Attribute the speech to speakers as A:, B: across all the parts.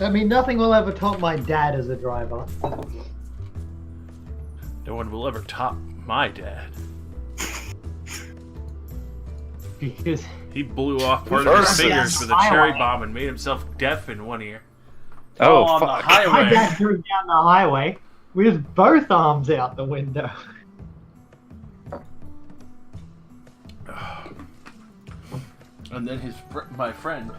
A: I mean, nothing will ever top my dad as a driver.
B: No one will ever top my dad.
A: Because
B: He blew off part of his fingers with a cherry bomb and made himself deaf in one ear.
C: Oh,
B: on the
C: fuck.
A: my
B: highway.
A: dad drove down the highway with both arms out the window.
B: And then my friend,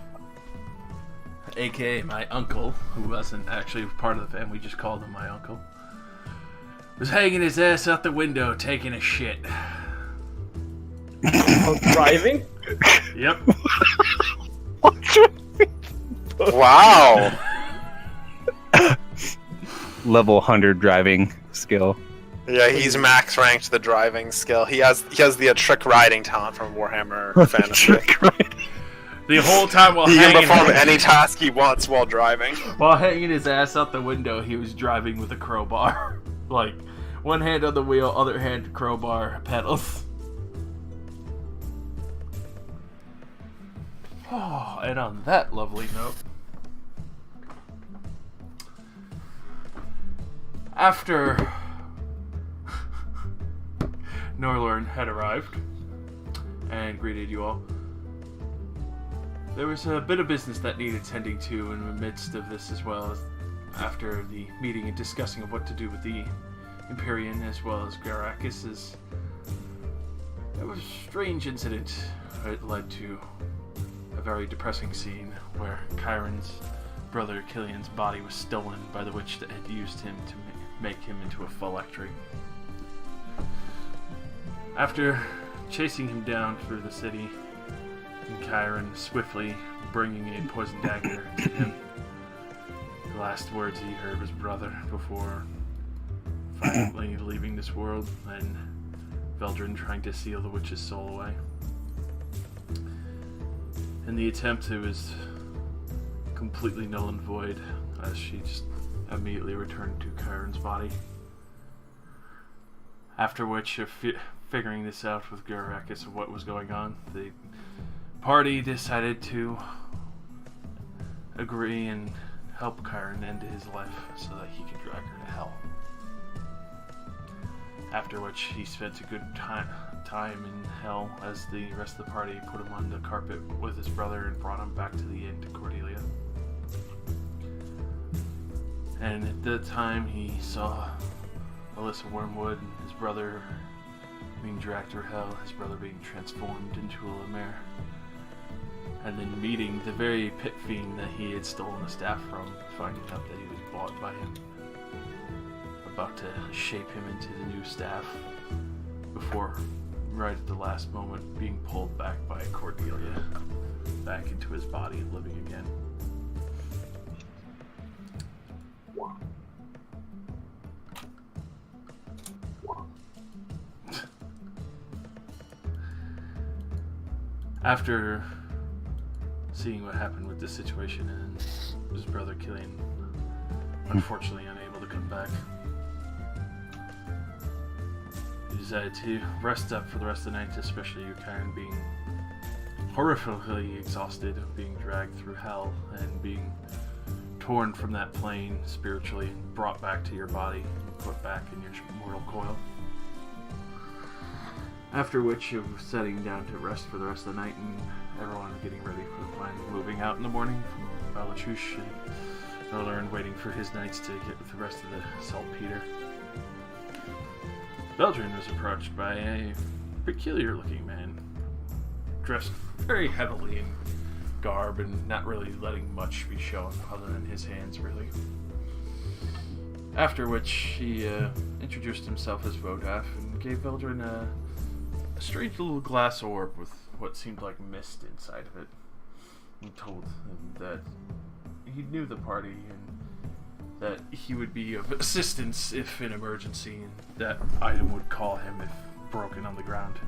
B: aka my uncle, who wasn't actually part of the family, just called him my uncle, was hanging his ass out the window taking a shit.
D: Driving?
B: Yep.
E: Wow.
C: Level 100 driving skill.
E: Yeah, he's max ranked the driving skill. He has the trick riding talent from Warhammer Fantasy.
B: The whole time while
E: He can
B: hanging,
E: perform any task he wants while driving.
B: while hanging his ass out the window, he was driving with a crowbar. Like, one hand on the wheel, other hand crowbar, pedals. Oh, and on that lovely note, after Norlorn had arrived and greeted you all, there was a bit of business that needed tending to in the midst of this, as well as after the meeting and discussing of what to do with the Empyrean as well as Garakis. There was a strange incident. It led to a very depressing scene where Chiron's brother Killian's body was stolen by the witch that had used him to make him into a phylactery. After chasing him down through the city, and Chiron swiftly bringing a poison dagger to him, the last words he heard was brother before finally leaving this world and Veldrin trying to seal the witch's soul away. In the attempt, it was completely null and void, as she just immediately returned to Chiron's body. After which, figuring this out with Garakis of what was going on, the party decided to agree and help Chiron end his life so that he could drag her to hell. After which, he spent a good time in hell as the rest of the party put him on the carpet with his brother and brought him back to the inn to Cordelia. And at that time, he saw Alyssa Wormwood and his brother being dragged through hell, his brother being transformed into a Lemare, and then meeting the very pit fiend that he had stolen the staff from, finding out that he was bought by him, about to shape him into the new staff, before, right at the last moment, being pulled back by Cordelia, back into his body and living again. After seeing what happened with this situation and his brother Killian unfortunately unable to come back, he decided to rest up for the rest of the night, especially you, Chiron, being horrifically exhausted of being dragged through hell and being torn from that plane spiritually and brought back to your body and put back in your mortal coil. After which, you were setting down to rest for the rest of the night, and everyone getting ready for the plan of moving out in the morning from Balachush, and Norlorn waiting for his knights to get with the rest of the saltpeter. Veldrin was approached by a peculiar-looking man, dressed very heavily in garb and not really letting much be shown other than his hands, really. After which, he introduced himself as Vodaf and gave Veldrin a strange little glass orb with what seemed like mist inside of it, and told him that he knew the party and that he would be of assistance if in emergency, and that item would call him if broken on the ground.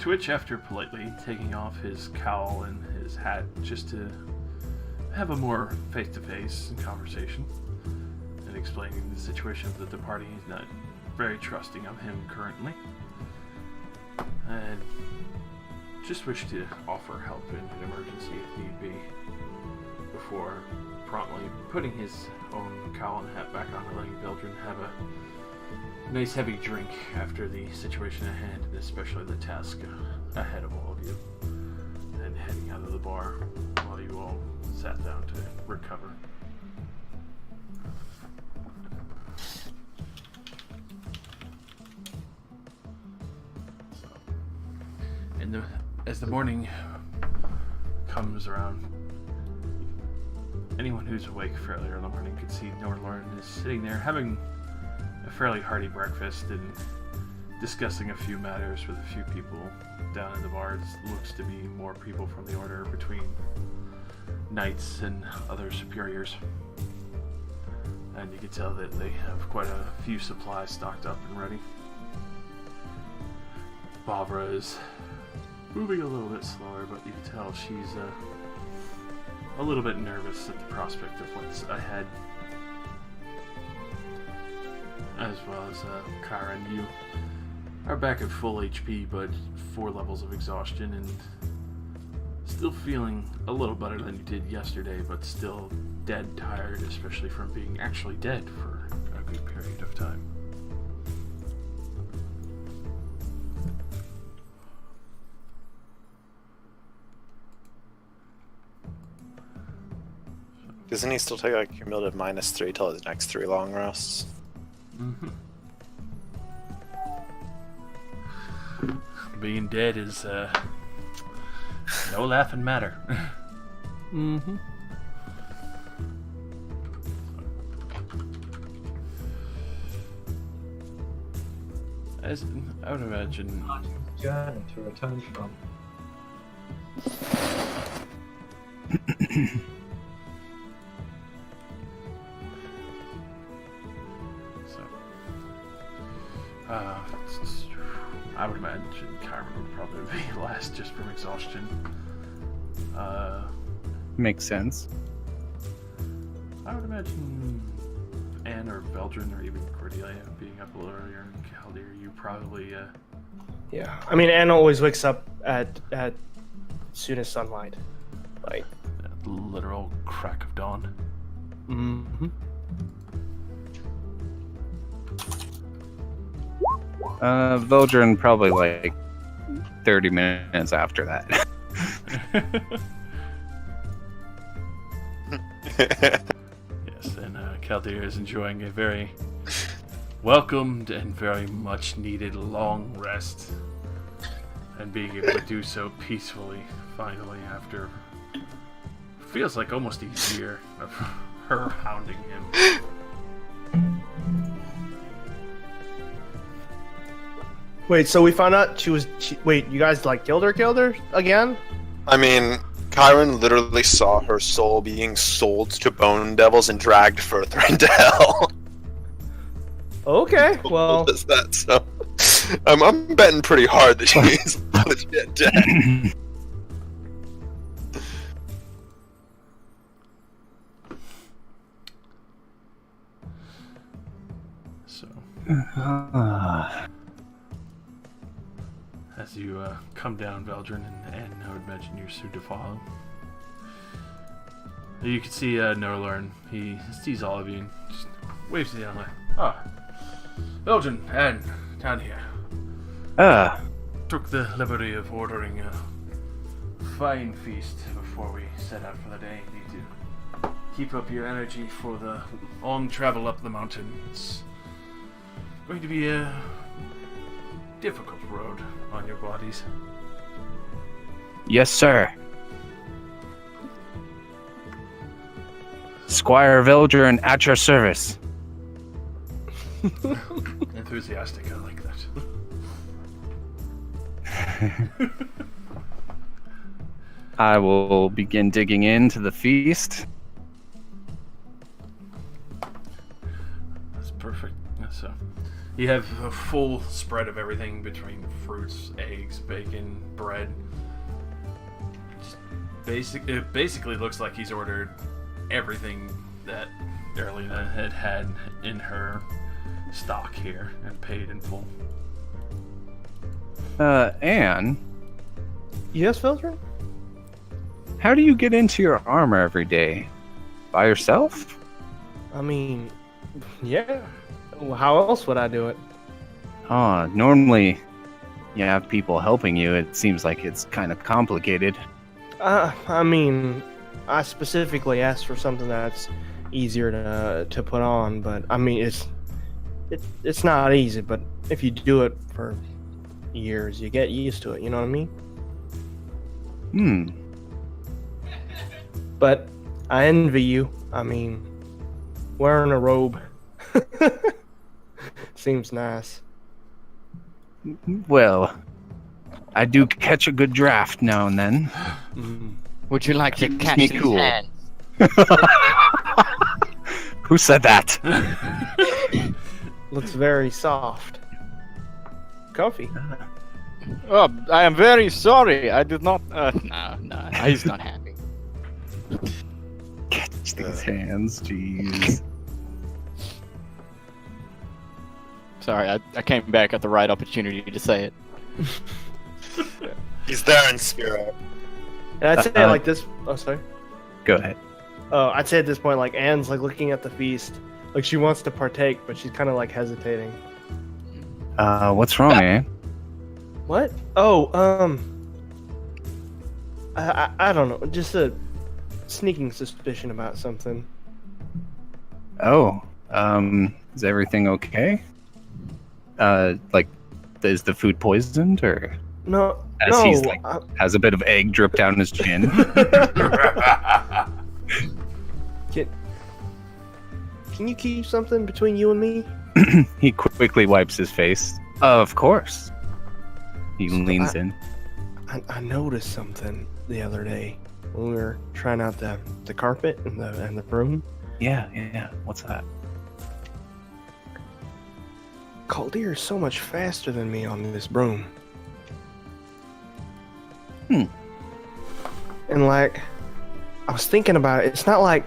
B: Twitch, after politely taking off his cowl and his hat just to have a more face-to-face conversation, explaining the situation that the party is not very trusting of him currently, and just wish to offer help in an emergency if need be, before promptly putting his own cowl and hat back on and letting Veldrin have a nice heavy drink after the situation at hand, and especially the task ahead of all of you, and heading out of the bar while you all sat down to recover. As the morning comes around, anyone who's awake fairly early in the morning can see Norlorn is sitting there having a fairly hearty breakfast and discussing a few matters with a few people down in the bar. It looks to be more people from the order between knights and other superiors. And you can tell that they have quite a few supplies stocked up and ready. Barbara is moving a little bit slower, but you can tell she's a little bit nervous at the prospect of what's ahead. As well as Karen, you are back at full HP, but 4 levels of exhaustion, and still feeling a little better than you did yesterday, but still dead tired, especially from being actually dead for a good period of time.
E: Doesn't he still take like cumulative -3 till his next 3 long rests?
B: Mm-hmm. Being dead is no laughing matter.
D: Mm-hmm.
B: As I would imagine,
A: Journey to return from.
B: I would imagine Kyron would probably be last just from exhaustion.
C: Makes sense.
B: I would imagine Anne or Veldrin or even Cordelia being up a little earlier, and Caldir, you probably
D: Yeah, I mean, Anna always wakes up at soon as sunlight. Like,
B: the literal crack of dawn.
D: mm-hmm.
C: Veldrin probably like 30 minutes after that.
B: Yes, and Caldir is enjoying a very welcomed and very much needed long rest, and being able to do so peacefully finally after feels like almost a year of her hounding him.
D: Wait, so we found out wait, you guys like killed her again?
E: I mean, Kyron literally saw her soul being sold to bone devils and dragged further into hell.
D: Okay, well,
E: Does that, so I'm betting pretty hard that she's legit dead.
B: So, as you come down, Veldrin, and I would imagine you're soon to follow. You can see Norlorn. He sees all of you and just waves to you down like, Veldrin, and down here. Took the liberty of ordering a fine feast before we set out for the day. Need to keep up your energy for the long travel up the mountain. It's going to be a difficult road on your bodies.
C: Yes, sir. Squire Veldrin at your service.
B: Enthusiastic, I like that.
C: I will begin digging into the feast.
B: That's perfect. So, you have a full spread of everything between fruits, eggs, bacon, bread. It basically looks like he's ordered everything that Erlina had in her stock here and paid in full.
C: Anne,
D: Yes, Filter?
C: How do you get into your armor every day? By yourself?
D: I mean, yeah. Well, how else would I do it?
C: Normally you have people helping you. It seems like it's kind of complicated.
D: I mean, I specifically asked for something that's easier to put on, but I mean, it's not easy. But if you do it for years, you get used to it. You know what I mean? But I envy you. I mean, wearing a robe seems nice.
C: Well, I do catch a good draft now and then.
F: Would you like to
C: Keeps
F: catch
C: me
F: these
C: cool.
F: hands?
C: Who said that?
D: Looks very soft. Comfy.
F: Oh, I am very sorry. I did not. No, he's not happy.
C: Catch these hands, jeez.
F: Sorry, I came back at the right opportunity to say it.
E: He's there in spirit.
D: And I'd say like this. Oh, sorry.
C: Go ahead.
D: I'd say at this point, like Anne's like looking at the feast, like she wants to partake, but she's kind of like hesitating.
C: What's wrong, Anne?
D: What? Oh, I don't know. Just a sneaking suspicion about something.
C: Oh, is everything okay? Like, is the food poisoned, or
D: No,
C: as
D: no.
C: he's like has a bit of egg drip down his chin?
D: Can you keep something between you and me?
C: He quickly wipes his face. Of course. He leans in.
D: I noticed something the other day when we were trying out the carpet and the broom.
C: Yeah. What's that?
D: Caldeer is so much faster than me on this broom.
C: And
D: like, I was thinking about it. It's not like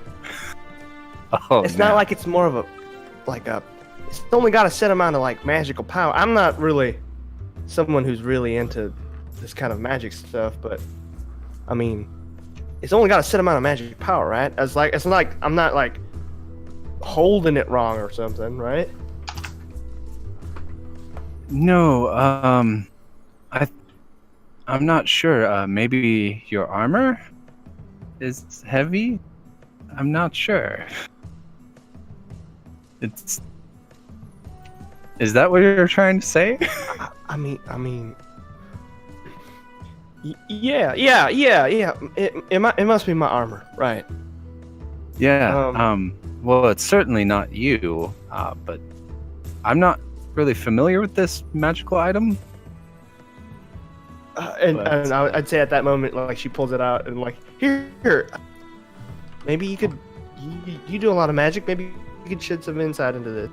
C: it's
D: not like it's more of a it's only got a set amount of like magical power. I'm not really someone who's really into this kind of magic stuff, but I mean, it's only got a set amount of magic power, right? It's like I'm not like holding it wrong or something, right?
C: No, I'm not sure. Maybe your armor is heavy? I'm not sure. Is that what you're trying to say?
D: I mean, yeah. It must be my armor, right?
C: Yeah. Well, it's certainly not you. But I'm not really familiar with this magical item.
D: And I'd say at that moment, like she pulls it out and like here. Maybe you could. You do a lot of magic. Maybe you could shed some insight into this.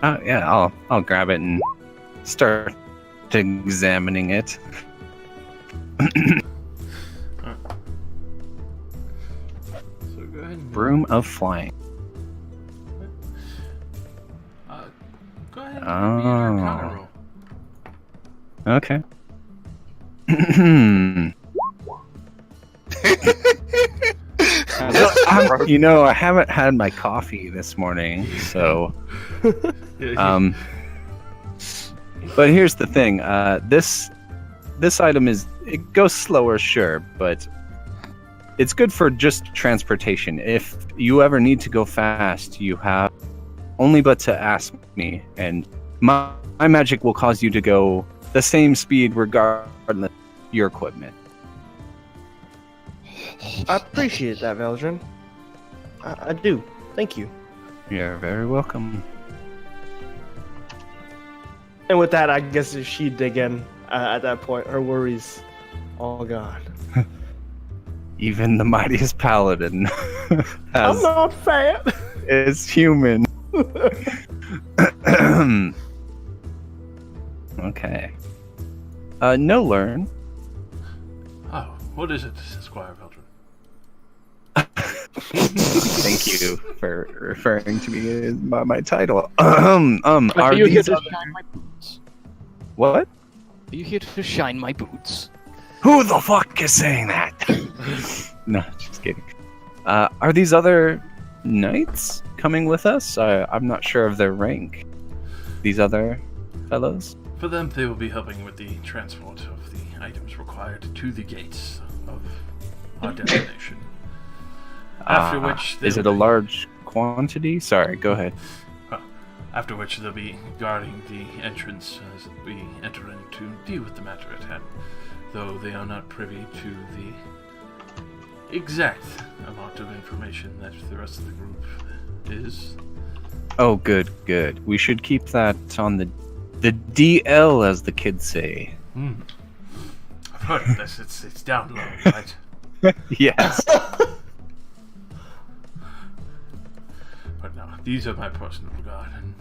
C: Yeah. I'll grab it and start examining it.
B: So go ahead and
C: Broom of flying.
B: go ahead and give me your counter roll.
C: Okay. I haven't had my coffee this morning, so but here's the thing. This item it goes slower, sure, but it's good for just transportation. If you ever need to go fast, you have only but to ask me, and my magic will cause you to go the same speed regardless of your equipment.
D: I appreciate that, Veldrin. I do. Thank you.
C: You're very welcome.
D: And with that, I guess if she'd dig in at that point, her worries all gone.
C: Even the mightiest paladin
D: I'm not fat.
C: is human. Okay. No learn.
B: Oh, what is it, Squire Veldrin?
C: Thank you for referring to me by my title.
F: Are you here
C: these
F: to
C: other-
F: shine my boots?
C: What?
F: Are you here to shine my boots?
C: Who the fuck is saying that? No, just kidding. Are these other knights coming with us? I'm not sure of their rank. These other fellows?
B: For them, they will be helping with the transport of the items required to the gates of our destination. After which,
C: is it a large quantity? Sorry, go ahead.
B: After which, they'll be guarding the entrance as we enter in to deal with the matter at hand, though they are not privy to the exact amount of information that the rest of the group is.
C: Oh, good, good. We should keep that on the DL, as the kids say.
B: I've heard of this. It's down low, right?
C: Yes.
B: But no, these are my personal guard, and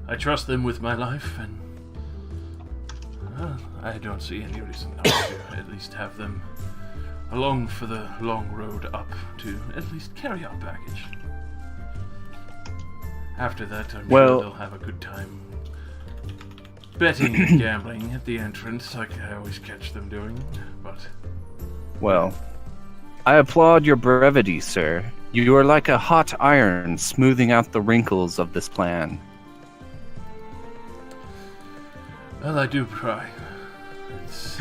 B: I trust them with my life, and I don't see any reason not to at least have them along for the long road up to at least carry our baggage. After that, I'm sure they'll have a good time betting and gambling at the entrance, like I always catch them doing, but...
C: Well, I applaud your brevity, sir. You are like a hot iron, smoothing out the wrinkles of this plan.
B: Well, I do try. It's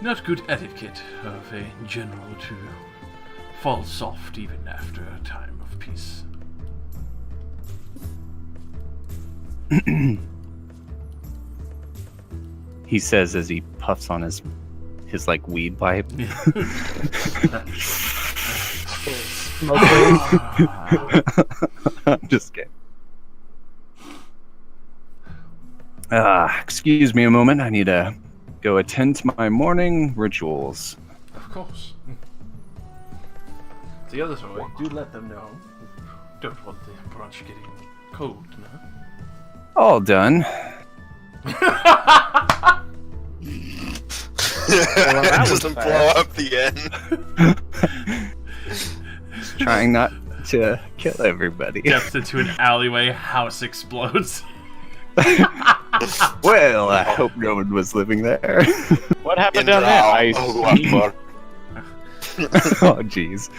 B: not good etiquette of a general to fall soft even after a time of peace.
C: He says as he puffs on his like weed pipe. I'm just kidding. Excuse me a moment. I need to go attend to my morning rituals.
B: Of course. The other way, do let them know. Don't want the brunch getting cold, no?
C: All done.
E: That doesn't blow up the end.
C: Just trying not to kill everybody.
B: Steps into an alleyway, house explodes.
C: Well, I hope no one was living there.
F: What happened down there?
C: Oh, jeez.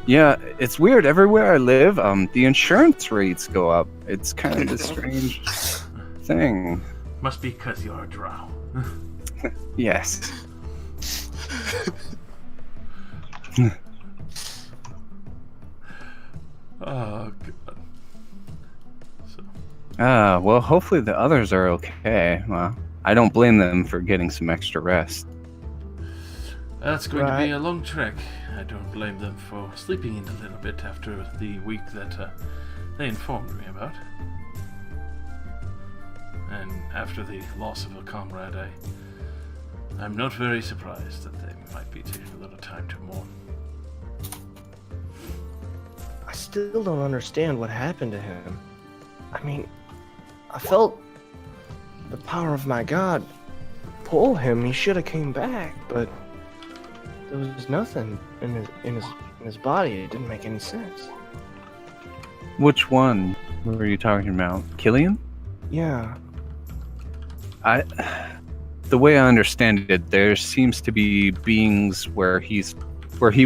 C: Yeah, it's weird. Everywhere I live, the insurance rates go up. It's kind of a strange thing.
B: Must be because you're a drow.
C: Yes.
B: Oh, God.
C: Well, hopefully the others are okay. Well, I don't blame them for getting some extra rest.
B: That's going to be a long trek. I don't blame them for sleeping in a little bit after the week that they informed me about. And after the loss of a comrade, I'm not very surprised that they might be taking a little time to mourn.
D: I still don't understand what happened to him. I mean, I felt the power of my god pull him. He should have came back, but there was nothing in his body. It didn't make any sense.
C: Which one were you talking about? Killian?
D: Yeah.
C: The way I understand it, there seems to be beings where he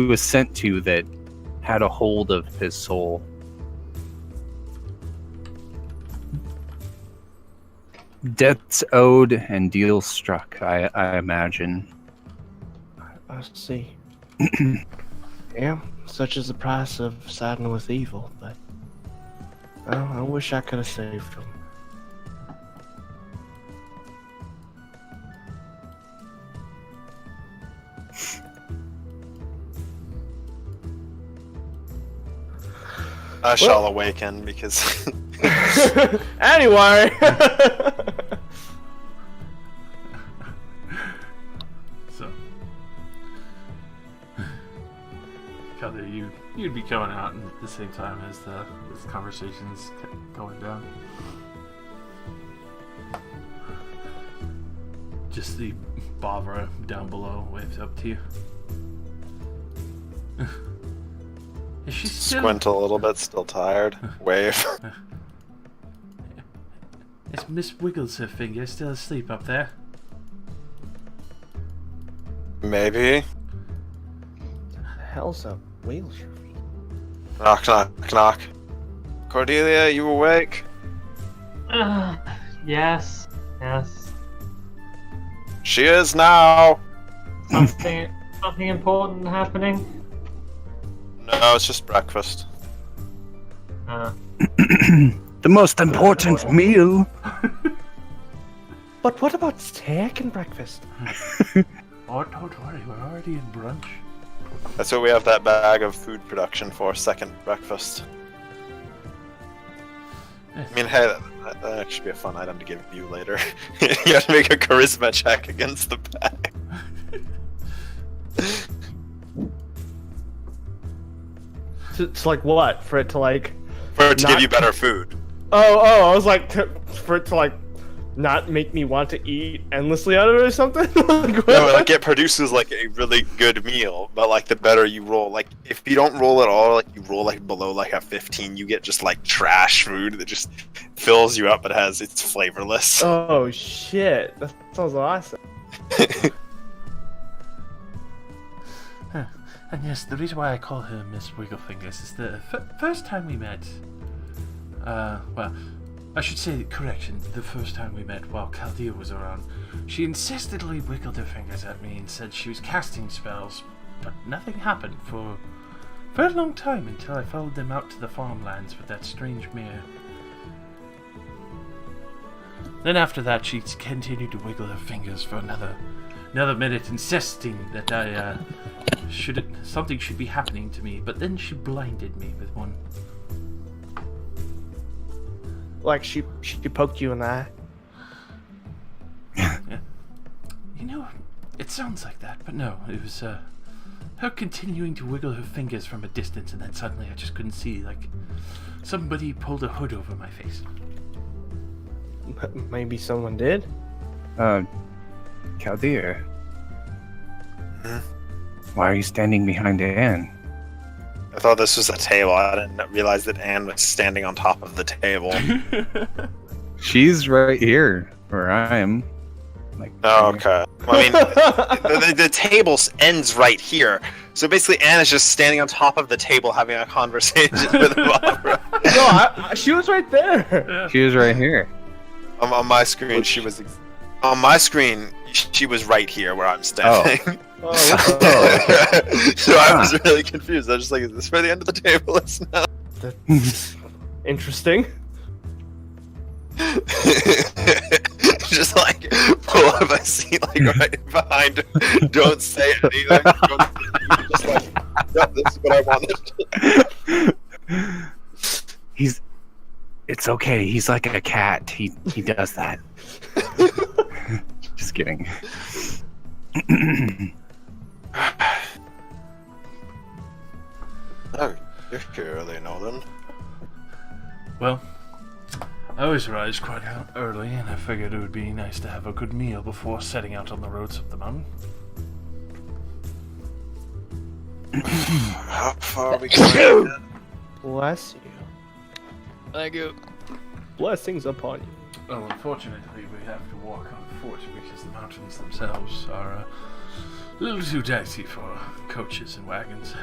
C: was sent to that had a hold of his soul. Debts owed and deals struck, I imagine.
D: I see. Yeah, such is the price of siding with evil, but I wish I could have saved him.
E: I shall awaken because...
D: Anyway!
B: So, Calder, you'd be coming out at the same time as this conversation's going down. Just the Bavra down below waves up to you. Is she still...
E: Squint a little bit, still tired. Wave.
B: Is Miss Wiggles her finger still asleep up there?
E: Maybe.
D: The hell's a wheelchair?
E: Knock, knock, knock. Cordelia, you awake?
A: Yes. Yes.
E: She is now.
A: Something important happening?
E: No, it's just breakfast.
C: The most important meal.
D: But what about steak and breakfast?
B: Oh, don't worry, we're already in brunch.
E: That's what we have that bag of food production for, second breakfast. I mean, hey, that actually be a fun item to give you later. You have to make a charisma check against the bag.
D: It's like what? For it to like...
E: For it to
D: Not-
E: give you better food.
D: Oh, I was like, for it to like not make me want to eat endlessly out of it or something? Like,
E: No, like it produces like a really good meal, but like the better you roll, like if you don't roll at all, like you roll like below like a 15, you get just like trash food that just fills you up but it's flavorless.
D: Oh shit, that sounds awesome.
B: And yes, the reason why I call her Miss Wigglefingers is the first time we met. Well, I should say, correction, the first time we met while Chaldea was around, she insistently wiggled her fingers at me and said she was casting spells, but nothing happened for a very long time until I followed them out to the farmlands with that strange mare. Then after that, she continued to wiggle her fingers for another minute, insisting that something should be happening to me, but then she blinded me with one.
D: Like she poked you in the eye.
B: Yeah. You know, it sounds like that, but no, it was her continuing to wiggle her fingers from a distance, and then suddenly I just couldn't see, like somebody pulled a hood over my face.
D: Maybe someone did.
C: Chaldea. Why are you standing behind Anne?
E: I thought this was a table. I didn't realize that Anne was standing on top of the table.
C: She's right here where I am. Like,
E: Oh, okay. Well, I mean, the table ends right here. So basically, Anne is just standing on top of the table having a conversation with Barbara.
D: No, she was right there.
C: She was right here.
E: On my screen, she was. On my screen, she was right here where I'm standing.
D: Oh, what the-
E: So I was really confused. I was just like, is this where the end of the table is now?
D: That's interesting.
E: Just like pull up a seat like right behind her. Don't say anything. Don't say anything. Just like, yeah, this is what I wanted.
C: It's okay. He's like a cat. He does that. Just kidding.
E: Oh, you're here early, Nolan.
B: Well, I always rise quite early, and I figured it would be nice to have a good meal before setting out on the roads of the mountain.
E: How far are we going?
D: Bless you.
F: Thank you.
D: Blessings upon you.
B: Well, unfortunately, we have to walk on foot because the mountains themselves are a little too dicey for coaches and wagons.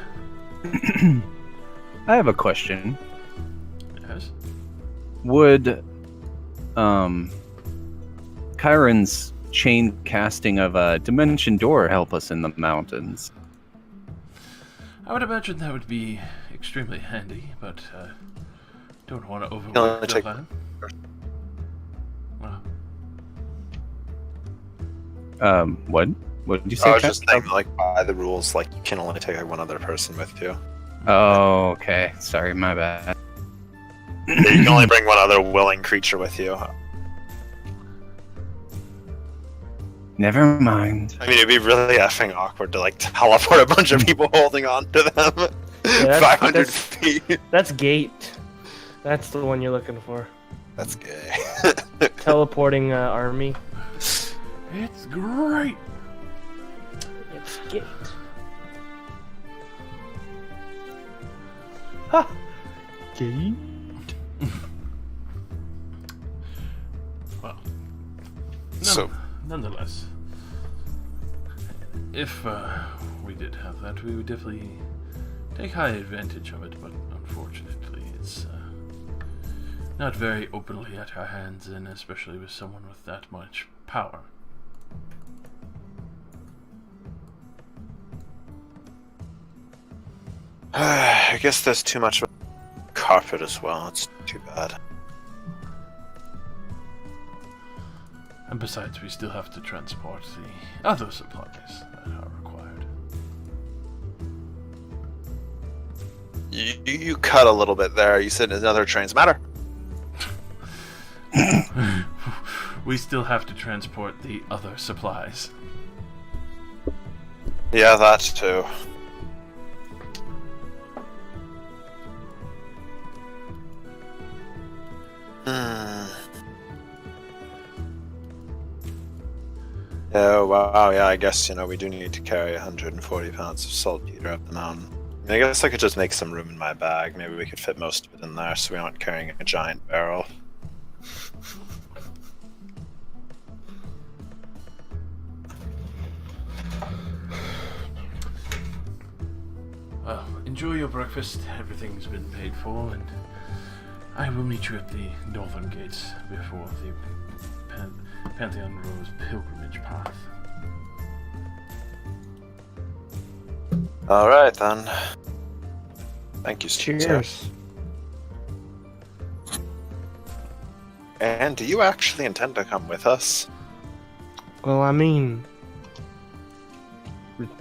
C: I have a question.
B: Yes?
C: Would Chiron's chain casting of a dimension door help us in the mountains?
B: I would imagine that would be extremely handy, but don't want to
E: No,
B: overwork
E: check-
B: Delvan. Well,
C: What? What did you say?
E: I was
C: Kat?
E: just saying, like, by the rules, like, you can only take like, one other person with you.
C: Oh, okay. Sorry, my bad.
E: You can only bring one other willing creature with you.
C: Never mind.
E: I mean, it'd be really effing awkward to, like, teleport a bunch of people holding on to them.
D: Yeah,
E: 500
D: that's-
E: feet.
D: That's Gate. That's the one you're looking for.
E: That's gay.
D: Teleporting army.
B: it's great!
D: It's Gate. Ha! Gate?
B: Well,
E: So-
B: nonetheless, if we did have that, we would definitely take high advantage of it, but unfortunately it's not very openly at our hands, and especially with someone with that much power.
E: I guess there's too much carpet as well. It's too bad.
B: And besides, we still have to transport the other supplies that are required.
E: You cut a little bit there. You said another train's matter.
B: We still have to transport the other supplies.
E: Yeah, that too. Oh, wow, yeah, I guess, we do need to carry 140 pounds of saltpeter up the mountain. I guess I could just make some room in my bag. Maybe we could fit most of it in there so we aren't carrying a giant barrel.
B: Well, enjoy your breakfast. Everything's been paid for, and I will meet you at the northern gates before the Pantheon Rose pilgrimage path.
E: Alright then. Thank you, sir.
D: Cheers.
E: And do you actually intend to come with us?
D: Well, I mean,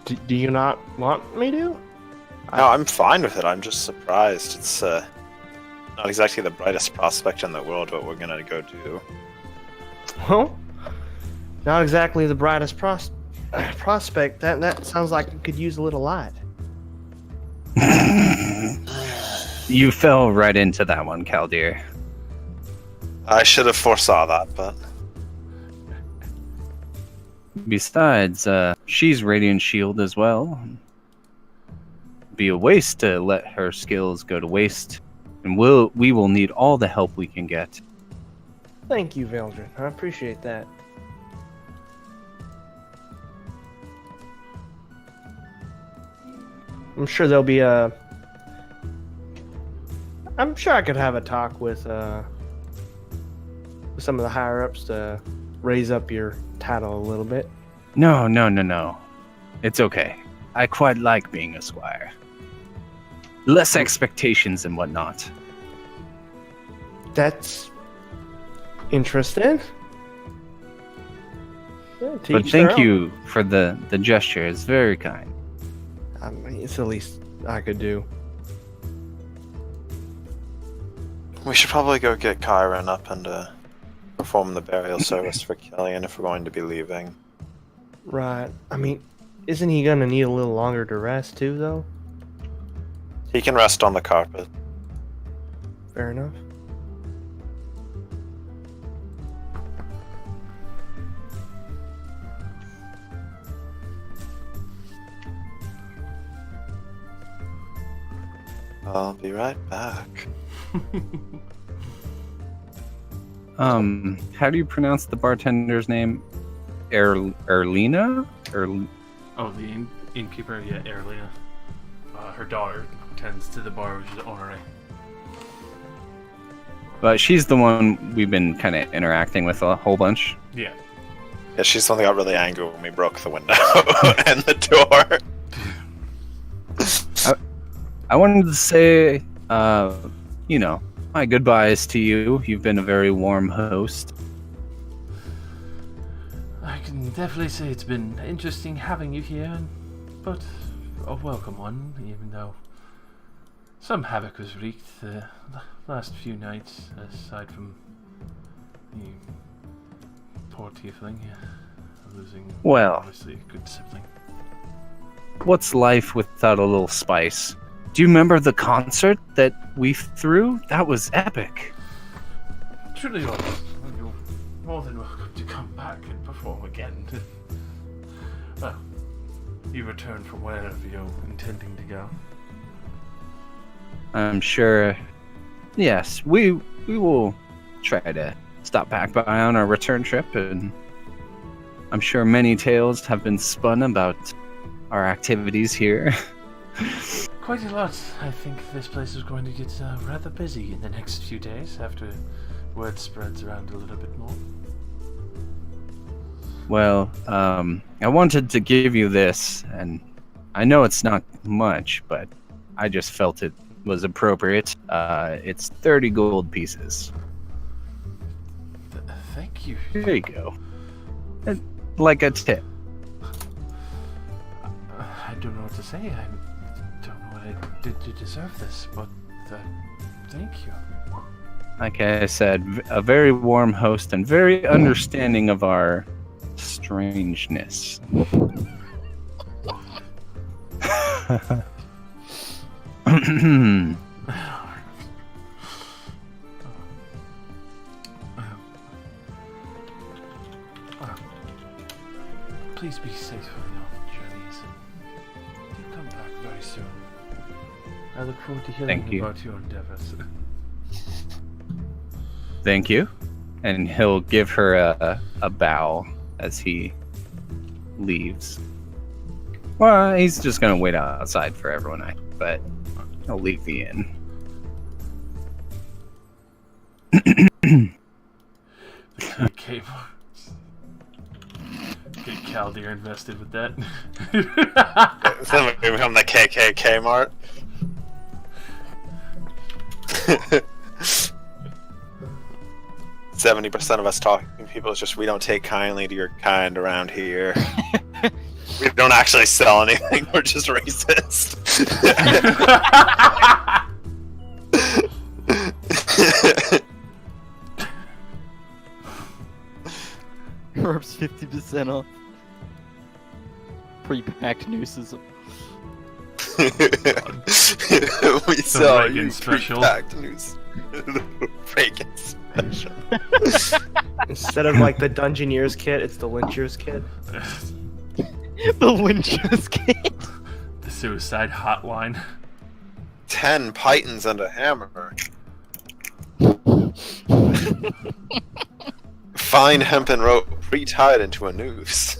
D: do you not want me to?
E: No, I'm fine with it. I'm just surprised. It's not exactly the brightest prospect in the world what we're gonna go do.
D: Well, not exactly the brightest prospect. That sounds like it could use a little light.
C: You fell right into that one, Kaldir.
E: I should have foresaw that, but...
C: Besides, she's Radiant Shield as well. Be a waste to let her skills go to waste, and we will need all the help we can get.
D: Thank you, Veldrin. I appreciate that. I'm sure there'll be a... I'm sure I could have a talk with some of the higher-ups to raise up your title a little bit.
C: No. It's okay. I quite like being a squire. Less expectations and whatnot.
D: That's interesting. Yeah, to
C: But
D: each their
C: thank
D: own.
C: you for the gesture. It's very kind.
D: I mean, it's the least I could do.
E: We should probably go get Kyron up and perform the burial service for Killian if we're going to be leaving.
D: Right. I mean, isn't he gonna need a little longer to rest too, though?
E: He can rest on the carpet.
D: Fair enough.
E: I'll be right back.
C: How do you pronounce the bartender's name? Erlina?
B: Oh, the innkeeper? Yeah, Erlina. Her daughter tends to the bar, which is Honoré.
C: But she's the one we've been kind of interacting with a whole bunch.
B: Yeah.
E: Yeah, she's the one that got really angry when we broke the window and the door.
C: I wanted to say, my goodbyes to you. You've been a very warm host.
B: I can definitely say it's been interesting having you here, but a welcome one, even though some havoc was wreaked the last few nights, aside from the poor tiefling losing
C: Well.
B: obviously a good sibling.
C: What's life without a little spice? Do you remember the concert that we threw? That was epic.
B: Truly was. You're more than welcome to come back and perform again. Well, you return from wherever you're intending to go.
C: I'm sure. Yes, we will try to stop back by on our return trip, and I'm sure many tales have been spun about our activities here.
B: Quite a lot. I think this place is going to get rather busy in the next few days after word spreads around a little bit more.
C: Well, I wanted to give you this, and I know it's not much, but I just felt it was appropriate. It's 30 gold pieces.
B: Thank you.
C: There you go. And like a tip.
B: I don't know what to say. I don't know what I did to deserve this, but thank you.
C: Like I said, a very warm host and very understanding of our strangeness.
B: Please be safe on your journeys and do come back very soon. I look forward to hearing
C: Thank you.
B: about your endeavors.
C: Thank you. And he'll give her a bow as he leaves. Well, he's just gonna wait outside for everyone, but he'll leave the inn.
B: The KK Get Caldeer invested with that.
E: Then we become the KKK Mart. 70% of us talking people is just we don't take kindly to your kind around here. We don't actually sell anything, we're just racist.
F: Herbs 50% off. Pre-packed nooses.
E: We sell
B: Reagan
E: you
B: special.
E: pre-packed news. The Reagan special.
D: Instead of like the Dungeoneers kit, it's the Lynchers kit.
F: The Lynchers kit.
B: The suicide hotline.
E: 10 pythons and a hammer. Fine hempen rope pre-tied into a noose.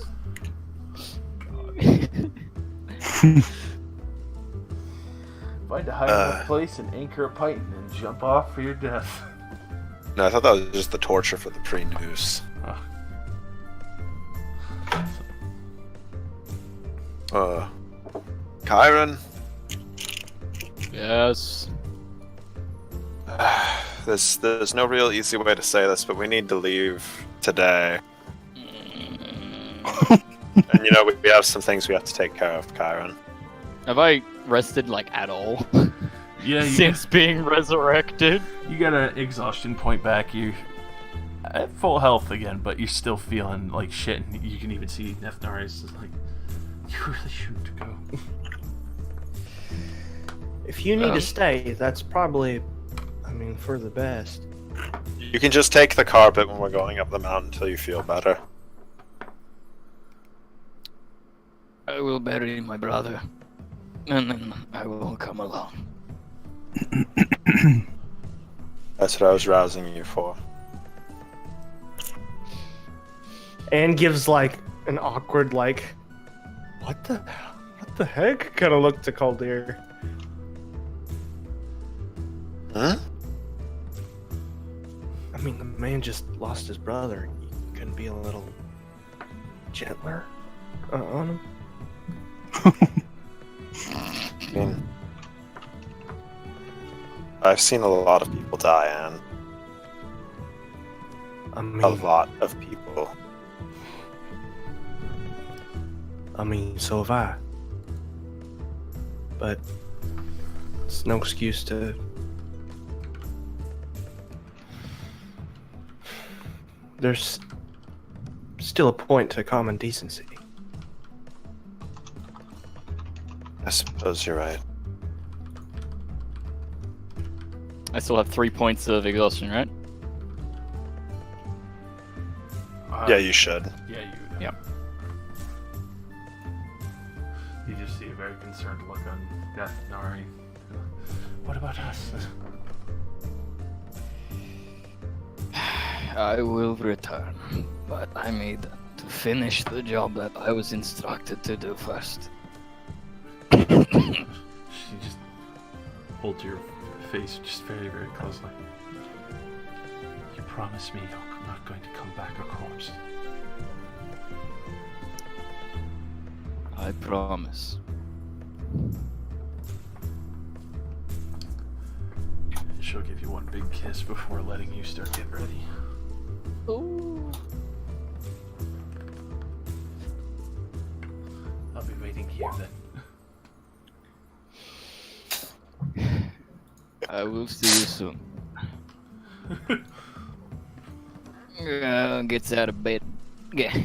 B: Find a high enough place and anchor a python and jump off for your death.
E: No, I thought that was just the torture for the pre-noose. Kyron?
F: Yes.
E: There's no real easy way to say this, but we need to leave today. And you know, we have some things we have to take care of, Kyron.
F: Have I rested like at all
B: Yeah,
F: since being resurrected?
B: you got an exhaustion point back. You at full health again, but you're still feeling like shit. And you can even see Neftari's is like, you really shouldn't go.
D: If you need to stay, that's probably, I mean, for the best.
E: You can just take the carpet when we're going up the mountain until you feel better.
F: I will bury my brother, and then I will come along.
E: That's what I was rousing you for.
D: And gives like an awkward like, what the heck kind of look to Caldeer.
E: Huh?
D: I mean, the man just lost his brother. You couldn't be a little gentler on him.
E: I mean, I've seen a lot of people die, Anne.
D: I
E: A
D: mean,
E: lot of people.
D: so have I. But it's no excuse to. There's still a point to common decency.
E: I suppose you're right.
F: I still have 3 points of exhaustion, right?
E: Yeah, you should.
B: Yeah, you.
F: Yep.
B: You just see a very concerned look on Neftari. What about us?
F: I will return, but I need to finish the job that I was instructed to do first.
B: She just holds your face just very, very closely. You promise me you're not going to come back a corpse.
F: I promise.
B: She'll give you one big kiss before letting you start getting ready.
F: Ooh.
B: I'll be waiting here then.
F: I will see you soon. Gets out of bed. Yeah.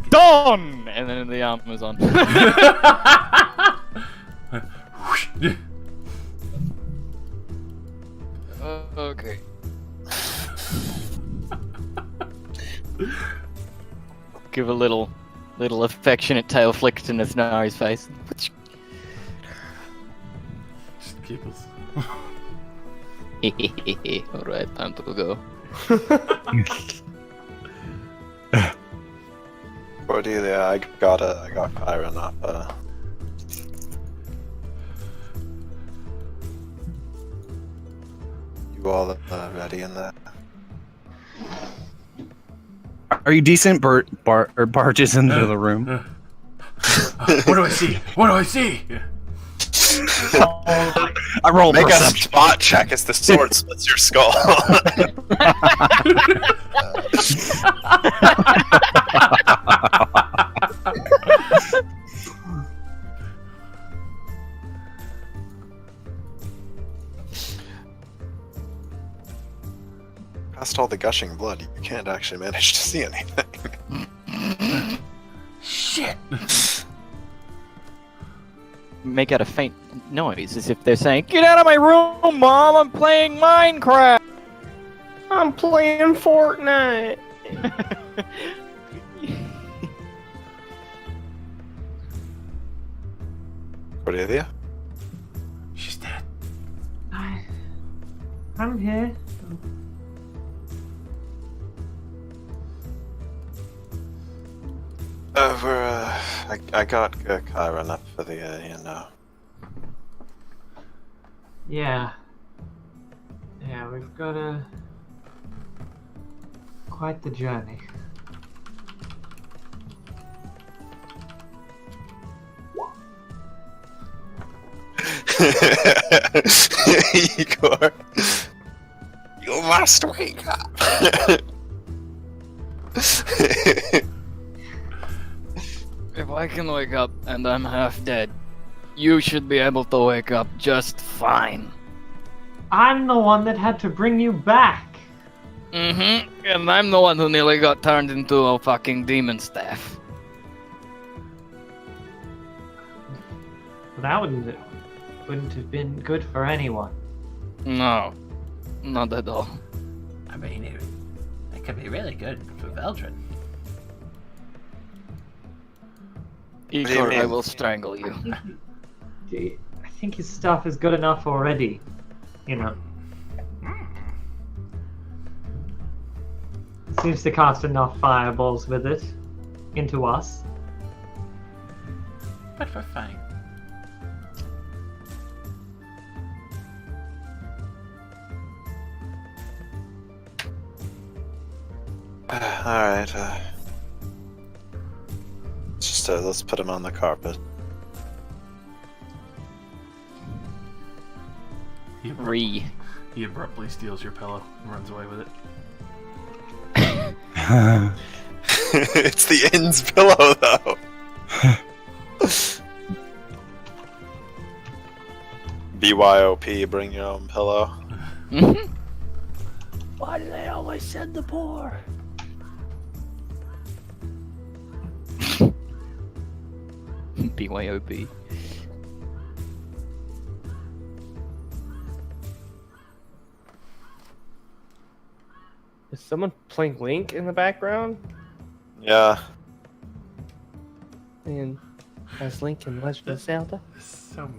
F: Done! And then the Amazon. Okay. Give a little affectionate tail flick to Nathnari's face.
B: Just giggles.
F: Alright, time to go.
E: Cordelia, I got Kyron up. You all ready in that?
C: Are you decent? Barges into the room.
B: What do I see? What do I see?
C: I roll
E: Make a
C: perception.
E: spot check as the sword splits your skull. Past all the gushing blood, you can't actually manage to see anything.
B: Shit!
F: Make out a faint noise as if they're saying, "Get out of my room, Mom! I'm playing Minecraft!"
D: I'm playing Fortnite.
E: Cordelia?
B: She's dead.
A: I'm here.
E: I got Kyron up for the,
A: Yeah. Yeah, we've got quite the journey.
E: Igor, you must wake up.
F: If I can wake up and I'm half dead, you should be able to wake up just fine.
A: I'm the one that had to bring you back.
F: Mm-hmm. And I'm the one who nearly got turned into a fucking demon staff.
A: That wouldn't have been good for anyone.
F: No, not at all.
B: I mean, it could be really good for Veldrin.
E: do you
F: Igor, I
E: mean?
F: will strangle you.
A: I think his stuff is good enough already. You know. Seems to cast enough fireballs with it into us.
B: But we're fine.
E: Alright, just let's put him on the carpet.
B: He abruptly steals your pillow and runs away with it.
E: It's the inn's pillow, though. BYOP, bring your own pillow.
F: Why do they always send the poor? BYOB.
D: Is someone playing Link in the background?
E: Yeah.
D: And as Link in Legend of Zelda?
B: Some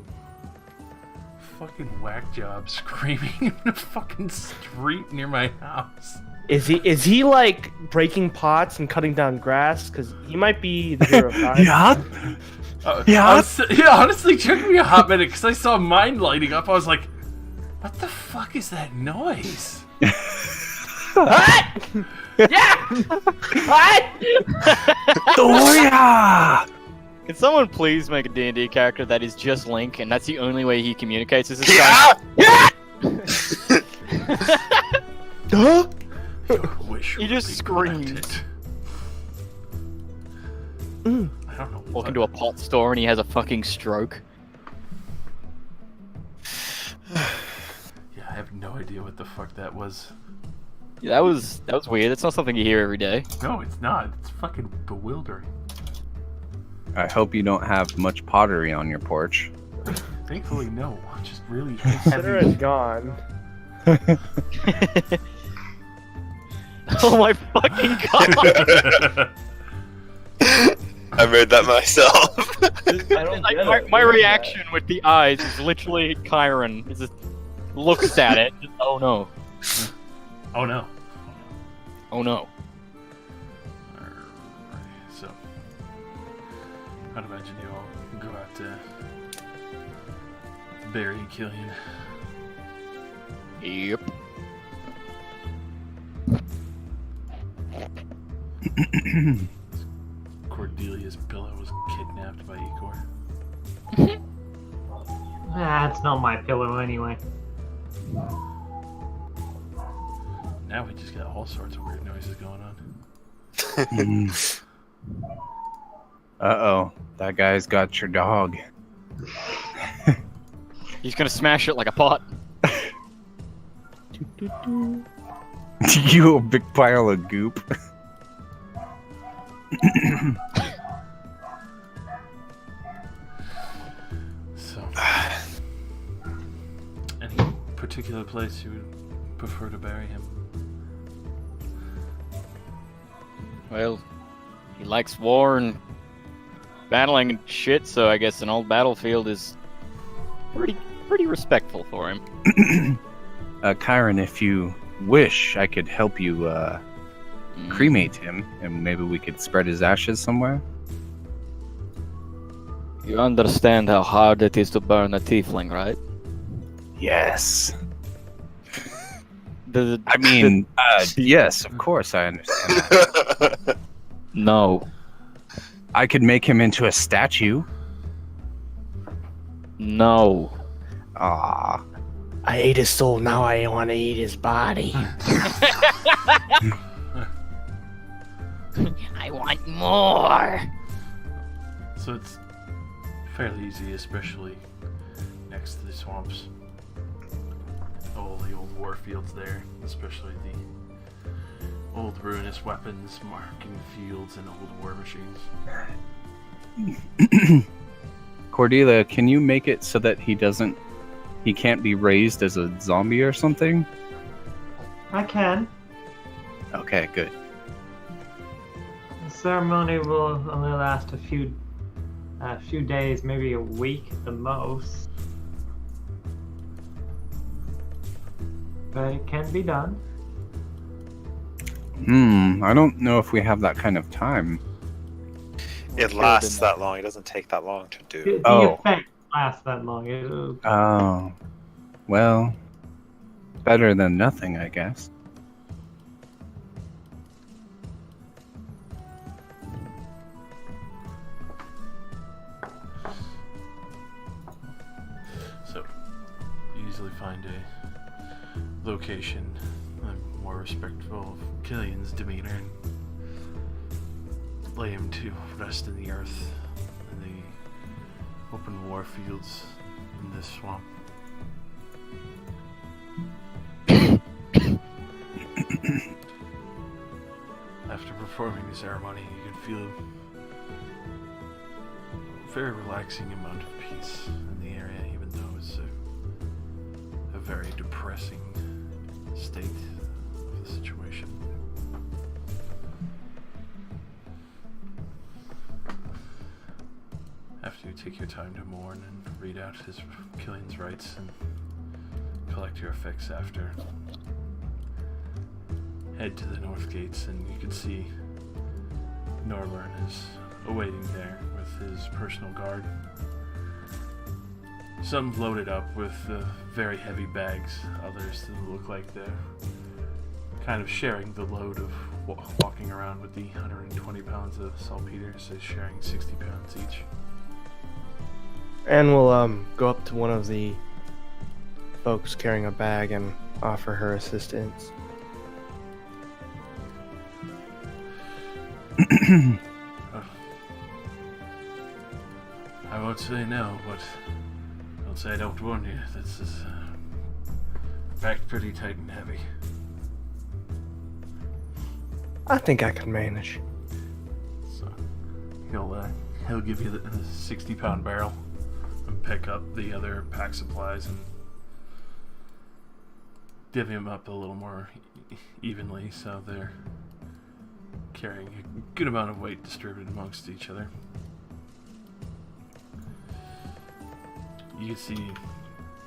B: fucking whack job screaming in the fucking street near my house.
D: Is he like breaking pots and cutting down grass? Because he might be the hero of time.
B: Yeah, honestly, it took me a hot minute because I saw mine lighting up. I was like, what the fuck is that noise?
D: What? Yeah. What?
C: Doya!
F: Can someone please make a D&D character that is just Link, and that's the only way he communicates? Is this
E: Yeah!
D: Huh?
B: Wish
F: He just
B: we
F: screams.
B: collected. I don't know.
F: Walk into a pot store and he has a fucking stroke.
B: Yeah, I have no idea what the fuck that was.
F: Yeah, that was weird. That's not something you hear every day.
B: No, it's not. It's fucking bewildering.
C: I hope you don't have much pottery on your porch.
B: Thankfully, no. Just really
D: Consider
B: heavy.
D: it gone.
F: Oh my fucking god!
E: I made that myself.
D: I don't
F: Like,
D: get
F: my
D: it.
F: my
D: What is
F: reaction with the eyes is literally Kyron. He just looks at it. Just, oh no.
B: Oh no.
F: Oh no.
B: So, I'd imagine you all go out to Barry and Killian.
F: Yep.
B: Cordelia's pillow was kidnapped by Igor.
A: That's not my pillow anyway.
B: Now we just got all sorts of weird noises going on.
C: Uh-oh. That guy's got your dog.
F: He's gonna smash it like a pot.
C: You a big pile of goop.
B: So, any particular place you would prefer to bury him?
F: Well, he likes war and battling and shit, so I guess an old battlefield is pretty respectful for him.
C: Kyron, if you wish, I could help you cremate him, and maybe we could spread his ashes somewhere.
F: You understand how hard it is to burn a tiefling, right?
C: Yes.
F: The,
C: I mean, yes, of course I understand that.
F: no.
C: I could make him into a statue.
F: No.
C: Ah.
D: I ate his soul, now I want to eat his body.
F: I want more.
B: So it's fairly easy, especially next to the swamps. All the old war fields there, especially the old ruinous weapons marking fields and old war machines.
C: Cordelia, can you make it so that he can't be raised as a zombie or something?
A: I can.
C: Okay, good.
A: The ceremony will only last a few days, maybe a week at the most. But it can be done.
C: I don't know if we have that kind of time.
E: It lasts that long. It doesn't take that long to do.
A: The
C: Oh.
A: effect lasts that long. It'll-
C: Oh. Well, better than nothing, I guess.
B: So, you easily find a location more respectful of Killian's demeanor and lay him to rest in the earth in the open war fields in this swamp. After performing the ceremony, you can feel a very relaxing amount of peace in the area, even though it's a very depressing state of the situation. After you take your time to mourn and read out Killian's rites and collect your effects after, head to the north gates, and you can see Norlern is awaiting there with his personal guard. Some loaded up with very heavy bags, others that look like they're kind of sharing the load of walking around with the 120 pounds of saltpeter, so sharing 60 pounds each.
D: And we'll go up to one of the folks carrying a bag and offer her assistance.
B: I won't say no, but I'll say I don't warn you. This is packed pretty tight and heavy.
D: I think I can manage.
B: So he'll give you the 60-pound barrel and pick up the other pack supplies and divvy them up a little more evenly, so they're carrying a good amount of weight distributed amongst each other. You can see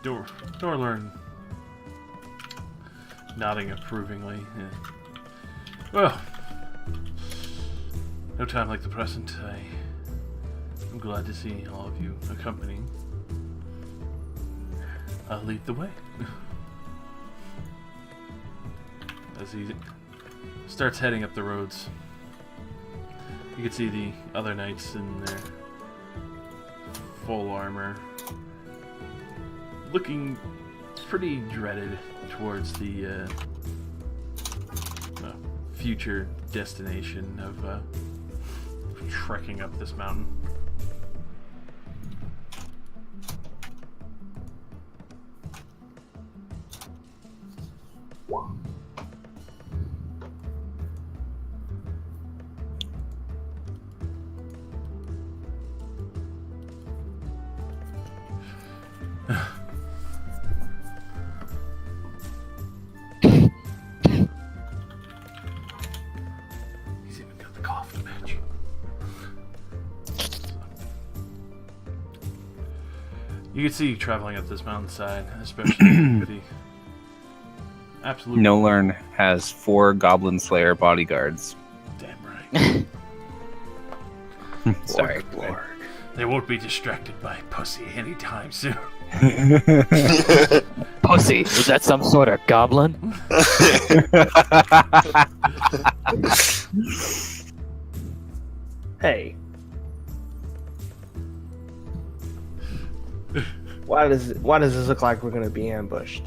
B: Norlern nodding approvingly. Well, no time like the present. I'm glad to see all of you accompanying. I'll lead the way. As he starts heading up the roads, you can see the other knights in their full armor, looking pretty dreaded towards the future destination of trekking up this mountain. He's even got the coffee match. You can see traveling up this mountainside, especially with the absolute
C: Norlern has 4 Goblin Slayer bodyguards.
B: damn right.
C: Sorry.
B: They won't be distracted by pussy anytime soon.
F: Pussy, is that some sort of goblin?
D: Hey. Why does this look like we're gonna be ambushed?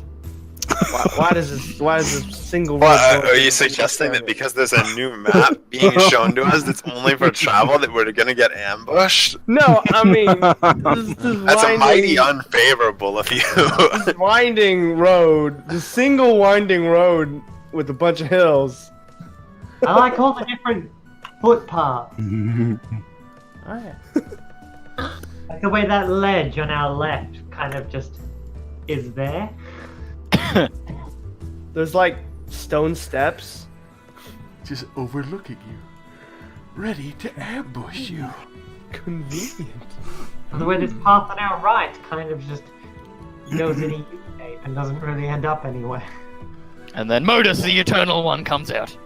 D: Why does this single
E: Well,
D: road
E: are you suggesting that because there's a new map being shown to us that's only for travel that we're gonna get ambushed?
D: No, I mean this
E: That's a mighty
D: winding,
E: unfavorable of you.
D: this winding road, the single winding road with a bunch of hills.
A: I like all the different footpaths.
D: Oh, yeah.
A: Like the way that ledge on our left kind of just is there.
D: There's like stone steps.
B: Just overlooking you, ready to ambush you.
D: Convenient.
A: And the way this path on our right kind of just goes in a U-shape and doesn't really end up anywhere.
F: And then Modus, the Eternal One, comes out.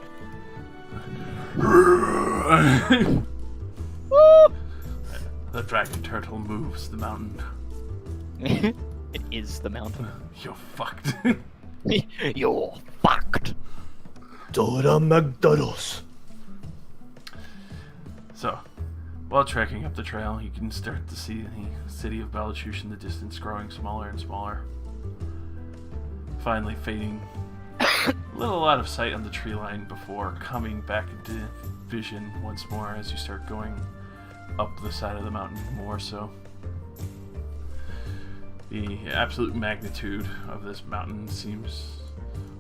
B: The dragon turtle moves the mountain.
F: It is the mountain.
B: You're fucked.
F: You're fucked.
D: Dora McDonald's.
B: So, while trekking up the trail, you can start to see the city of Balachush in the distance growing smaller and smaller. Finally fading a little out of sight on the tree line before coming back into vision once more as you start going up the side of the mountain more so. The absolute magnitude of this mountain seems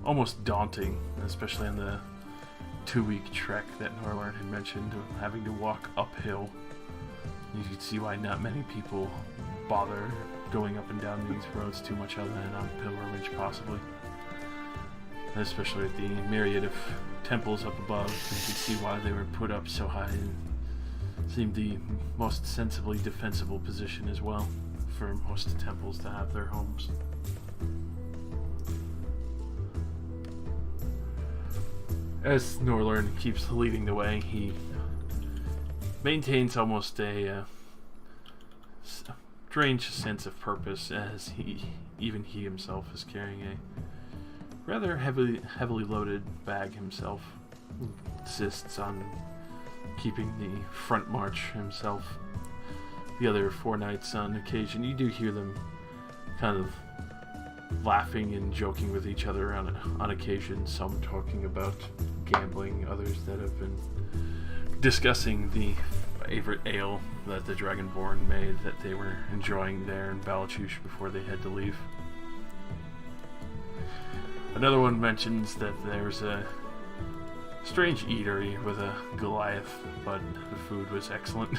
B: almost daunting, especially on the 2-week trek that Norlern had mentioned of having to walk uphill. You can see why not many people bother going up and down these roads too much other than on pilgrimage possibly. Especially with the myriad of temples up above, you can see why they were put up so high and seemed the most sensibly defensible position as well for most temples to have their homes. As Norlern keeps leading the way, he maintains almost a strange sense of purpose, as even he himself is carrying a rather heavily loaded bag himself. Insists on keeping the front march himself. The other 4 knights, on occasion, you do hear them kind of laughing and joking with each other on occasion, some talking about gambling, others that have been discussing the favorite ale that the Dragonborn made that they were enjoying there in Balachush before they had to leave. Another one mentions that there's a strange eatery with a Goliath, but the food was excellent.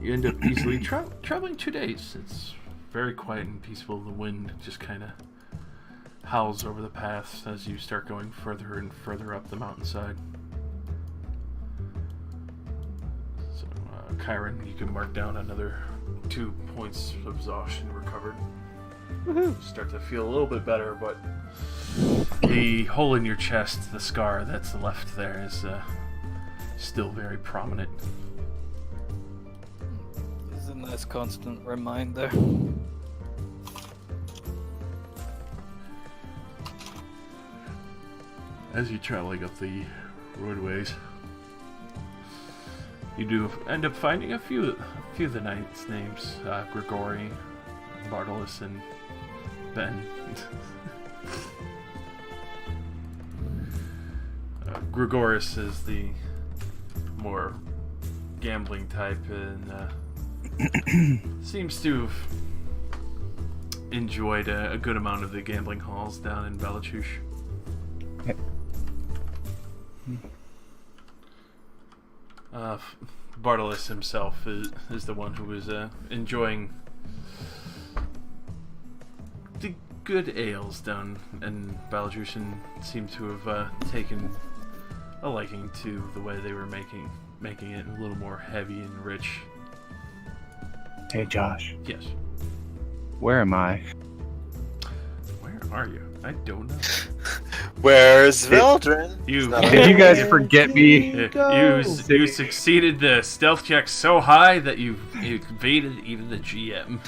B: You end up easily traveling 2 days. It's very quiet and peaceful. The wind just kind of howls over the paths as you start going further and further up the mountainside. So, Chiron, you can mark down another 2 points of exhaustion recovered.
D: Woohoo.
B: Start to feel a little bit better, but the hole in your chest, the scar that's left there, is still very prominent.
F: Is a nice constant reminder.
B: As you're traveling up the roadways, you do end up finding a few of the knights' names: Grigori, Bartolus, and Ben. Grigoris is the more gambling type, and seems to have enjoyed a good amount of the gambling halls down in Balachush. Bartolus himself is the one who was enjoying the good ales down in Balachush, and seemed to have taken a liking to the way they were making it a little more heavy and rich.
C: Hey, Josh.
B: Yes.
C: Where am I?
B: Where are you? I don't know.
E: Where's Vildren?
C: Did you guys forget me?
B: You succeeded the stealth check so high that you evaded even the GM.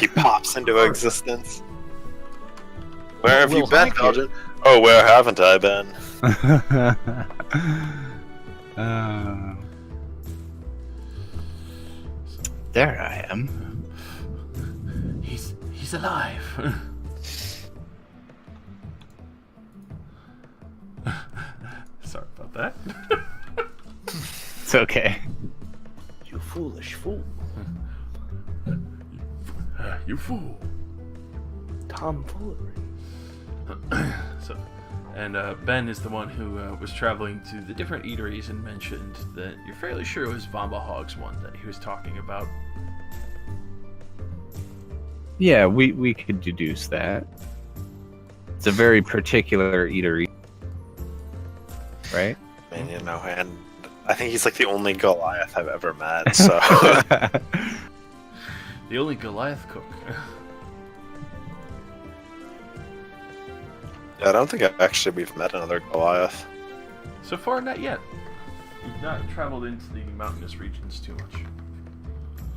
E: He pops into existence. Where have you
F: We'll
E: been,
F: hike it.
E: Vildren? Oh, where haven't I been?
C: There I am.
B: He's alive. Sorry about that.
C: It's okay.
D: You foolish fool.
B: You fool.
D: Tomfoolery.
B: And Ben is the one who was traveling to the different eateries and mentioned that you're fairly sure it was Vamba Hog's one that he was talking about.
C: Yeah, we could deduce that. It's a very particular eatery. Right?
E: I mean, you know, and I think he's like the only Goliath I've ever met, so...
B: The only Goliath cook.
E: Yeah, I don't think we've met another Goliath.
B: So far, not yet. You've not traveled into the mountainous regions too much.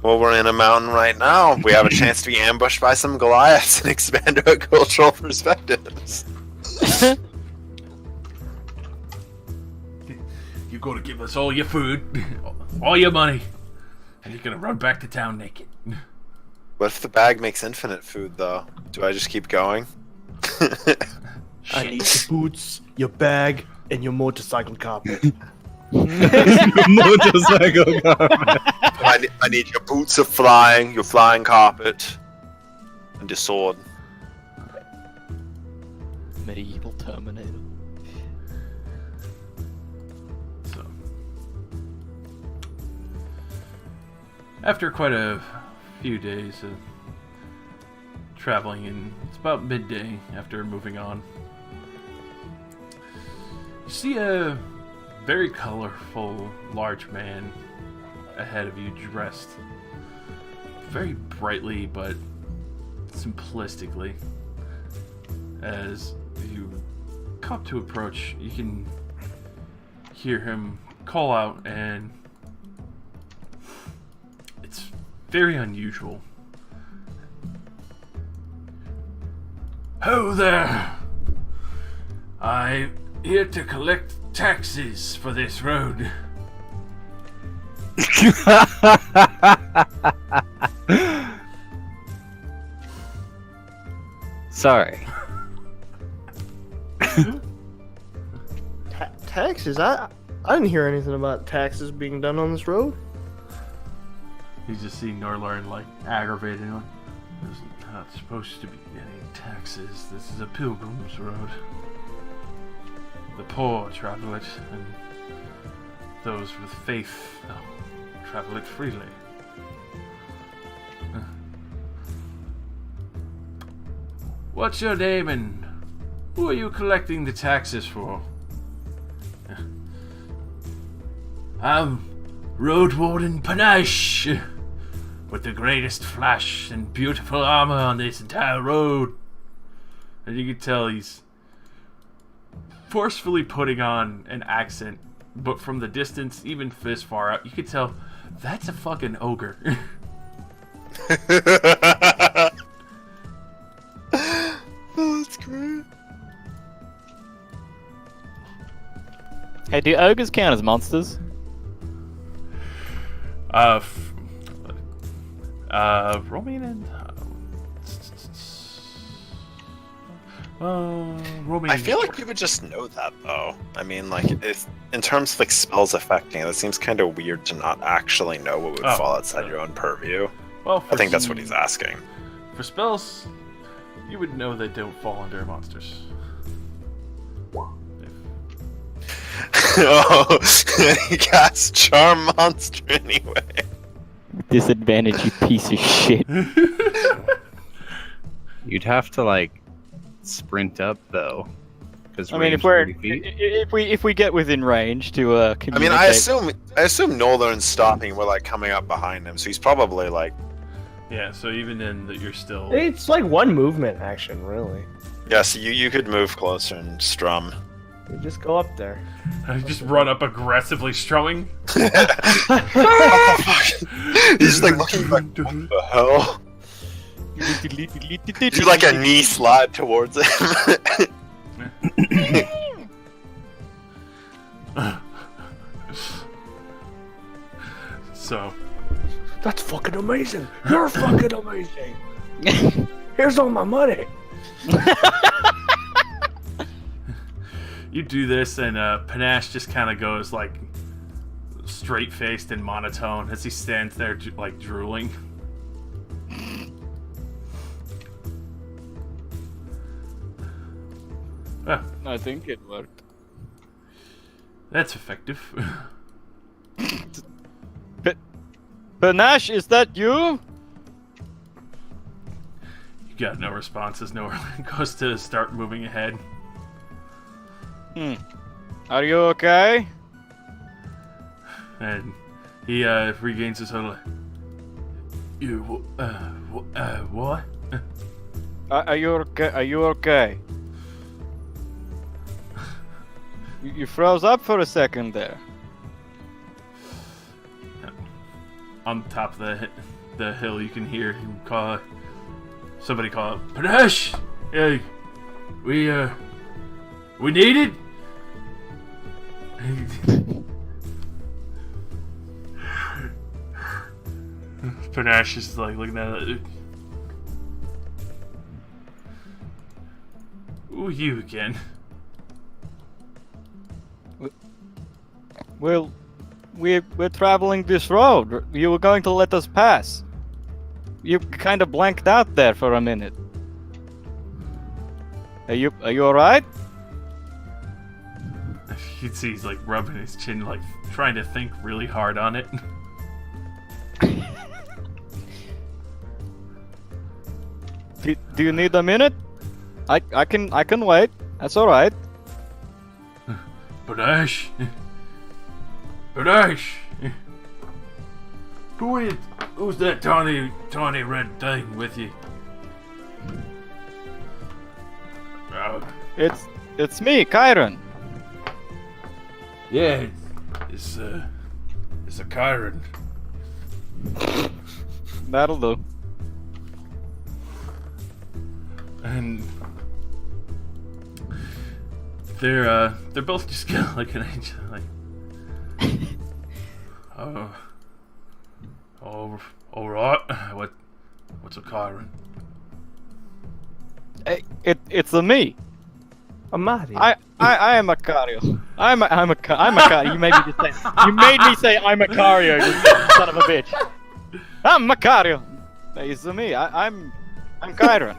E: Well, we're in a mountain right now. We have a chance to be ambushed by some Goliaths and expand our cultural perspectives.
B: You're going to give us all your food, all your money, and you're going to run back to town naked.
E: What if the bag makes infinite food, though? Do I just keep going?
D: I need your boots, your bag, and your motorcycle carpet.
C: Motorcycle carpet.
E: I need your boots of flying, your flying carpet, and your sword.
F: Medieval Terminator.
B: So, after quite a few days of traveling, and it's about midday after moving on, you see a very colorful, large man ahead of you, dressed very brightly but simplistically. As you come to approach, you can hear him call out, and it's very unusual. Ho there! I'm here to collect taxes for this road.
C: Sorry.
D: Taxes? I didn't hear anything about taxes being done on this road.
B: You just see Norlorn like aggravated. Like, there's not supposed to be any taxes. This is a pilgrim's road. The poor travel it, and those with faith travel it freely. What's your name, and who are you collecting the taxes for? I'm Road Warden Panache, with the greatest flash and beautiful armor on this entire road. And you can tell he's forcefully putting on an accent, but from the distance, even this far out, you can tell that's a fucking ogre.
E: Oh, that's great.
F: Hey, do ogres count as monsters?
B: Roll me an. Roll me.
E: I feel like you would just know that, though. I mean, like, if in terms of like spells affecting it, it seems kind of weird to not actually know what would fall outside your own purview.
B: Well,
E: I think that's what he's asking.
B: For spells, you would know they don't fall under monsters.
E: Oh, he casts Charm Monster anyway.
F: Disadvantage, you piece of shit.
C: You'd have to like sprint up though, because
F: I mean, if we get within range to
E: I
F: communicate.
E: mean, I assume Nolan's stopping. We're like coming up behind him, so he's probably like,
B: Yeah, so even then, that you're still.
D: It's like one movement action, really.
E: yeah. So you could move closer and strum.
D: You just go up there.
B: Just run up aggressively, strumming.
E: He's like looking like, what the hell? Do like a knee slide towards him.
B: So.
D: That's fucking amazing. You're fucking amazing. Here's all my money.
B: You do this, and Panache just kind of goes like straight-faced and monotone as he stands there, like drooling.
F: I think it worked.
B: That's effective.
F: Panache, is that you?
B: You got no response as Norlin goes to start moving ahead.
F: Are you okay?
B: And he regains his whole. You what?
F: Are you okay? Are you okay? You froze up for a second there.
B: On top of the hill, you can hear him call. Somebody call out, Panache! Hey, we need it. Panache is like looking at it. Who are you again?
F: Well, we're traveling this road. You were going to let us pass. You kind of blanked out there for a minute. Are you all right?
B: You can see he's like rubbing his chin, like trying to think really hard on it.
F: Do you need a minute? I can wait. That's all right.
B: Panache! Panache! Who's that tiny red thing with you?
F: It's me, Kyron.
B: Yeah, it's a Kyron.
F: That'll do.
B: And they're both just kind of looking at each other like, all right. What's a Kyron?
F: It's a me.
D: Amadi.
F: I am Macario. I'm a Macario. You made me say I'm Macario, you son of a bitch. I'm Macario. It's me. I'm Kyron.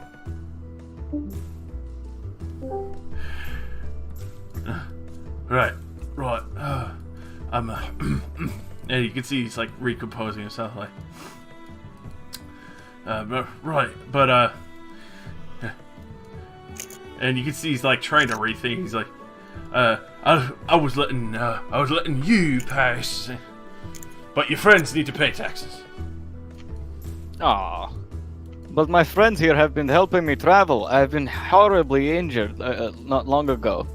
B: Right. I'm and you can see he's like recomposing himself, like. And you can see he's like trying to rethink. He's like, I was letting you pass, but your friends need to pay taxes.
F: Aw. But my friends here have been helping me travel. I've been horribly injured not long ago.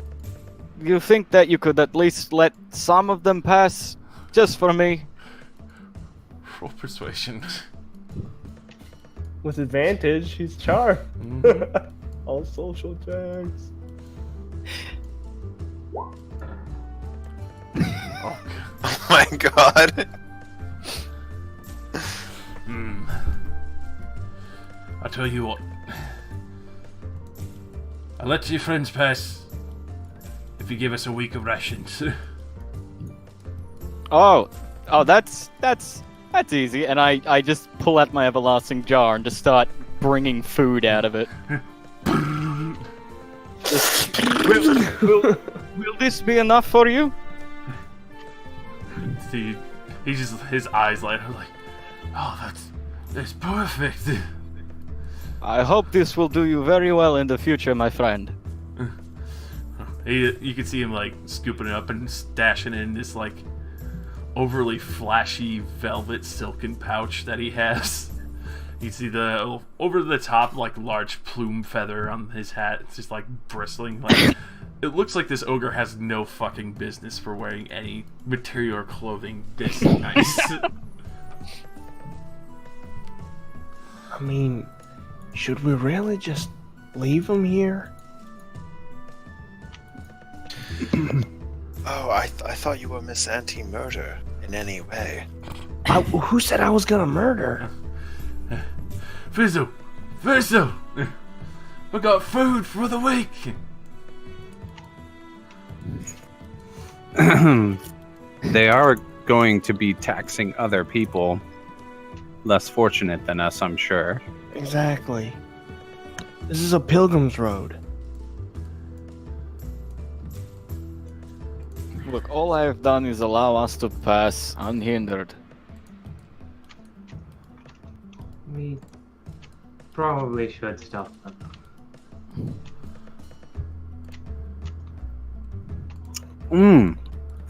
F: You think that you could at least let some of them pass, just for me?
B: Roll persuasion.
D: With advantage, he's charmed.
B: Mhm.
D: All social checks.
B: Oh,
E: Oh my god.
B: I tell you what. I'll let your friends pass if you give us a week of rations.
F: Oh, that's easy. And I just pull out my everlasting jar and just start bringing food out of it. Will this be enough for you?
B: See, his eyes light up like, oh, that's perfect.
F: I hope this will do you very well in the future, my friend.
B: You can see him like scooping it up and stashing it in this like overly flashy velvet silken pouch that he has. You see the over the top like large plume feather on his hat. It's just like bristling. Like it looks like this ogre has no fucking business for wearing any material or clothing this nice.
D: I mean, should we really just leave him here?
E: Oh, I thought you were Miss Anti-Murder in any way.
D: Who said I was gonna murder?
B: Fizzle! We got food for the week!
C: They are going to be taxing other people less fortunate than us, I'm sure.
D: Exactly. This is a pilgrim's road.
F: Look, all I have done is allow us to pass unhindered.
A: We probably should stop them.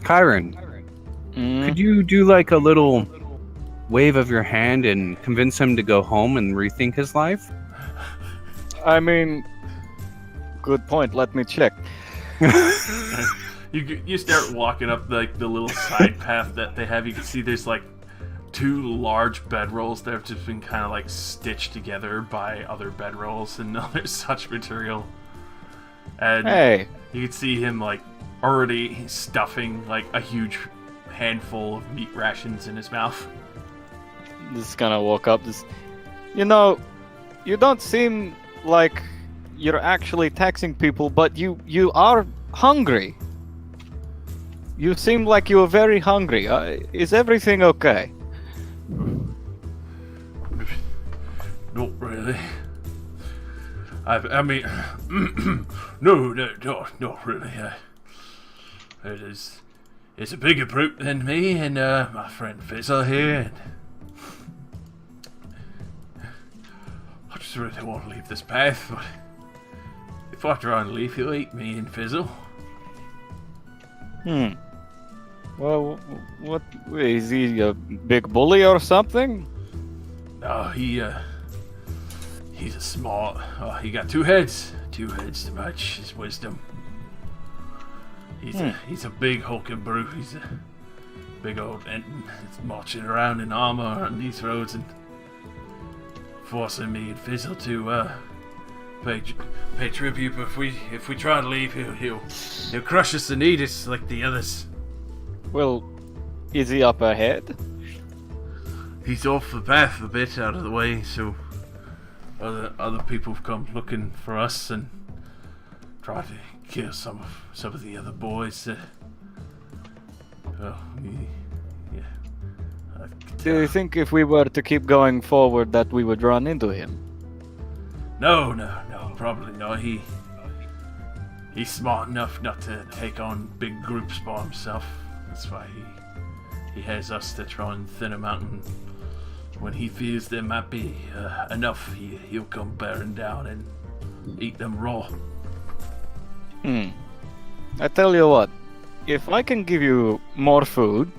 C: Kyron, could you do like a little wave of your hand and convince him to go home and rethink his life?
F: I mean, good point. Let me check.
B: You start walking up like the little side path that they have. You can see there's like two large bedrolls that have just been kind of like stitched together by other bedrolls and other such material. And
F: Hey,
B: you can see him like already stuffing like a huge handful of meat rations in his mouth.
F: just gonna walk up. You know, you don't seem like you're actually taxing people, but you are hungry. You seem like you are very hungry. Is everything okay?
B: Not really. I mean, no, not really. It's a bigger brute than me and my friend Fizzle here. And I just really want to leave this path, but if I try and leave, he'll eat me and Fizzle.
F: Well, what is he, a big bully or something?
B: No, he's a smart. He got two heads to match his wisdom. He's a big hulking brute. He's a big old Enton. He's marching around in armor on these roads and forcing me and Fizzle to pay tribute. But if we try to leave, he'll crush us and eat us like the others.
F: Well, is he up ahead?
B: He's off the path a bit, out of the way, so other people have come looking for us and try to kill some of the other boys. Yeah.
F: Do you think if we were to keep going forward that we would run into him?
B: No, probably not. He's smart enough not to take on big groups by himself. That's why he has us to try and thin him out, and when he feels there might be enough, he'll come bearing down and eat them raw.
F: I tell you what, if I can give you more food,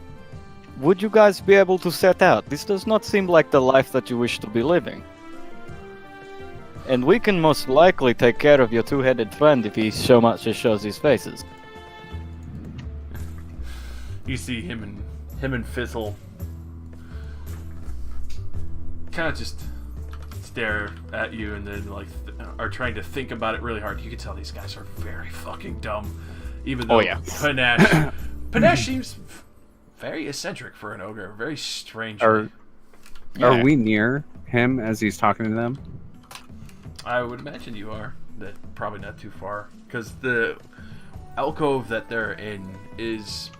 F: would you guys be able to set out? This does not seem like the life that you wish to be living. And we can most likely take care of your two-headed friend if he so much as shows his faces.
B: You see him and Fizzle kind of just stare at you, and then are trying to think about it really hard. You can tell these guys are very fucking dumb. Even though Panache seems very eccentric for an ogre, very strange.
C: Are we near him as he's talking to them?
B: I would imagine you are. That probably not too far, because the alcove that they're in is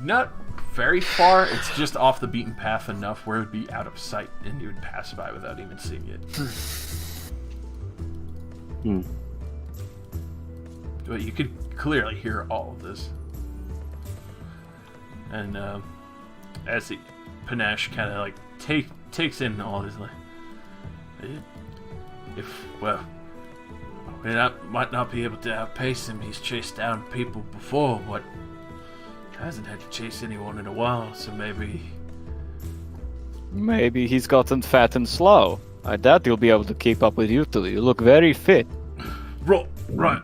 B: not very far. It's just off the beaten path enough where it would be out of sight and you would pass by without even seeing it. But you could clearly hear all of this. And as Panache kind of takes in all this, we might not be able to outpace him. He's chased down people before, but hasn't had to chase anyone in a while, so
F: maybe he's gotten fat and slow. I doubt he'll be able to keep up with you two. You look very fit.
B: Right.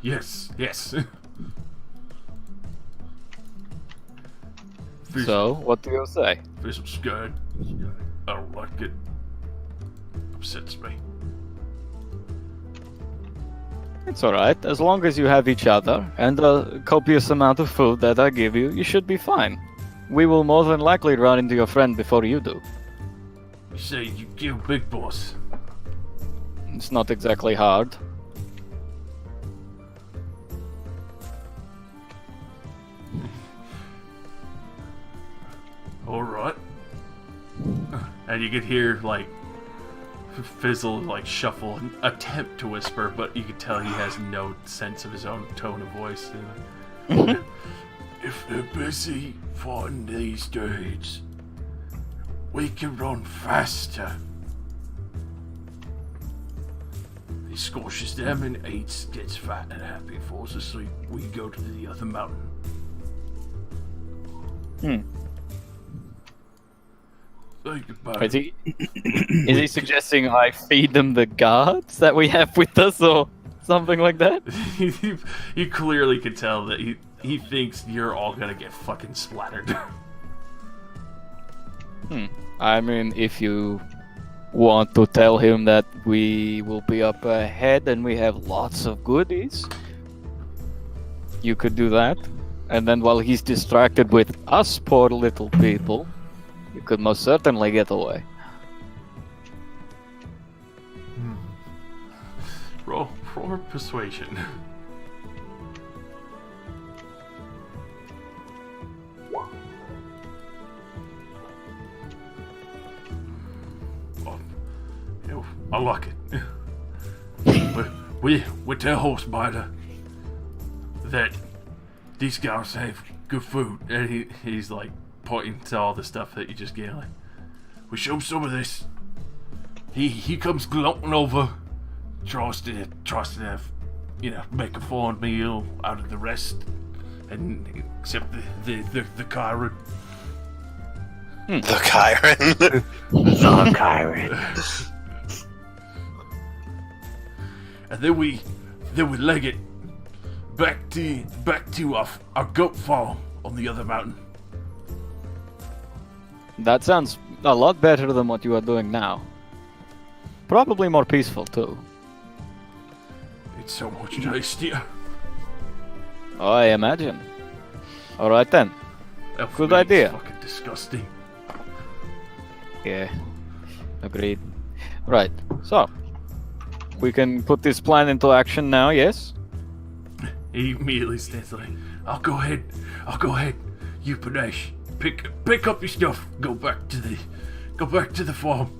B: Yes.
F: So, what do you say?
B: Fizzle's scared. I don't like it. Upsets me.
F: It's alright. As long as you have each other and a copious amount of food that I give you, you should be fine. We will more than likely run into your friend before you do.
B: You say you kill Big Boss.
F: It's not exactly hard.
B: Alright. And you could hear, Fizzle, shuffle and attempt to whisper, but you could tell he has no sense of his own tone of voice. If they're busy fighting these dudes, we can run faster. He squashes them and eats, gets fat and happy, falls asleep. We go to the other mountain. Say goodbye.
F: Is he suggesting I feed them the guards that we have with us, or something like that?
B: You clearly could tell that he thinks you're all gonna get fucking splattered.
F: I mean, if you want to tell him that we will be up ahead and we have lots of goodies, you could do that. And then while he's distracted with us poor little people, you could most certainly get away.
B: Roll for persuasion. I like it. we tell Horsebiter that these guys have good food, and he's pointing to all the stuff that you just gave. We show him some of this. He comes gloating over, tries to have make a fine meal out of the rest, and except the Kyron.
E: The Kyron.
C: The Kyron.
B: And then we leg it back to our goat farm on the other mountain.
F: That sounds a lot better than what you are doing now. Probably more peaceful too.
B: It's so much tastier.
F: I imagine. All right then.
B: Elf
F: Good
B: meat's
F: idea.
B: Fucking disgusting.
F: Yeah. Agreed. Right. So we can put this plan into action now. Yes.
B: He immediately stands like, I'll go ahead. You Panache, pick up your stuff. Go back to the farm.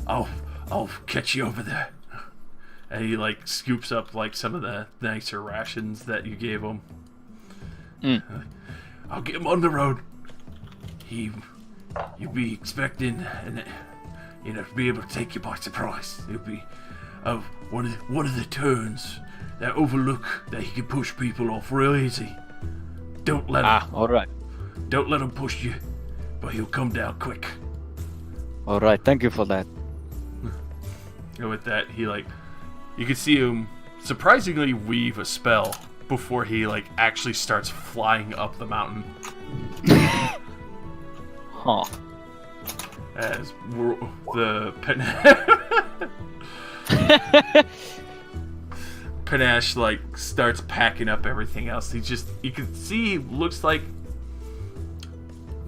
B: I'll catch you over there. And he like scoops up like some of the nicer rations that you gave him. I'll get him on the road. You'll be expecting and to be able to take you by surprise. It'll be one of the turns that overlook that he can push people off real easy. Don't let him.
F: All right.
B: Don't let him push you, but he'll come down quick.
F: All right. Thank you for that.
B: And with that, he you can see him surprisingly weave a spell before he actually starts flying up the mountain.
F: Huh.
B: As the Panache starts packing up everything else. You can see he looks like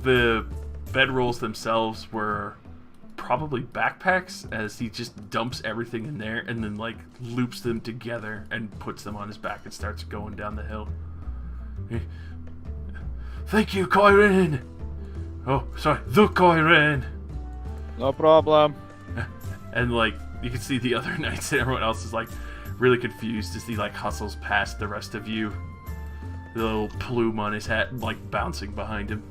B: the bedrolls themselves were probably backpacks, as he just dumps everything in there and then loops them together and puts them on his back and starts going down the hill. Thank you, Kyron. Oh, sorry, the Kyron.
F: No problem.
B: And you can see the other knights and everyone else is really confused as he hustles past the rest of you. The little plume on his hat bouncing behind him.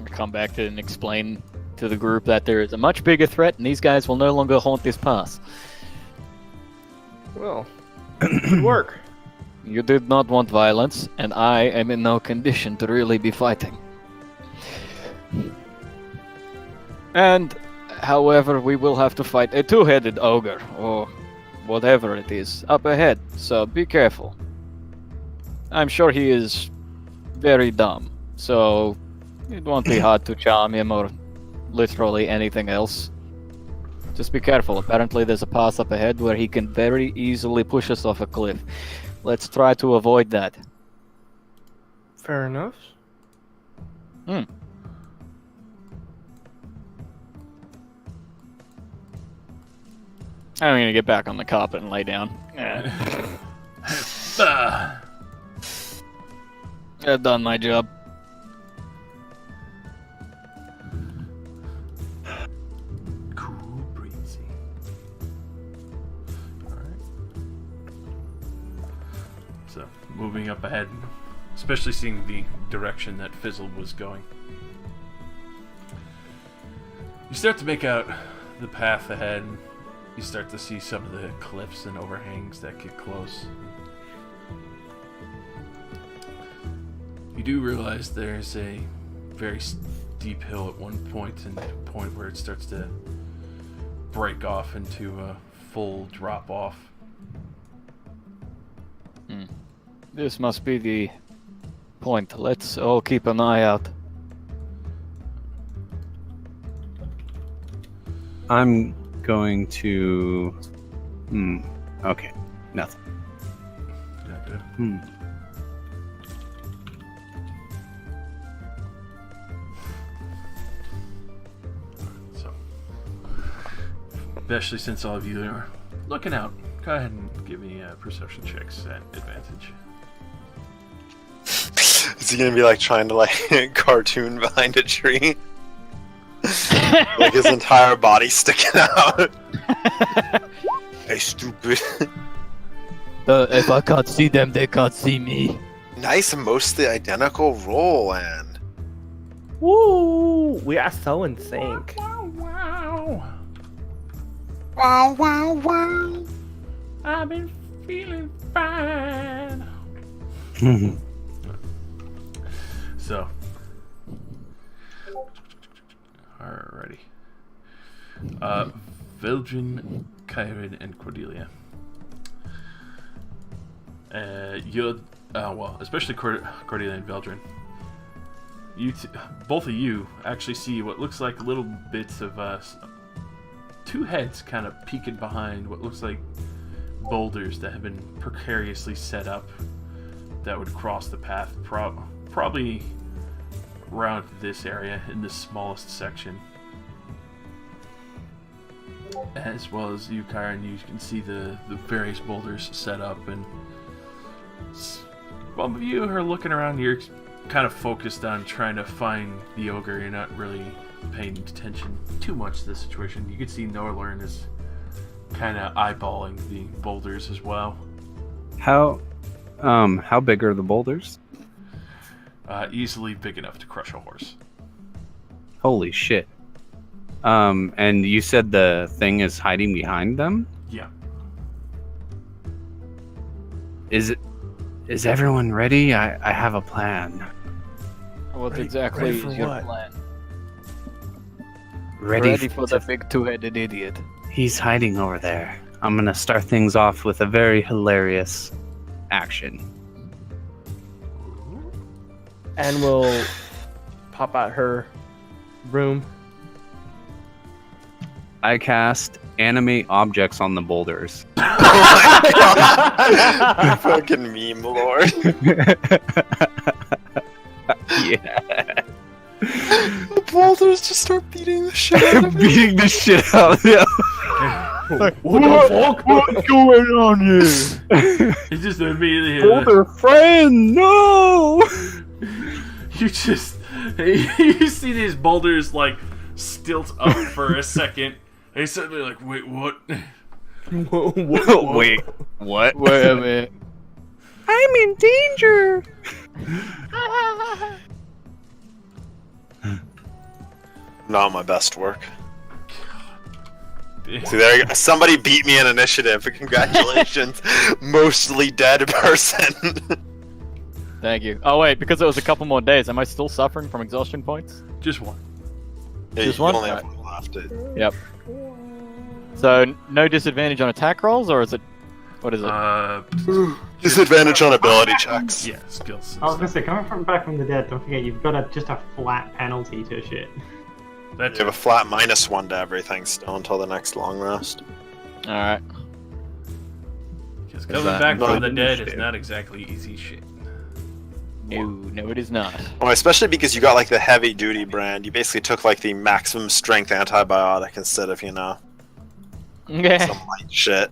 F: Come back to and explain to the group that there is a much bigger threat and these guys will no longer haunt this pass.
D: Well, good work.
F: You did not want violence, and I am in no condition to really be fighting. And, however, we will have to fight a two-headed ogre, or whatever it is, up ahead, so be careful. I'm sure he is very dumb, so it won't be hard to charm him or literally anything else. Just be careful. Apparently there's a pass up ahead where he can very easily push us off a cliff. Let's try to avoid that.
D: Fair enough.
F: I'm gonna get back on the carpet and lay down. I've done my job.
B: Cool breezy. Alright. So, moving up ahead, especially seeing the direction that Fizzle was going. You start to make out the path ahead. You start to see some of the cliffs and overhangs that get close. You do realize there's a very steep hill at one point, and a point where it starts to break off into a full drop off.
F: This must be the point. Let's all keep an eye out.
C: I'm going to... Okay. Nothing.
B: So, especially since all of you are looking out, go ahead and give me perception checks at advantage.
E: Is he gonna be trying to cartoon behind a tree? His entire body sticking out. Hey, stupid.
F: If I can't see them, they can't see me.
E: Nice, mostly identical roll, and
D: Woo! We are so in sync.
B: Wow! I've been feeling fine. So, alrighty. Veldrin, Kyron, and Cordelia. Well, especially Cordelia and Veldrin. Both of you actually see what looks like little bits of two heads kind of peeking behind what looks like boulders that have been precariously set up that would cross the path, probably around this area in the smallest section. As well as you, Kyron, you can see the various boulders set up, and some of you are looking around. You're kind of focused on trying to find the ogre. You're not really paying attention too much to the situation. You can see Norlern is kind of eyeballing the boulders as well.
C: How big are the boulders?
B: Easily big enough to crush a horse.
C: Holy shit. And you said the thing is hiding behind them?
B: Yeah.
C: Is everyone ready? I have a plan.
F: What exactly
D: ready
F: is
D: for
F: your
D: what?
F: plan?
C: Ready
F: For the big two-headed idiot.
C: He's hiding over there. I'm gonna start things off with a very hilarious action.
D: And we'll pop out her broom.
C: I cast animate objects on the boulders.
E: Fucking meme lord.
C: Yeah.
E: The boulders just start beating the shit out of me.
C: Beating the shit out of him.
D: What the fuck?
C: What's going on here?
B: He just immediately
C: Boulder friend, no!
B: you see these boulders like stilt up for a second. And suddenly like, wait, what?
C: Wait, what?
F: Wait a minute.
C: I'm in danger.
E: Not my best work. See, there you go. Somebody beat me in initiative. Congratulations. Mostly dead person.
F: Thank you. Oh wait, because it was a couple more days, am I still suffering from exhaustion points?
B: Just one.
E: Yeah,
F: Just
E: you
F: one?
E: only have one left.
F: Yep. So no disadvantage on attack rolls, or is it? What is it?
E: Disadvantage on ability checks.
B: Yeah, skills.
A: I was gonna say, coming back from the dead, don't forget you've got just a flat penalty to shit.
B: That's
E: You have a flat -1 to everything still until the next long rest.
F: All right.
B: because coming
F: that
B: back from the
C: not
B: dead
C: shit?
B: is not exactly easy shit.
F: No, it is not.
E: Well, especially because you got like the heavy duty brand. You basically took like the maximum strength antibiotic instead of, some light shit.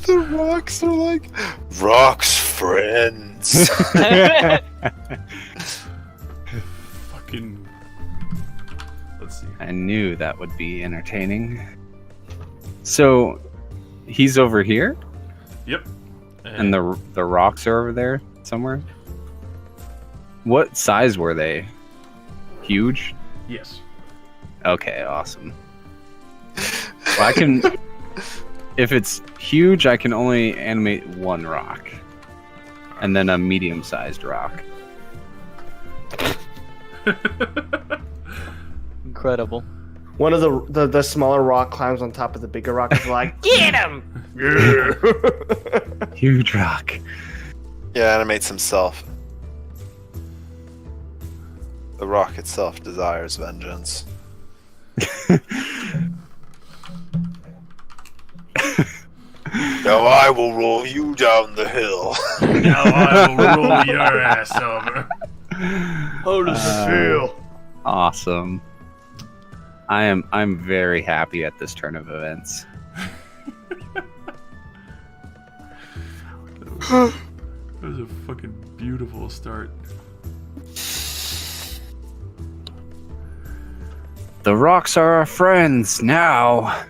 E: The rocks are like rocks friends.
B: Fucking. Let's see.
C: I knew that would be entertaining. So, he's over here,
B: Yep.
C: and the rocks are over there somewhere. What size were they? Huge?
B: Yes.
C: Okay, awesome. Well, I can. If it's huge, I can only animate one rock, and then a medium-sized rock.
F: Incredible.
D: One of the smaller rock climbs on top of the bigger rock and is like, get him!
C: Huge rock.
E: Yeah, animates himself. The rock itself desires vengeance. Now I will roll you down the hill.
B: Now I will roll your ass over.
D: How does it feel?
C: Awesome. I'm very happy at this turn of events.
B: That was a fucking beautiful start.
C: The rocks are our friends now.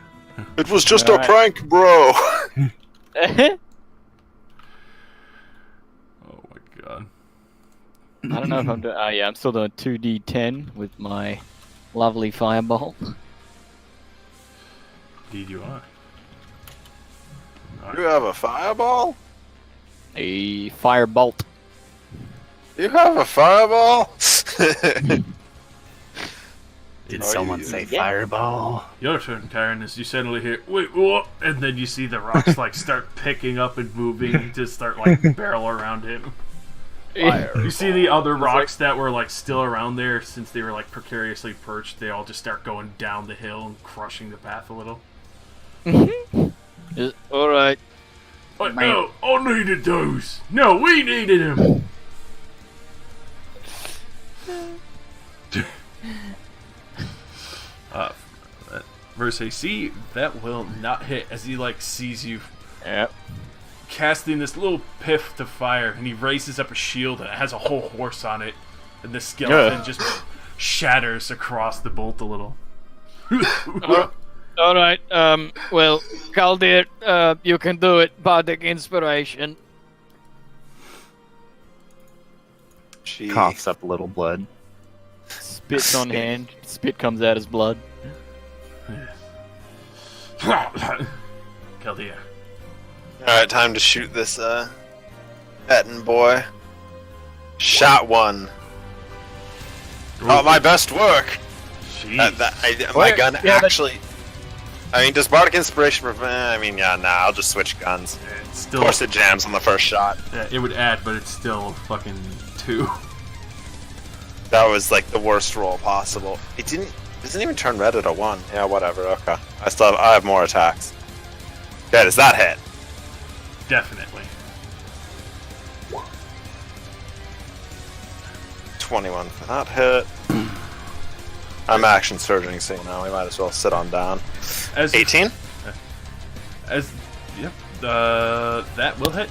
E: It was just
F: Alright.
E: a prank, bro.
B: Oh my god.
F: I don't know if I'm doing. Yeah, I'm still doing 2d10 with my lovely fireball.
B: Indeed you are.
E: You have a fireball?
F: A firebolt.
E: You have a fireball?
C: Did
E: Are
C: someone
E: you-
C: say fireball?
B: Your turn, Karen, as you suddenly hear, wait, what? And then you see the rocks like start picking up and moving to start like barrel around him. You see the other rocks that were like still around there since they were like precariously perched, they all just start going down the hill and crushing the path a little.
F: Alright.
B: But no, I needed those! No, we needed them! Verse see, that will not hit as he like sees you
F: Yep.
B: casting this little piff to fire, and he raises up a shield and it has a whole horse on it, and the skeleton just shatters across the bolt a little.
F: Alright, well, Kaldir, you can do it. Bardic Inspiration.
E: Jeez.
C: Coughs up a little blood.
F: Spits on hand. Spit comes out as blood.
B: Kaldir.
E: Alright, time to shoot this, Etten boy. Shot one. Oh, my best work!
B: Jeez.
E: My gun actually... I mean, does Bardic Inspiration prevent... I mean, yeah, nah, I'll just switch guns.
B: It's
E: Of
B: still,
E: course it jams on the first shot.
B: yeah, it would add, but it's still fucking 2.
E: That was, like, the worst roll possible. It doesn't even turn red at a 1. Yeah, whatever, okay. I have more attacks. Yeah, does that hit?
B: Definitely.
E: 21 for that hit. I'm action surging, so you know, we might as well sit on down.
B: As
E: 18?
B: Yep, that will hit.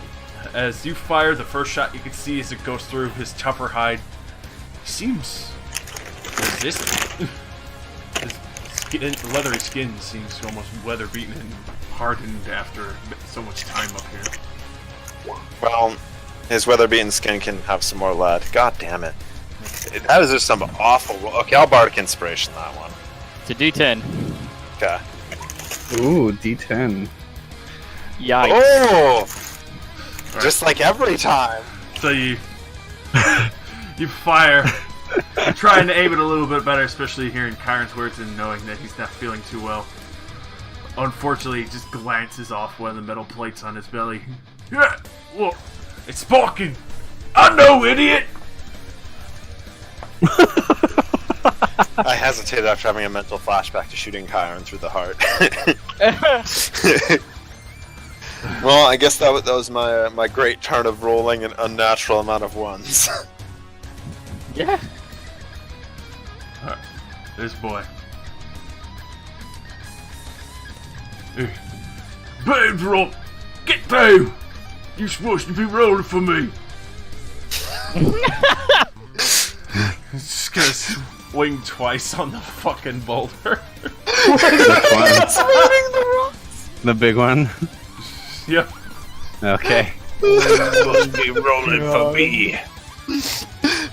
B: As you fire the first shot, you can see as it goes through his tougher hide. He seems resistant. His leathery skin seems almost weather beaten and hardened after so much time up here.
E: Well, his weather-beaten skin can have some more lead. God damn it. That is just some awful roll. Okay, I'll Bardic Inspiration that one.
F: It's a D10.
E: Okay.
C: Ooh, D10.
F: Yikes.
E: Oh! Just like every time.
B: So you you fire. You're trying to aim it a little bit better, especially hearing Kyron's words and knowing that he's not feeling too well. Unfortunately, he just glances off one of the metal plates on his belly. Yeah, look, it's sparking. I know, idiot.
E: I hesitated after having a mental flashback to shooting Kyron through the heart. Well, I guess that was my my great turn of rolling an unnatural amount of ones.
F: Yeah.
B: This boy. Bird roll! Get down! You're supposed to be rolling for me! Just gonna swing twice on the fucking boulder.
C: The big one.
B: Yep.
C: Okay.
E: Supposed to be rolling for me.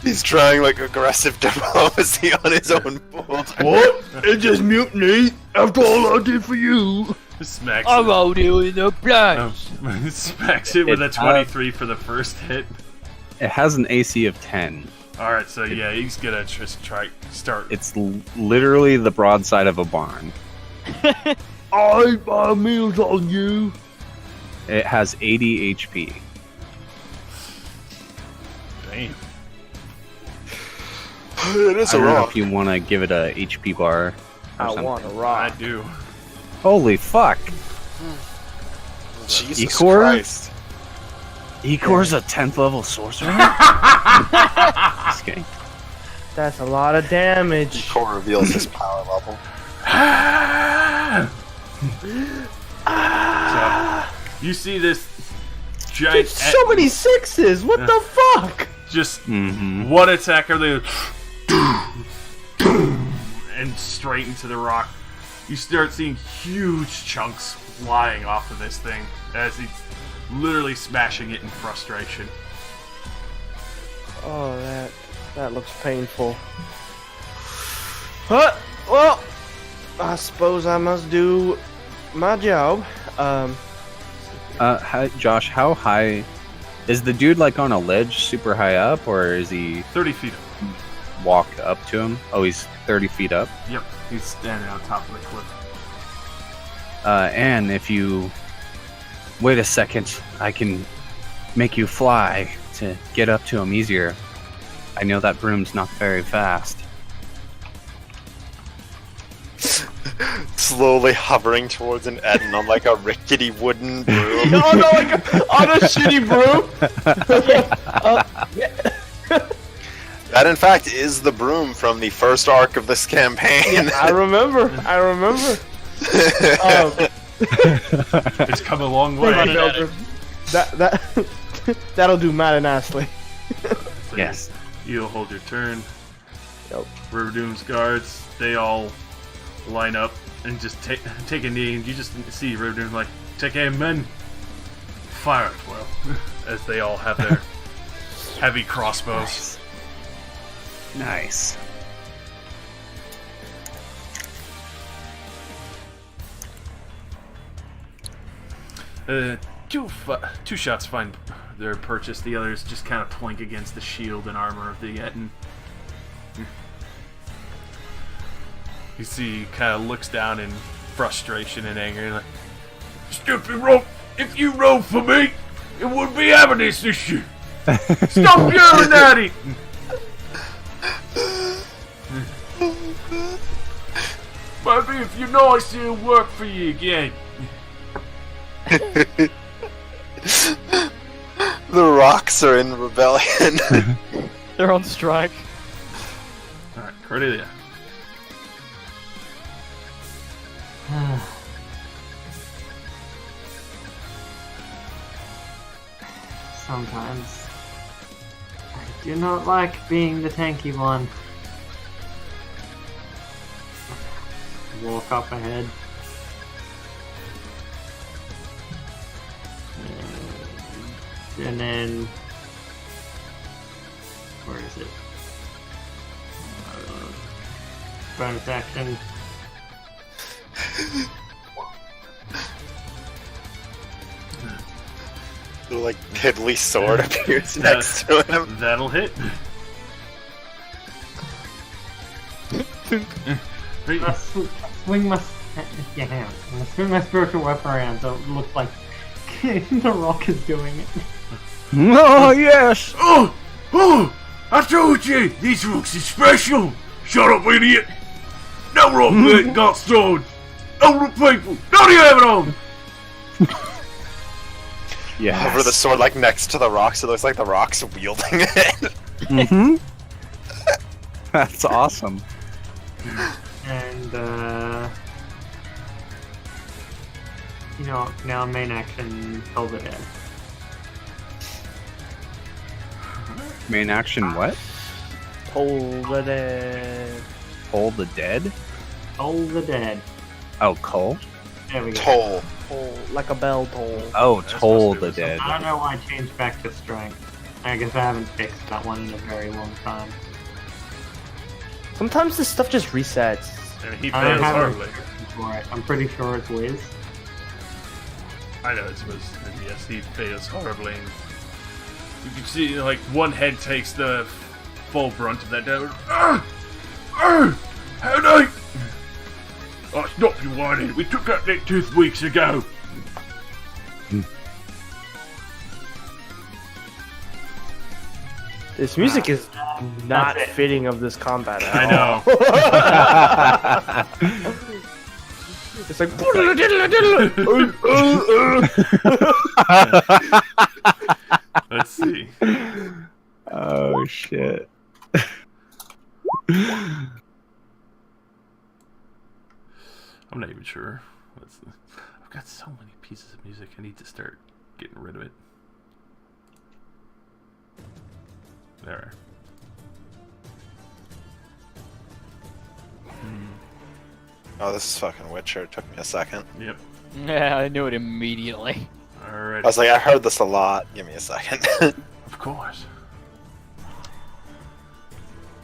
E: He's trying like aggressive diplomacy on his own boulder.
D: What? It's just mutiny after all I did for you.
B: Smacks
F: I
B: it.
F: rolled you in the place.
B: Smacks it with a 23 for the first hit.
C: It has an AC of 10.
B: Alright, so yeah, he's gonna just start.
C: It's literally the broadside of a barn.
D: I buy meals on you.
C: It has 80 HP.
B: Damn.
E: It is
C: I
E: a
C: don't know
E: rock.
C: if you want to give it a HP bar or
D: I
C: something.
D: want a
B: I
D: rock.
B: do.
C: Holy fuck!
E: Jesus
C: Ecor?
E: Christ.
C: Ecor's a 10th level sorcerer? Just kidding.
D: That's a lot of damage.
E: Ecor reveals his power level.
B: So, you see this giant.
D: It's so many sixes. What the fuck?
B: Just
C: Mm-hmm.
B: one attack, everything. And straight into the rock. You start seeing huge chunks flying off of this thing as he's literally smashing it in frustration.
D: Oh, that looks painful. Well, I suppose I must do my job.
C: Josh, how high is the dude? Like on a ledge, super high up, or is he
B: 30 feet.
C: walk up to him? Oh, he's 30 feet up.
B: Yep, he's standing on top of the cliff.
C: And if you wait a second, I can make you fly to get up to him easier. I know that broom's not very fast.
E: Slowly hovering towards an Eden on like a rickety wooden broom.
D: Oh no, like on a shitty broom.
E: That, in fact, is the broom from the first arc of this campaign.
D: I remember.
B: It's come a long way.
D: Thank you, Mildred. That'll do mighty nicely.
B: So
C: Yes.
B: You'll hold your turn.
D: Yep.
B: Riverdoom's guards, they all line up and just take a knee, and you just see Riverdoom like, take aim, men. Fire at will. As they all have their heavy crossbows.
C: Nice.
B: Two shots find their purchase. The others just kind of plink against the shield and armor of the Etten. You see, he kind of looks down in frustration and anger, like, if you roll for me, it wouldn't be having this issue. Stop yelling at it! Maybe if you're nice, it'll work for you again.
E: The rocks are in rebellion.
F: They're on strike.
B: Alright, Cordelia.
A: Sometimes I do not like being the tanky one. Walk up ahead. And then where is it? Bonus action.
E: The like piddly sword appears next to him.
B: That'll hit.
A: Swing my swing my spiritual weapon around so it looks like the rock is doing it.
C: Oh yes.
B: Oh! I told you! These rocks are special! Shut up, idiot! No rock that got swords! Older people! Don't you have it on!
C: Yes.
E: Over the sword, like next to the rocks, it looks like the rock's wielding it.
C: Mm-hmm. That's awesome.
A: And you know, now main action Toll the Dead.
C: Main action what?
D: Hold the dead.
C: Toll the Dead?
A: Toll the Dead.
C: Oh, Cole?
A: There we go.
E: Toll.
D: Toll, like a bell toll.
C: Oh,
B: That's
C: Toll
B: supposed
C: the
B: to be
C: Dead.
A: I don't know why I changed back to strength. I guess I haven't fixed that one in a very long time.
D: Sometimes this stuff just resets.
B: And he
A: I
B: fails
A: haven't
B: horribly.
A: fixed for it. I'm pretty sure it's Wiz.
B: I know it's was yes, he fails horribly. And you can see like one head takes the full brunt of that damage. Headache! Oh, stop you whining. We took out that tooth weeks ago.
D: This music is not fitting of this combat at
B: I
D: all.
B: know.
D: It's like
B: Let's see.
C: Oh shit.
B: I'm not even sure. I've got so many pieces of music. I need to start getting rid of it. There.
E: Oh, this is fucking Witcher. It took me a second.
B: Yep.
F: Yeah, I knew it immediately.
B: Alright.
E: I was like, I heard this a lot. Give me a second.
B: Of course.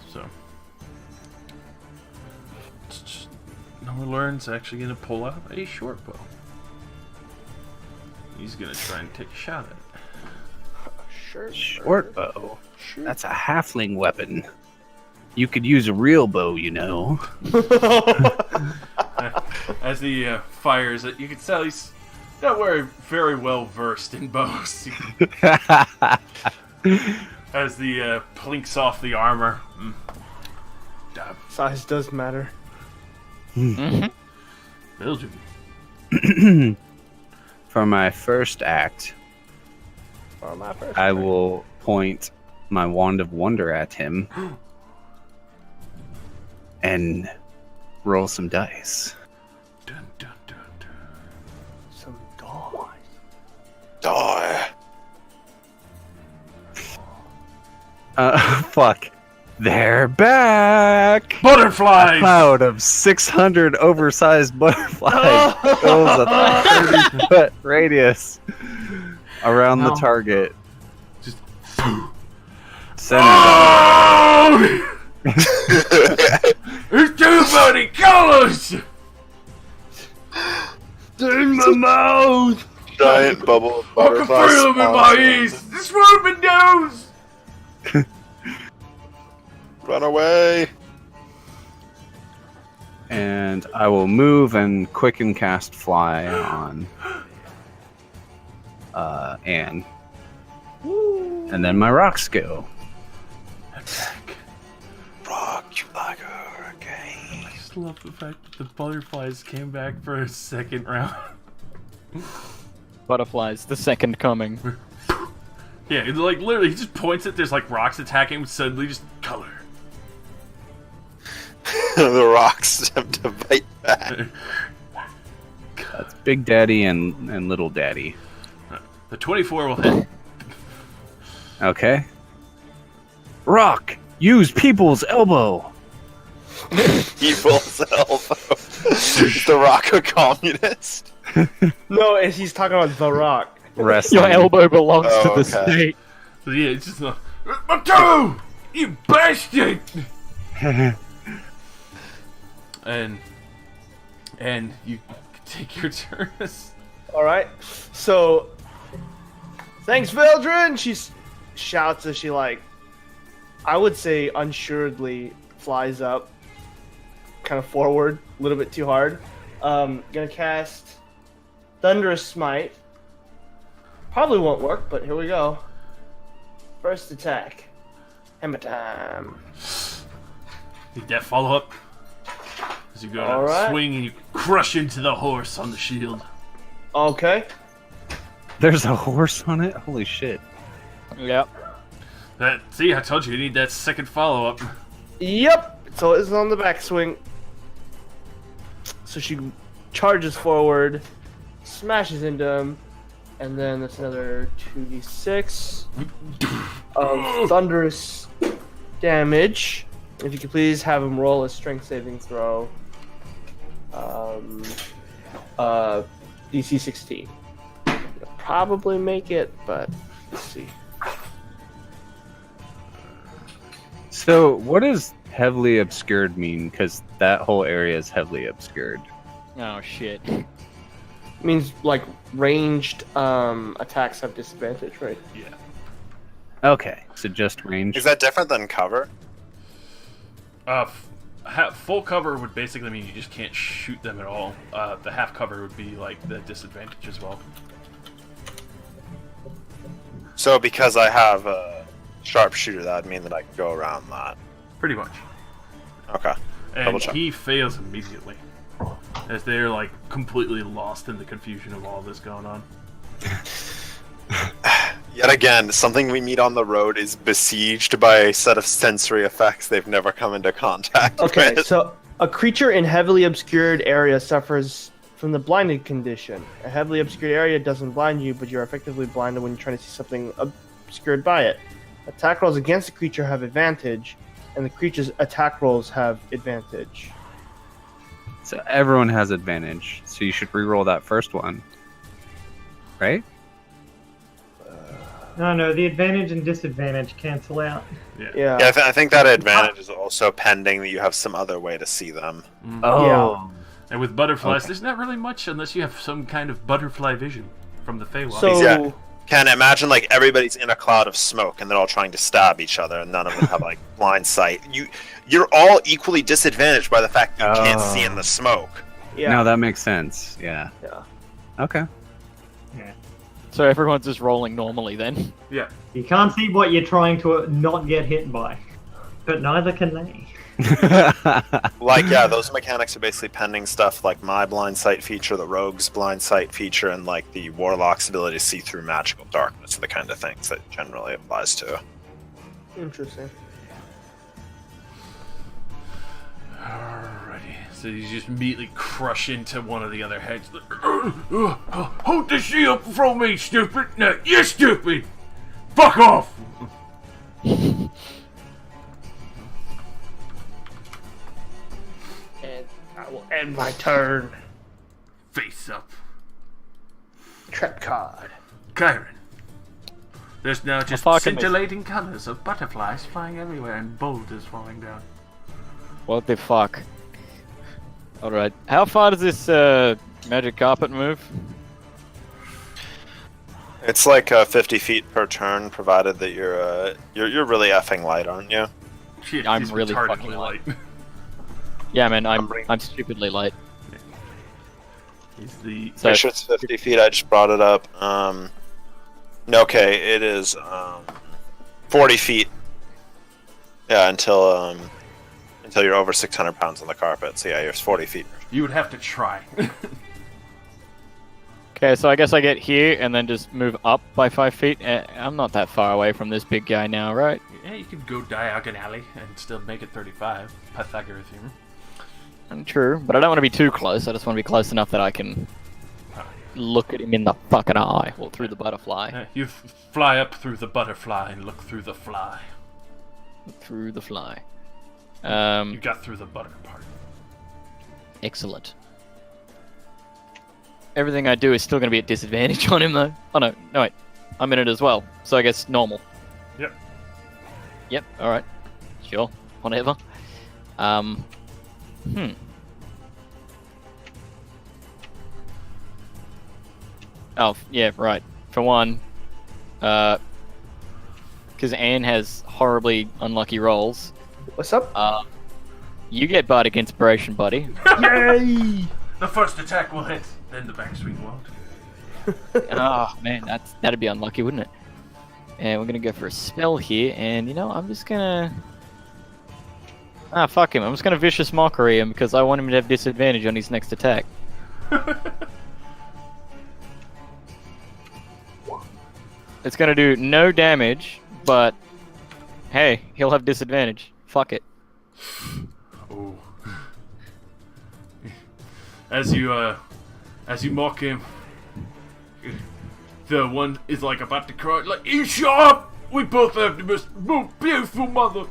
B: So. Norlern's actually gonna pull out a short bow. He's gonna try and take a shot at it.
D: Sure.
C: Short bow. That's a halfling weapon. You could use a real bow, you know.
B: As he fires it, you can tell he's not very well versed in bows. As the plinks off the armor. Dab.
D: Size does matter.
B: Belgium.
C: For my first act,
D: For my first
C: I
D: turn.
C: will point my wand of wonder at him and roll some dice.
B: Dun, dun, dun, dun.
D: Some dogs.
E: Die.
C: Fuck. They're back! A
B: Butterflies!
C: cloud of 600 oversized butterflies fills a 30-foot radius around the
A: Wow.
C: target.
B: Just.
C: Centered
B: Oh! There's too many colors!
D: In my mouth!
E: Giant bubble of
B: I can
E: butterflies.
B: feel them in my ears! They're swooping down!
E: Run away.
C: and I will move and quicken cast fly on Anne. And then my rocks go.
B: Attack.
E: Rock you like a hurricane.
B: I just love the fact that the butterflies came back for a second round.
F: Butterflies, the second coming.
B: Yeah, it's like literally, he just points at there's like rocks attacking him, suddenly just color.
E: The rocks attempt to bite back.
C: That's Big Daddy and Little Daddy.
B: The 24 will hit.
C: Okay. Rock! Use people's elbow!
E: Evil's elbow. Is the rock a communist?
D: No, he's talking about the rock.
C: Wrestling.
F: Your elbow belongs to
E: Oh,
F: the
E: okay.
F: state.
B: So yeah, it's just a my toe! You bastard! and you take your turn.
D: Alright, so. Thanks, Vildren! She shouts as she, like, I would say unsuredly flies up. Kind of forward, a little bit too hard. Gonna cast Thunderous Smite. Probably won't work, but here we go. First attack. Hammer time.
B: Need that follow up. As you go to
D: Alright.
B: swing and you crush into the horse on the shield.
D: Okay.
C: There's a horse on it? Holy shit.
F: Yep.
B: See, I told you you need that second follow up.
D: Yep. So it's on the backswing. So she charges forward, smashes into him, and then that's another 2d6 of thunderous damage. If you could please have him roll a strength saving throw. DC 16. He'll probably make it, but let's see.
C: So, what does heavily obscured mean? Because that whole area is heavily obscured.
F: Oh shit.
D: Means like ranged attacks have disadvantage, right?
B: Yeah.
C: Okay, so just range.
E: Is that different than cover?
B: Full cover would basically mean you just can't shoot them at all. The half cover would be like the disadvantage as well.
E: So because I have a sharpshooter, that would mean that I can go around that.
B: Pretty much.
E: Okay.
B: And
E: Double check.
B: he fails immediately. As they're like completely lost in the confusion of all this going on.
E: Yet again, something we meet on the road is besieged by a set of sensory effects they've never come into contact
D: Okay,
E: with.
D: so a creature in heavily obscured area suffers from the blinded condition. A heavily obscured area doesn't blind you, but you're effectively blinded when you're trying to see something obscured by it. Attack rolls against the creature have advantage, and the creature's attack rolls have advantage.
C: So everyone has advantage. So you should re-roll that first one. Right?
A: No, the advantage and disadvantage cancel out.
D: Yeah.
E: Yeah, I think that advantage is also pending that you have some other way to see them.
C: Oh.
B: And with butterflies,
C: Okay.
B: there's not really much unless you have some kind of butterfly vision from the Feywild.
D: So
E: Exactly. Can imagine like everybody's in a cloud of smoke and they're all trying to stab each other and none of them have like blind sight. You're all equally disadvantaged by the fact that you can't see in the smoke.
D: yeah.
C: No, that makes sense. Yeah.
D: Yeah.
C: Okay.
F: So everyone's just rolling normally then.
B: Yeah.
A: You can't see what you're trying to not get hit by, but neither can they.
E: Like, yeah, those mechanics are basically pending stuff like my blind sight feature, the rogue's blind sight feature, and like the warlock's ability to see through magical darkness are the kind of things that generally applies to.
D: Interesting.
B: Alrighty. So you just immediately crush into one of the other heads. Hold the shield from me, stupid! No, you're stupid! Fuck off!
D: And I will end my turn.
B: Face up.
D: Trap card.
B: Kyron. There's now just
F: fucking
B: scintillating colors of butterflies flying everywhere and boulders falling down.
F: What the fuck? Alright. How far does this magic carpet move?
E: It's like 50 feet per turn, provided that you're really effing light, aren't you?
B: Shit,
F: I'm
B: he's
F: really
B: retardedly
F: fucking
B: light.
F: Yeah, man, I'm
E: bringing-
F: stupidly late.
B: He's the
F: So
E: Pretty sure it's 50 feet. I just brought it up. No, okay, it is 40 feet. Yeah, until you're over 600 pounds on the carpet. So yeah, you're 40 feet.
B: you would have to try.
F: okay, so I guess I get here and then just move up by 5 feet. I'm not that far away from this big guy now, right?
B: Yeah, you could go diagonally and still make it 35. Pythagoras theorem.
F: True, but I don't want to be too close. I just want to be close enough that I can look at him in the fucking eye, or through the butterfly.
B: You fly up through the butterfly and look through the fly.
F: Through the fly.
B: You got through the butter part.
F: Excellent. Everything I do is still going to be at disadvantage on him, though. Oh, no, wait. I'm in it as well, so I guess normal.
B: Yep.
F: Yep, alright. Sure, whatever. Oh, yeah, right. For one, because Anne has horribly unlucky rolls,
D: What's up?
F: you get bardic inspiration, buddy.
D: Yay!
B: The first attack will hit, then the backswing won't.
F: Oh, man, that'd be unlucky, wouldn't it? And we're gonna go for a spell here, and you know, I'm just gonna... Ah, fuck him. I'm just gonna Vicious Mockery him because I want him to have disadvantage on his next attack. It's gonna do no damage, but hey, he'll have disadvantage. Fuck it.
B: Oh. As you mock him, the one is like about to cry, like, "You shut up! We both have the most beautiful mother."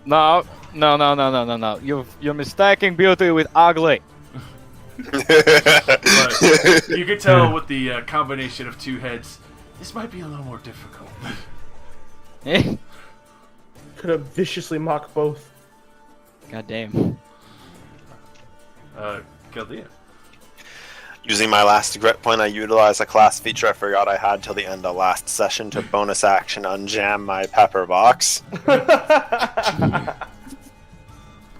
F: No. You're mistaking beauty with ugly.
B: But you can tell with the combination of two heads, this might be a little more difficult.
D: Could have viciously mocked both.
F: God damn.
B: Galdea.
E: Using my last grit point, I utilized a class feature I forgot I had till the end of last session to bonus action unjam my pepper box.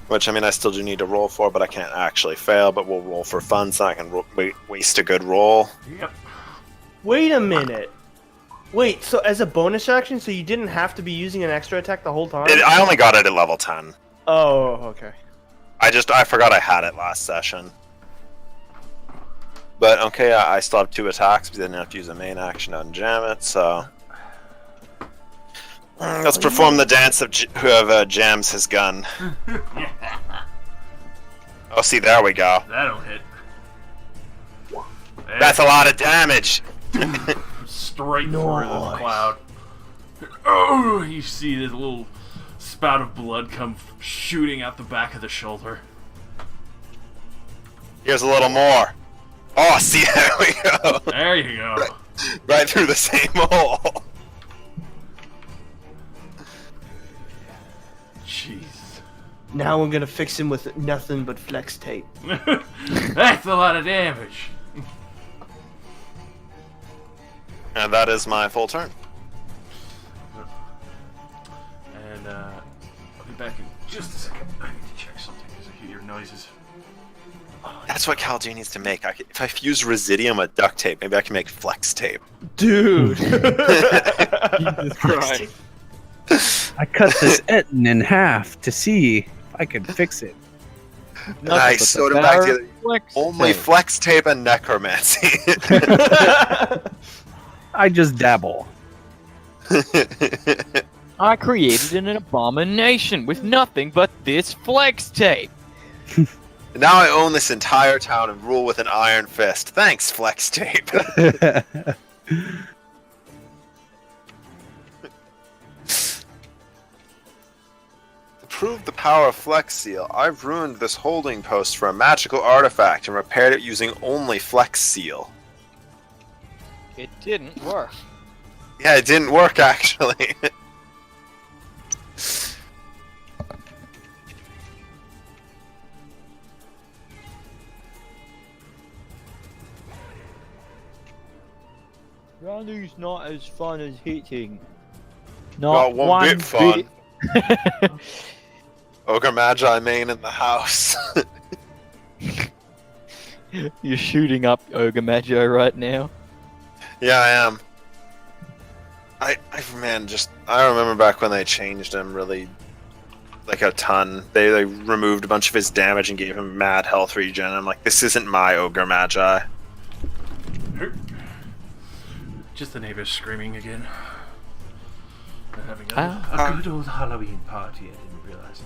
E: Which, I mean, I still do need to roll for, but I can't actually fail, but we'll roll for fun so I can waste a good roll.
B: Yep.
D: Wait a minute. Wait, so as a bonus action, so you didn't have to be using an extra attack the whole time?
E: I only got it at level 10.
D: Oh, okay.
E: I forgot I had it last session. But, okay, I still have 2 attacks because I didn't have to use a main action to unjam it, so... Let's perform the dance of whoever jams his gun. Oh, see, there we go.
B: That'll hit.
E: That's a lot of damage!
B: Straight through the cloud. Oh, you see this little spout of blood come shooting out the back of the shoulder.
E: Here's a little more. Oh, see, there we go.
B: There you go.
E: Right through the same hole.
B: Jeez.
D: Now I'm gonna fix him with nothing but flex tape.
B: That's a lot of damage.
E: And that is my full turn.
B: And I'll be back in just a second. I need to check something because I hear noises.
E: That's what Calgene needs to make. If I fuse Residium with duct tape, maybe I can make flex tape.
D: Dude.
C: Jesus Christ. I cut this Etten in half to see if I could fix it.
E: I sewed it back together. Only flex tape and necromancy.
C: I just dabble.
F: I created an abomination with nothing but this flex tape.
E: Now I own this entire town and rule with an iron fist. Thanks, flex tape. To prove the power of Flex Seal, I've ruined this holding post for a magical artifact and repaired it using only Flex Seal.
F: It didn't work.
E: Yeah, it didn't work actually.
F: Running's not as fun as hitting.
E: Not one bit fun. Ogre Magi main in the house.
F: You're shooting up Ogre Magi right now.
E: Yeah, I am. I remember back when they changed him really, like a ton. They removed a bunch of his damage and gave him mad health regen. I'm like, this isn't my Ogre Magi.
B: Just the neighbors screaming again. They're having a good old Halloween party, I didn't realize.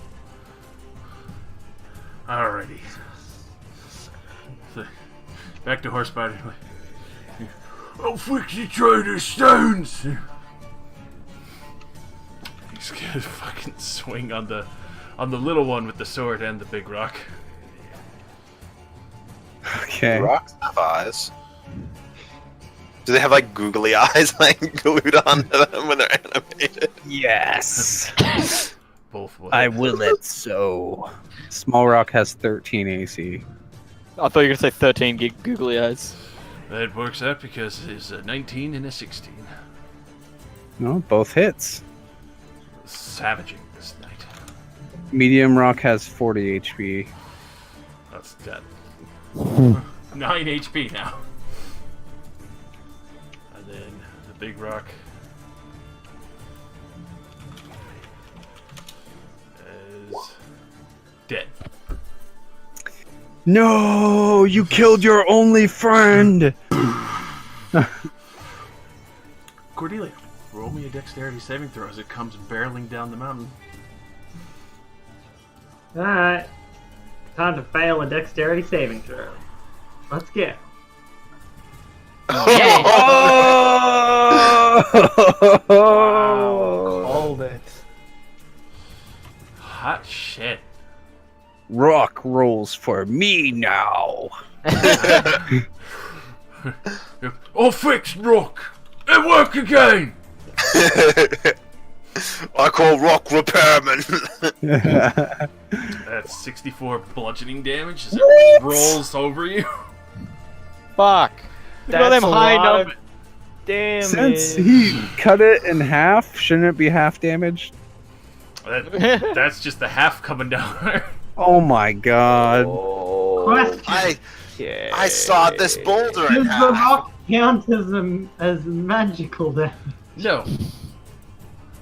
B: Alrighty. So, back to Horsepower. I'll fix you, Trader Stones! He's gonna fucking swing on the little one with the sword and the big rock.
C: Okay.
E: Rocks have eyes. Do they have like googly eyes like glued onto them when they're animated?
C: Yes.
B: Both would.
C: I will it so. Small Rock has 13 AC.
F: I thought you were gonna say 13 gig googly eyes.
B: That works out because it's a 19 and a 16.
C: No, both hits.
B: Savaging this night.
C: Medium Rock has 40 HP.
B: That's that. 9 HP now. And then the big rock is dead.
C: No, you killed your only friend.
B: Cordelia, roll me a dexterity saving throw as it comes barreling down the mountain.
A: Alright. Time to fail a dexterity saving throw. Let's go.
C: Oh!
D: Called it.
B: Hot shit.
C: Rock rolls for me now.
B: All fixed, Rock! It work again!
E: I call Rock Repairman.
B: That's 64 bludgeoning damage as it rolls over you.
F: Fuck. Look at them high numbers.
D: Damn
C: Since
D: it.
C: he cut it in half, shouldn't it be half damaged?
B: That's just the half coming down.
C: Oh my god.
A: Question.
E: I sawed this boulder in
A: Does the
E: half.
A: rock count as magical damage?
B: No.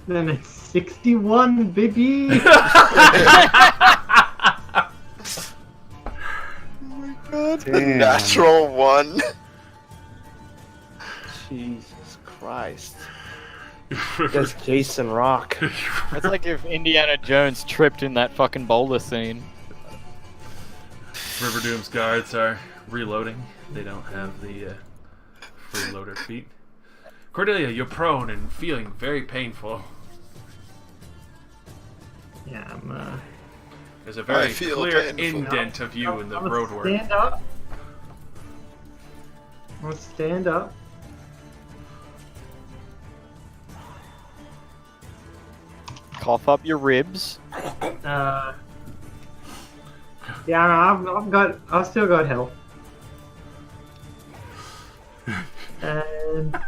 A: Then it's 61, baby!
C: Damn.
E: Natural one.
D: Jesus Christ. That's Jason Rock.
F: That's like if Indiana Jones tripped in that fucking boulder scene.
B: Riverdoom's guards are reloading. They don't have the freeloader feat. Cordelia, you're prone and feeling very painful.
A: Yeah, I'm
B: There's a very
E: I feel
B: clear
E: painful.
B: indent of you in the
A: I'm
B: roadwork.
A: stand up. I'm gonna stand up.
F: cough up your ribs.
A: Yeah, I've still got health. And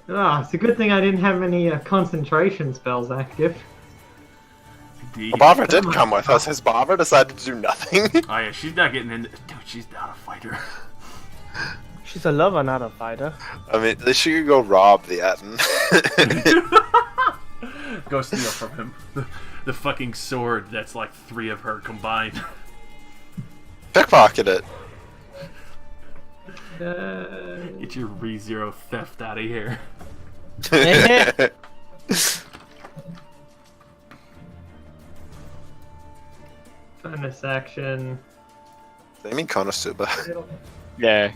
A: it's a good thing I didn't have any concentration spells active.
B: Indeed.
E: Well, Barbara did come with us. Has Barbara decided to do nothing?
B: Oh yeah, she's not getting into. Dude, she's not a fighter.
D: She's a lover, not a fighter.
E: I mean, she could go rob the Etten.
B: Go steal from him. The fucking sword that's like 3 of her combined.
E: Pickpocket it.
B: Get your ReZero theft out of here.
A: Bonus action.
E: They mean Konosuba.
F: Yeah.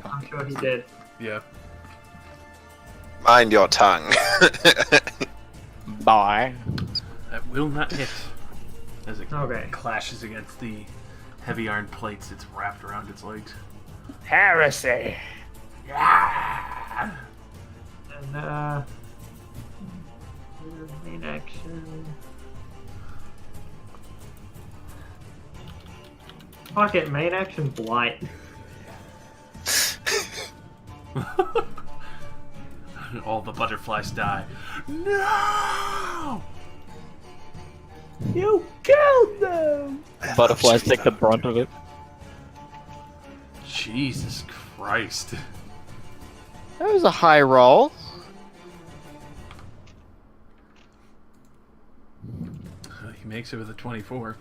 A: I'm sure he did.
B: Yeah.
E: Mind your tongue.
F: Bye.
B: That will not hit. As it
A: Okay.
B: clashes against the heavy iron plates it's wrapped around its legs.
D: Heresy.
B: Yeah!
A: And main action. Fuck it, main action blight.
B: All the butterflies die. No!
D: You killed them.
F: Butterflies take the brunt of it.
B: Jesus Christ.
F: That was a high roll.
B: He makes it with a 24.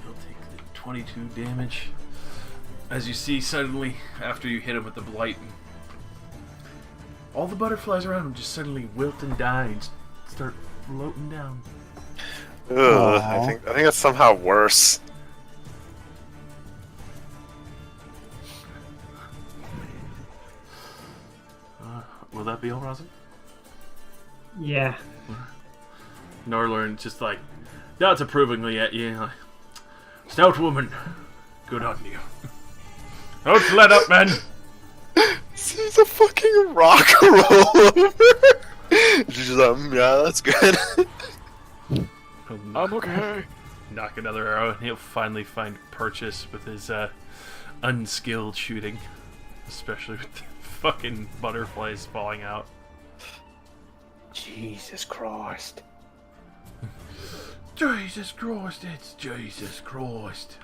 B: He'll take the 22 damage. As you see suddenly, after you hit him with the blight, all the butterflies around him just suddenly wilt and die and start floating down.
E: Ugh, I think that's somehow worse.
B: Will that be all, Rosin?
A: Yeah.
B: Norlern just like nods approvingly at you. Like, stout woman, good on you. Don't let up, man.
E: She's a fucking rock roll. She's yeah, that's good.
F: I'm okay.
B: Knock another arrow, and he'll finally find purchase with his unskilled shooting, especially with the fucking butterflies falling out.
D: Jesus Christ.
B: Jesus Christ, it's Jesus Christ.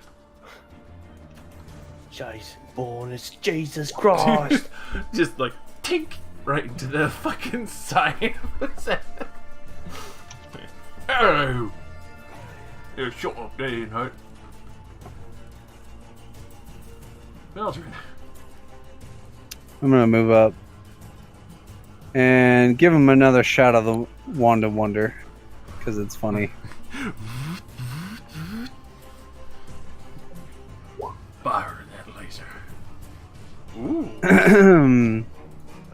D: Jason Bourne is Jesus Christ.
B: Just like tink right into the fucking side of his head. Hello. Yeah, shut up there, you know. Belgian.
C: I'm gonna move up and give him another shot of the Wand of Wonder because it's funny.
B: Fire that laser. Ooh.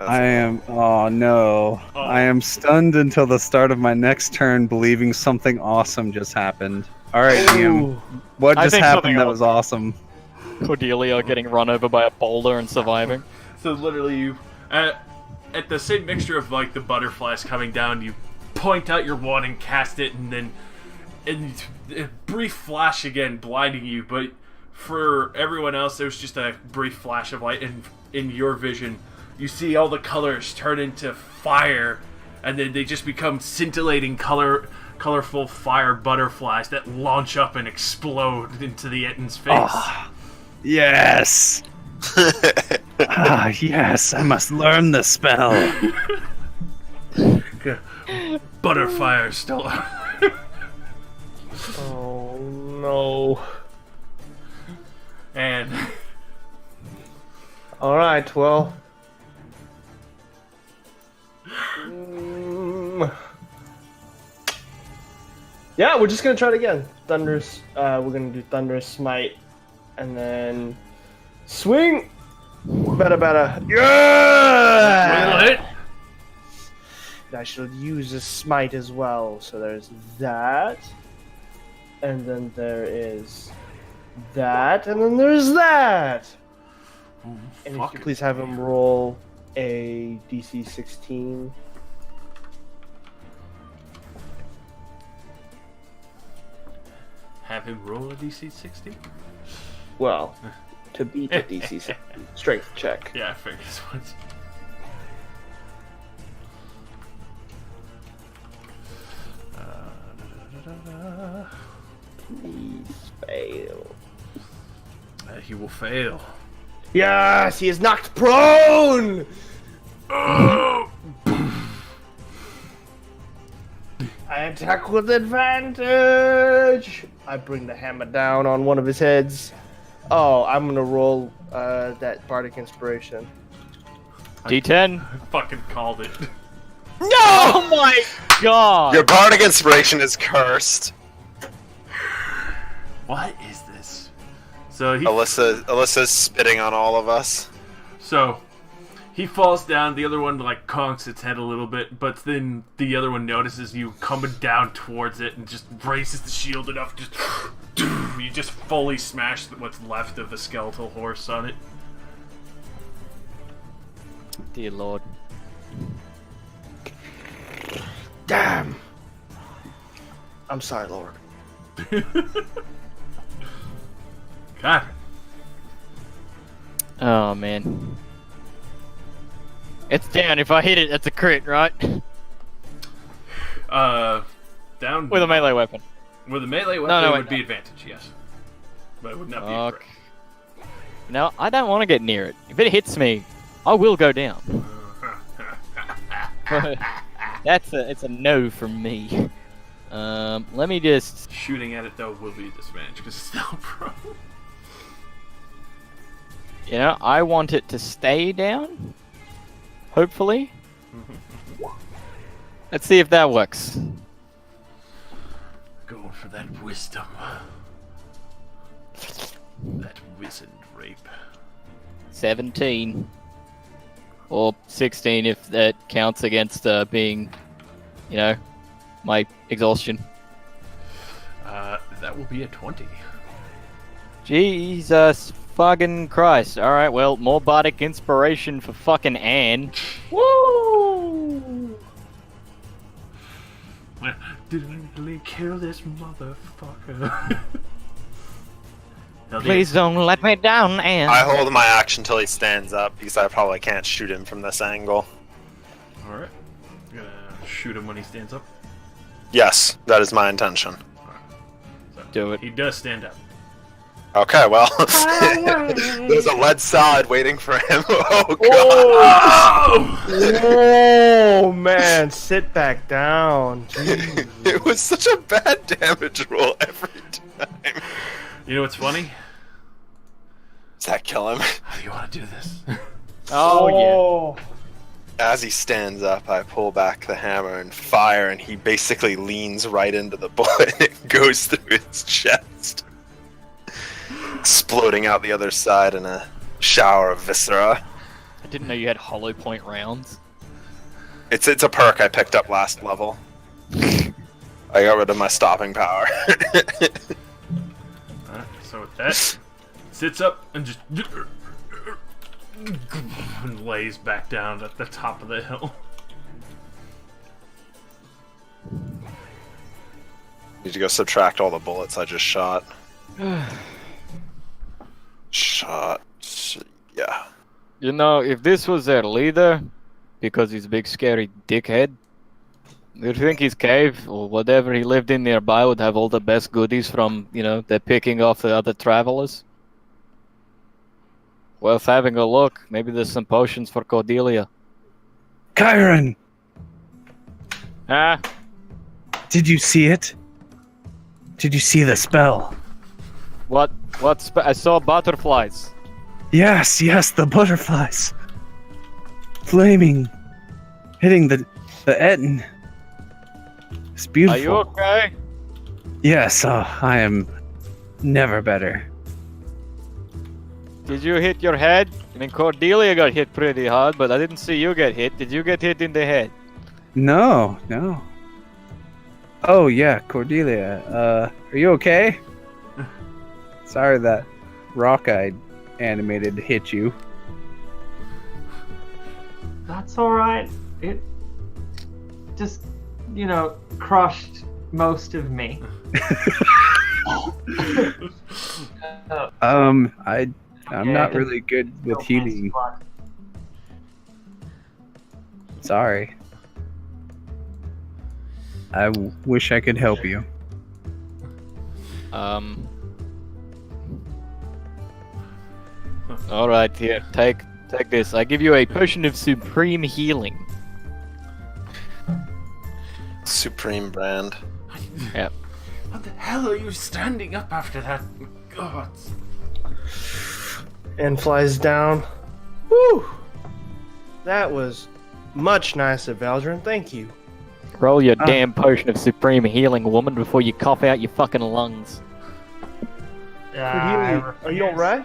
C: I am. Oh no! I am stunned until the start of my next turn, believing something awesome just happened. All right, Liam. What
F: I
C: just
F: think
C: happened
F: something
C: that was awesome?
F: Cordelia getting run over by a boulder and surviving.
B: So literally, you at the same mixture of like the butterflies coming down, you point out your wand and cast it, and then a brief flash again, blinding you. But for everyone else, there was just a brief flash of light, and in your vision, you see all the colors turn into fire, and then they just become scintillating colorful fire butterflies that launch up and explode into the Etten's face.
C: Oh, yes. Yes. I must learn the spell.
B: Butterfire still.
D: Oh no.
B: And
D: Alright, well. Yeah, we're just gonna try it again. Thunderous, we're gonna do Thunderous Smite. And then swing! Better. Yeah!
B: will it?
D: I should use a smite as well. So there's that. And then there is that. And then there's that!
B: Ooh,
D: And if
B: fucking
D: you please have him roll a DC 16.
B: Have him roll a DC 60?
D: Well, to beat the DC 16 strength check.
B: Yeah, I figured this one's.
D: Please fail.
B: He will fail.
D: Yes, he is knocked prone.
B: Oh!
D: I attack with advantage. I bring the hammer down on one of his heads. Oh, I'm gonna roll that bardic inspiration.
F: D10.
B: I fucking called it.
F: Oh my god!
E: Your bardic inspiration is cursed.
B: What is this? So he
E: Alyssa's spitting on all of us.
B: So, he falls down, the other one, like, conks its head a little bit, but then the other one notices you coming down towards it and just raises the shield enough, just... You just fully smash what's left of the skeletal horse on it.
F: Dear lord.
D: Damn. I'm sorry, Lord.
B: God.
F: Oh man. It's down. If I hit it, that's a crit, right?
B: Down...
F: With a melee weapon.
B: With a melee weapon,
F: No,
B: it
F: wait,
B: would be
F: no.
B: advantage, yes. But it would not be a
F: Okay. No, I don't want to get near it. If it hits me, I will go down.
B: crit.
F: It's a no from me. Let me just.
B: Shooting at it, though, will be a disadvantage, because it's still prone.
F: You know, I want it to stay down. Hopefully. Let's see if that works.
B: Going for that wisdom. That wizened rape.
F: 17. Or 16 if that counts against being, you know, my exhaustion.
B: That will be a 20.
F: Jesus fucking Christ. Alright, well, more bardic inspiration for fucking Anne.
D: Woo!
B: Didn't really kill this motherfucker.
F: Please don't let me down, Anne.
E: I hold my action till he stands up because I probably can't shoot him from this angle.
B: Alright. Gonna shoot him when he stands up.
E: Yes, that is my intention.
B: So,
F: Do it.
B: He does stand up.
E: Okay, well, there's a lead solid waiting for him. Oh god!
D: Oh man, sit back down. Jeez.
E: It was such a bad damage roll every time.
B: You know what's funny?
E: Does that kill him?
B: How do you want to do this?
F: Oh,
E: As he stands up, I pull back the hammer and fire, and he basically leans right into the bullet and it goes through his chest, exploding out the other side in a shower of viscera.
F: I didn't know you had hollow point rounds.
E: It's a perk I picked up last level. I got rid of my stopping power.
B: Alright, so with that, sits up and just and lays back down at the top of the hill.
E: Need to go subtract all the bullets I just shot. Yeah.
F: You know, if this was their leader, because he's a big scary dickhead, do you think his cave or whatever he lived in nearby would have all the best goodies from, you know, they're picking off the other travelers? Worth having a look. Maybe there's some potions for Cordelia.
C: Kyron,
F: Ah,
C: did you see it? Did you see the spell?
F: what I saw butterflies.
C: Yes, the butterflies. Flaming. Hitting the Etten. It's beautiful.
F: Are you okay?
C: Yes, I am never better.
F: Did you hit your head? I mean, Cordelia got hit pretty hard, but I didn't see you get hit. Did you get hit in the head?
C: No. Oh yeah, Cordelia. Are you okay? Sorry that rock-eyed animated hit you.
A: That's all right. It just, crushed most of me.
C: I'm
A: Yeah,
C: not
A: it
C: really good with
A: still tastes
C: healing.
A: blood.
C: Sorry. I wish I could help you.
F: All right, here, take this. I give you a potion of supreme healing.
E: Supreme brand.
F: Yep.
B: What the hell are you standing up after that? God.
D: And flies down. Woo! That was much nicer, Valdrin. Thank you.
F: Roll your damn potion of supreme healing, woman, before you cough out your fucking lungs.
A: I
D: Are you alright?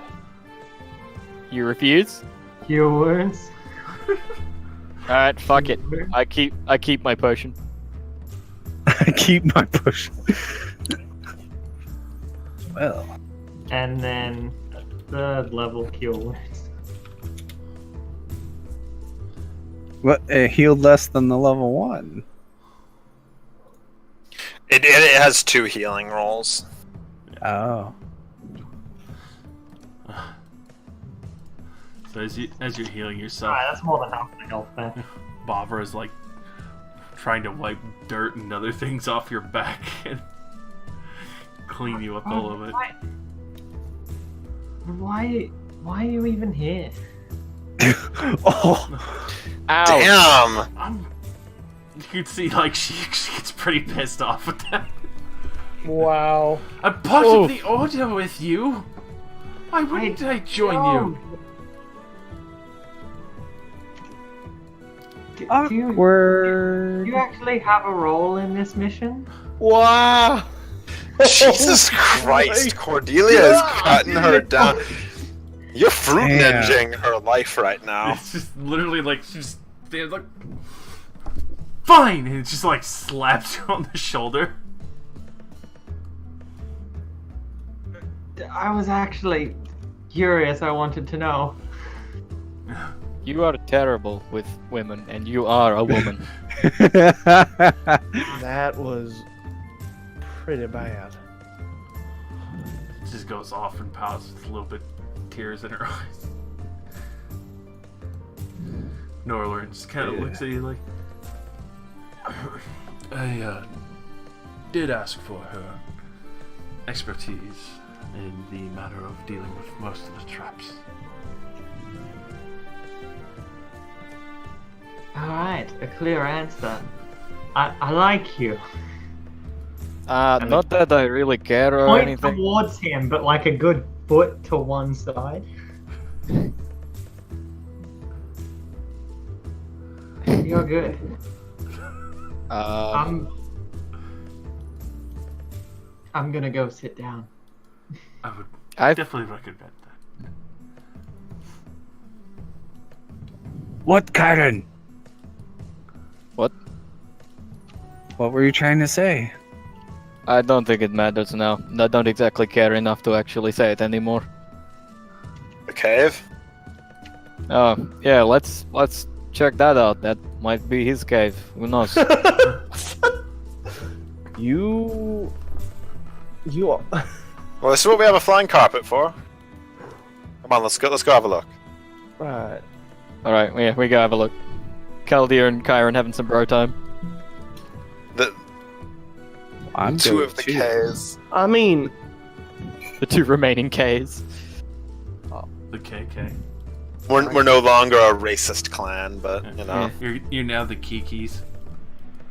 F: You refuse?
A: Cure wounds.
F: All right, fuck it. I keep my potion.
C: I keep my push. Well,
A: And then a third level cure wounds.
C: what? It healed less than the level 1.
E: It has 2 healing rolls.
C: Oh.
B: So as you're healing yourself,
A: Alright, that's more than half my health then.
B: Bavra is like trying to wipe dirt and other things off your back and clean you up a little bit.
A: Why are you even here?
C: Oh.
F: Ow!
E: Damn!
B: You can see like she gets pretty pissed off with that.
D: Wow.
B: I'm part of the order with you. Why wouldn't I join you?
A: Do
C: Awkward.
A: you actually have a role in this mission?
D: Wow.
E: Jesus Christ, Cordelia is cutting her down. You're fruit
C: Damn.
E: ninjing her life right now.
B: It's just literally like she's like, fine, and it just like slaps you on the shoulder.
A: I was actually curious. I wanted to know.
F: You are terrible with women, and you are a woman.
D: That was pretty bad.
B: Just goes off and pouts with a little bit tears in her eyes. Norlern just kind of looks at you like, I did ask for her expertise in the matter of dealing with most of the traps.
A: Alright, a clear answer. I like you.
F: Not that I really care or
A: Point
F: anything.
A: towards him, but like a good foot to one side. You're good. I'm gonna go sit down.
B: I would
F: I
B: definitely recommend that.
C: What, Karen?
F: What?
C: What were you trying to say?
F: I don't think it matters now. I don't exactly care enough to actually say it anymore.
E: The cave?
F: Oh, yeah, let's check that out. That might be his cave. Who knows?
D: You.
E: Well, this is what we have a flying carpet for. Come on, let's go have a look.
D: Right.
F: Alright, yeah, we go have a look. Kaldir and Kyron having some bro time.
E: The
C: I'm
E: 2
C: good
E: of the
C: too.
E: Ks.
D: I mean,
F: The 2 remaining Ks.
B: The KK.
E: We're no longer a racist clan, but you know.
B: You're now the Kikis.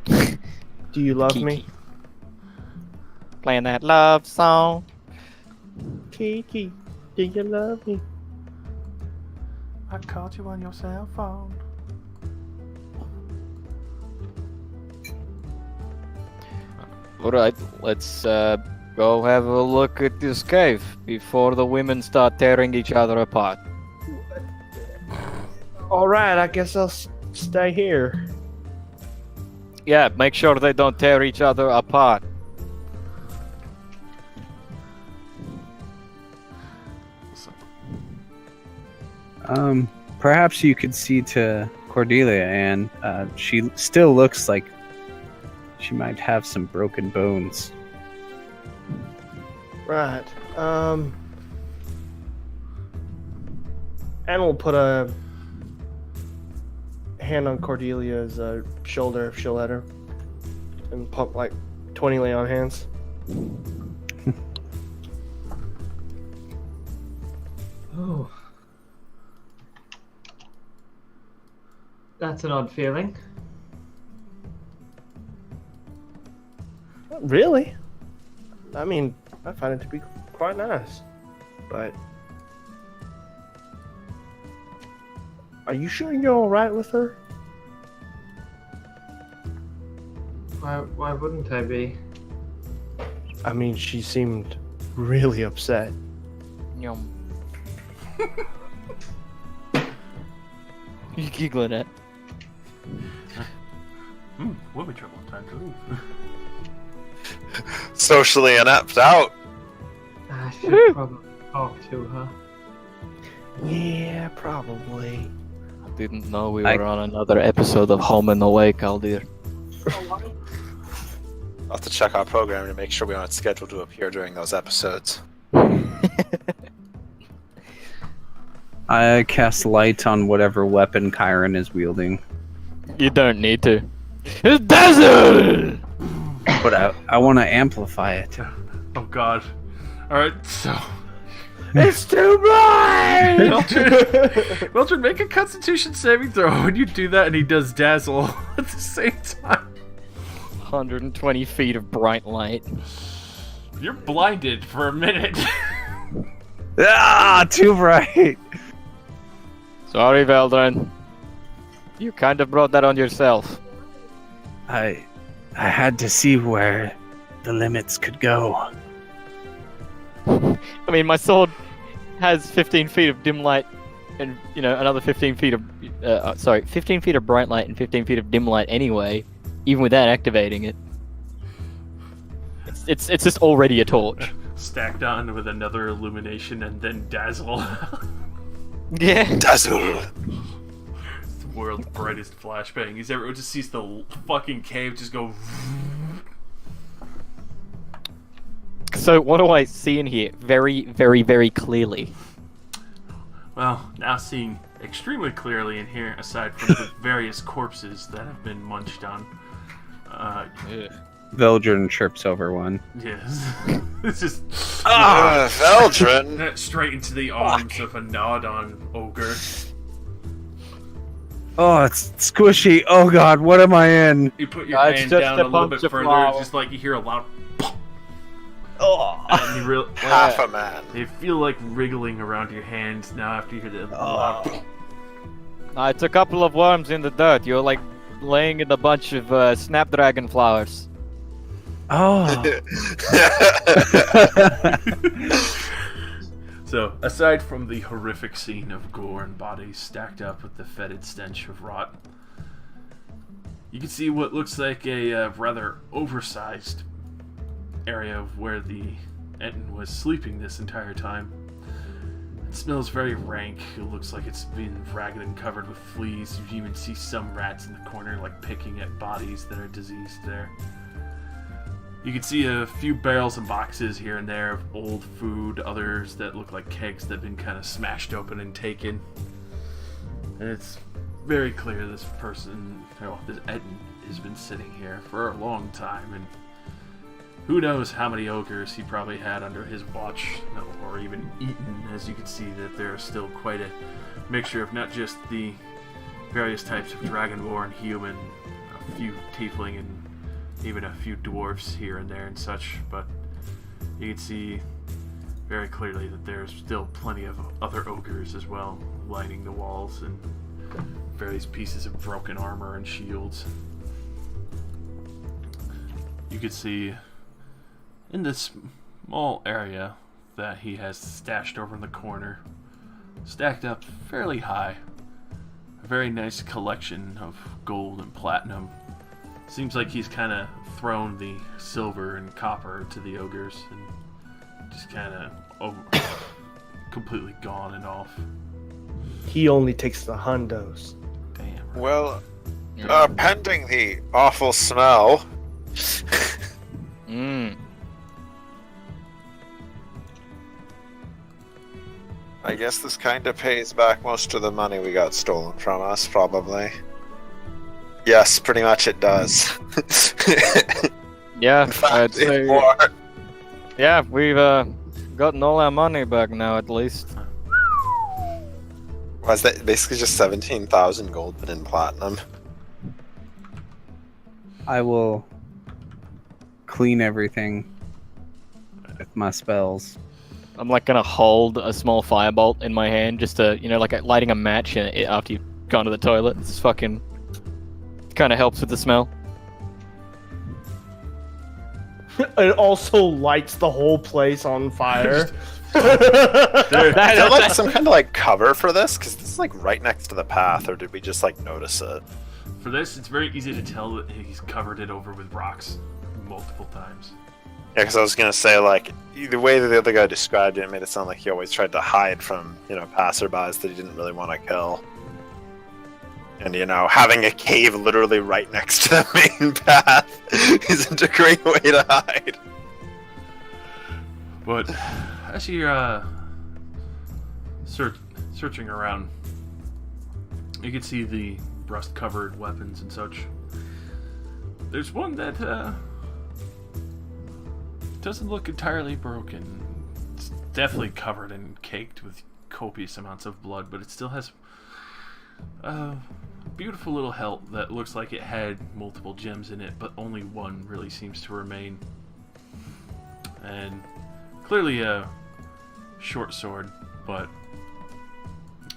D: do you love
F: Kiki.
D: me?
F: Playing that love song.
D: Kiki, do you love me?
B: I called you on your cell phone.
F: Alright, let's go have a look at this cave before the women start tearing each other apart.
D: Alright, I guess I'll stay here.
F: Yeah, make sure they don't tear each other apart.
C: Perhaps you could see to Cordelia, and she still looks like she might have some broken bones.
D: Right. And we'll put a hand on Cordelia's shoulder if she'll let her, and pump like 20 lay on hands.
A: Oh. That's an odd feeling.
D: Really? I mean, I find it to be quite nice. But are you sure you're alright with her?
A: Why wouldn't I be?
D: I mean, she seemed really upset.
F: Yum. You giggling at?
B: Women trouble. Time to leave.
E: Socially inept out.
A: I should probably talk to her.
D: Yeah, probably.
F: I didn't know we were on another episode of Home and Away, Kaldir.
E: I'll have to check our program to make sure we're on schedule to appear during those episodes.
C: I cast light on whatever weapon Chiron is wielding,
F: You don't need to. It's Dazzle!
C: but I want to amplify it.
B: Oh god. Alright, so.
D: It's too bright!
B: Weltrin, make a constitution saving throw when you do that and he does dazzle at the same time.
F: 120 feet of bright light.
B: You're blinded for a minute.
C: Ah, too bright.
F: Sorry, Veldrin. You kind of brought that on yourself.
C: I had to see where the limits could go.
F: I mean, my sword has 15 feet of dim light, and another 15 feet of 15 feet of bright light and 15 feet of dim light anyway, even without activating it. It's just already a torch.
B: Stacked on with another illumination and then dazzle.
F: Yeah.
E: Dazzle!
B: It's the world's brightest flashbang. Everyone just sees the fucking cave just go.
F: So what do I see in here? Very, very, very clearly.
B: Well, now seeing extremely clearly in here, aside from the various corpses that have been munched on.
C: Veldrin chirps over one.
B: Yes. It's just
E: Veldrin!
B: straight into the arms of a Nodon ogre.
C: Oh, it's squishy. Oh god, what am I in?
B: You put your
F: It's
B: hand
F: just
B: down
F: a
B: a little
F: bunch
B: bit
F: of
B: further,
F: flour.
B: it's just like you hear a loud
C: Oh.
B: and you
E: Half a man.
B: you feel like wriggling around your hands now after you hear the loud
F: It's a couple of worms in the dirt. You're like laying in a bunch of snapdragon flowers.
C: Oh.
B: So, aside from the horrific scene of gore and bodies stacked up with the fetid stench of rot, you can see what looks like a rather oversized area of where the Enton was sleeping this entire time. It smells very rank. It looks like it's been ragged and covered with fleas. You even see some rats in the corner like picking at bodies that are diseased there. You can see a few barrels and boxes here and there of old food, others that look like kegs that have been kind of smashed open and taken. And it's very clear this person, this Enton, has been sitting here for a long time, and who knows how many ogres he probably had under his watch, or even eaten, as you can see that there is still quite a mixture of not just the various types of dragonborn, human, a few tiefling, and even a few dwarfs here and there and such, but you can see very clearly that there's still plenty of other ogres as well, lining the walls and various pieces of broken armor and shields. You can see in this small area that he has stashed over in the corner, stacked up fairly high, a very nice collection of gold and platinum. Seems like he's kind of thrown the silver and copper to the ogres and just kind of completely gone and off.
D: He only takes the hundos.
B: Damn.
E: Well, pending the awful smell.
F: Mm.
E: I guess this kind of pays back most of the money we got stolen from us, probably. Yes, pretty much it does.
F: Yeah,
E: In fact,
F: I'd say.
E: more.
F: Yeah, we've gotten all our money back now, at least.
E: Was that basically just 17,000 gold but in platinum?
C: I will clean everything with my spells.
F: I'm like gonna hold a small firebolt in my hand, just to, like lighting a match after you've gone to the toilet. This fucking kind of helps with the smell.
D: It also lights the whole place on fire.
E: Is there like some kind of like cover for this? Because this is like right next to the path, or did we just like notice it?
B: For this, it's very easy to tell that he's covered it over with rocks multiple times.
E: Yeah, because I was gonna say like the way that the other guy described it, made it sound like he always tried to hide from passerbys that he didn't really want to kill. And having a cave literally right next to the main path isn't a great way to hide.
B: But as you're searching around, you can see the rust-covered weapons and such. There's one that doesn't look entirely broken. It's definitely covered and caked with copious amounts of blood, but it still has a beautiful little hilt that looks like it had multiple gems in it, but only one really seems to remain. And clearly a short sword, but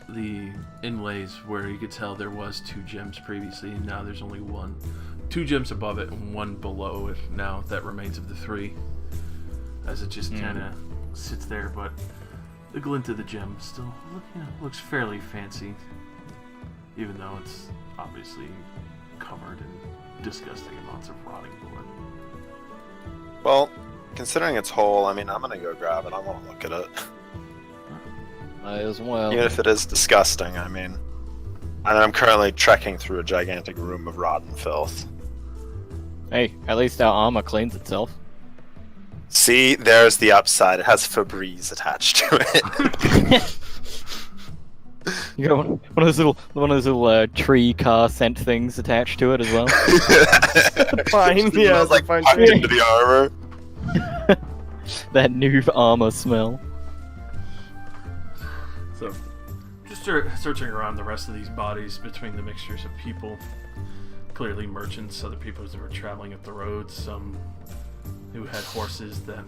B: the inlays where you could tell there was 2 gems previously, and now there's only 1. 2 gems above it and 1 below it now that remains of the 3, as it just kind of sits there. But the glint of the gem still looks fairly fancy, even though it's obviously covered in disgusting amounts of rotting blood.
E: Well, considering it's whole, I mean, I'm gonna go grab it. I want to look at it.
F: Might as well.
E: Even if it is disgusting, I mean. And I'm currently trekking through a gigantic room of rotten filth.
F: Hey, at least our armor cleans itself.
E: See, there's the upside. It has Febreze attached to it.
F: You got one of those little tree car scent things attached to it as well.
D: Fine,
E: It
D: yeah,
E: smells like
D: fine.
E: packed into the armor.
F: That new armor smell.
B: So, just searching around the rest of these bodies between the mixtures of people, clearly merchants, other people who were traveling up the roads, some who had horses that,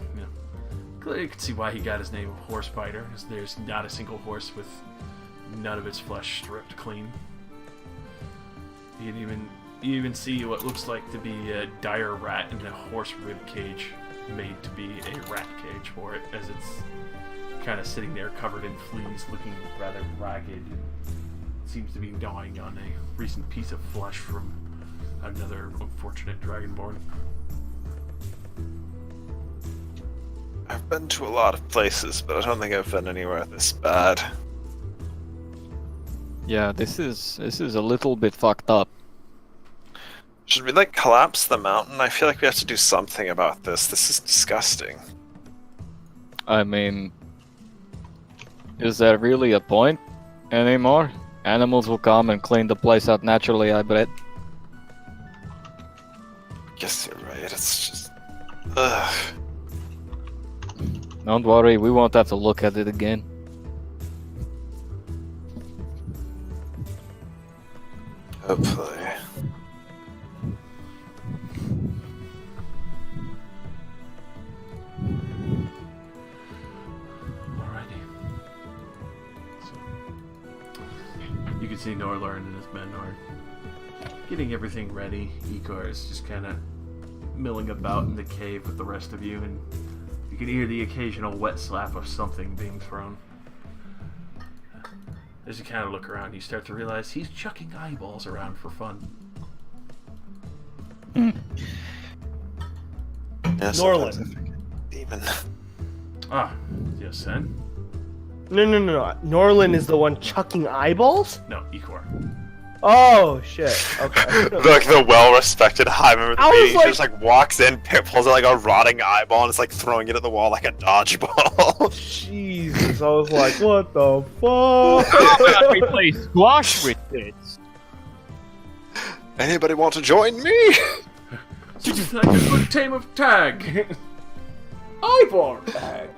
B: clearly you could see why he got his name of Horsebiter, because there's not a single horse with none of its flesh stripped clean. You can even see what looks like to be a dire rat in a horse rib cage made to be a rat cage for it, as it's kind of sitting there covered in fleas, looking rather ragged. It seems to be gnawing on a recent piece of flesh from another unfortunate dragonborn.
E: I've been to a lot of places, but I don't think I've been anywhere this bad.
F: Yeah, this is a little bit fucked up.
E: Should we collapse the mountain? I feel like we have to do something about this. This is disgusting.
F: I mean, is there really a point anymore? Animals will come and clean the place out naturally, I bet.
E: Guess you're right. It's just, ugh.
F: Don't worry, we won't have to look at it again.
E: Hopefully.
B: Alrighty. So, you can see Norlorn and his men are getting everything ready. Ikar is just kind of milling about in the cave with the rest of you, and you can hear the occasional wet slap of something being thrown. As you kind of look around, you start to realize he's chucking eyeballs around for fun.
E: Yeah,
D: Norlin.
E: Demon.
B: Ah, yes, Sen?
D: No. Norlin is the one chucking eyeballs?
B: No, Ikor.
D: Oh shit. Okay.
E: Like the well-respected high member of the
D: I was
E: meeting
D: like-
E: just like walks in, pulls out like a rotting eyeball, and is like throwing it at the wall like a dodgeball.
D: Jesus, I was like, what the fuck?
F: We play squash with this.
E: Anybody want to join me?
B: Just like a good game of tag.
G: Eyeball tag.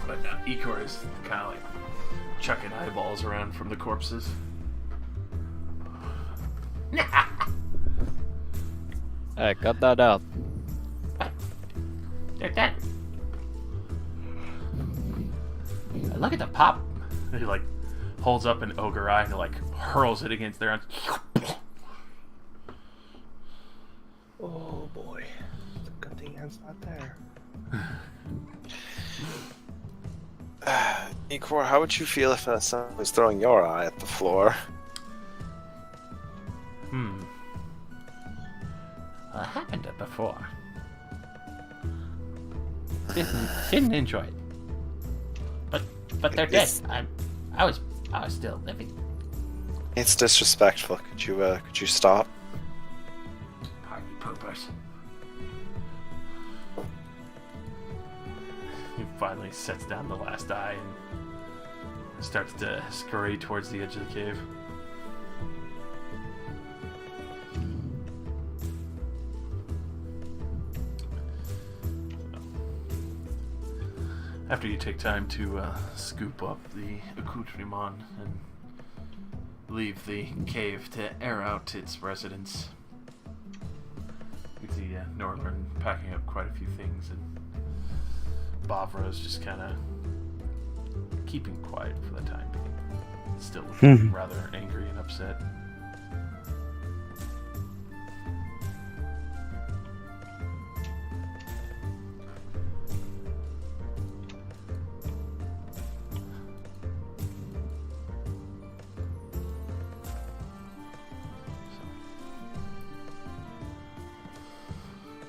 B: But Ikor is kind of like chucking eyeballs around from the corpses.
F: Hey, cut that out.
G: Like that. Look at the pop.
B: He like holds up an ogre eye and like hurls it against their arms.
D: Oh boy. Good thing Anne's not there.
E: Ikor, how would you feel if someone was throwing your eye at the floor?
G: Well, it happened before. Didn't enjoy it. But they're dead. I was still living.
E: It's disrespectful. Could you stop?
G: Party poopers.
B: He finally sets down the last eye and starts to scurry towards the edge of the cave. After you take time to scoop up the accoutrement and leave the cave to air out its residents, you see Norlern packing up quite a few things, and Bavra's just kind of keeping quiet for the time being. Still looking rather angry and upset.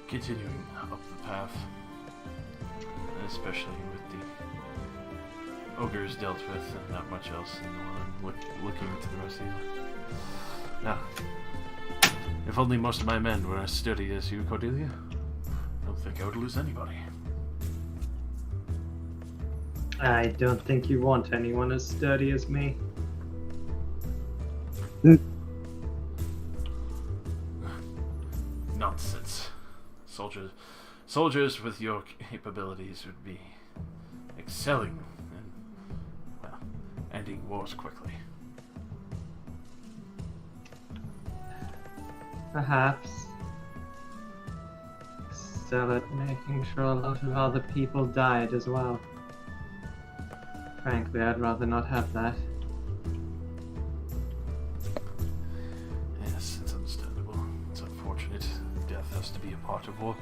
B: Continuing up the path, especially with the ogres dealt with and not much else in the one, looking to the rest of you. Now, if only most of my men were as sturdy as you, Cordelia, I don't think I would lose anybody.
A: I don't think you want anyone as sturdy as me.
B: Nonsense. Soldiers with your capabilities would be excelling and, well, ending wars quickly.
A: Perhaps. Still at making sure a lot of other people died as well. Frankly, I'd rather not have that.
B: Yes, it's understandable. It's unfortunate. Death has to be a part of war.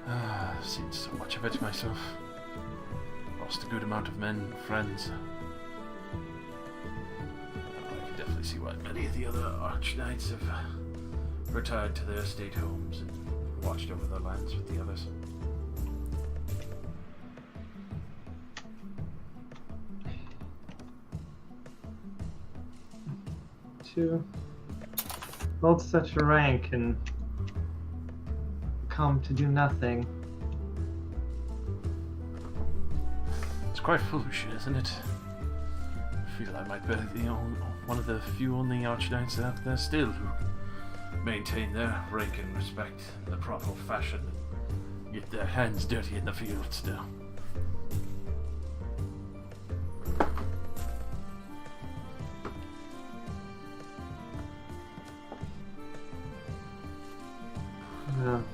B: I've seen so much of it myself. Lost a good amount of men and friends. I can definitely see why many of the other Archknights have retired to their estate homes and watched over their lands with the others.
A: To hold such a rank and come to do nothing.
B: It's quite foolish, isn't it? I feel I might be one of the few only Archknights out there still who maintain their rank and respect in the proper fashion and get their hands dirty in the field still.
A: Well,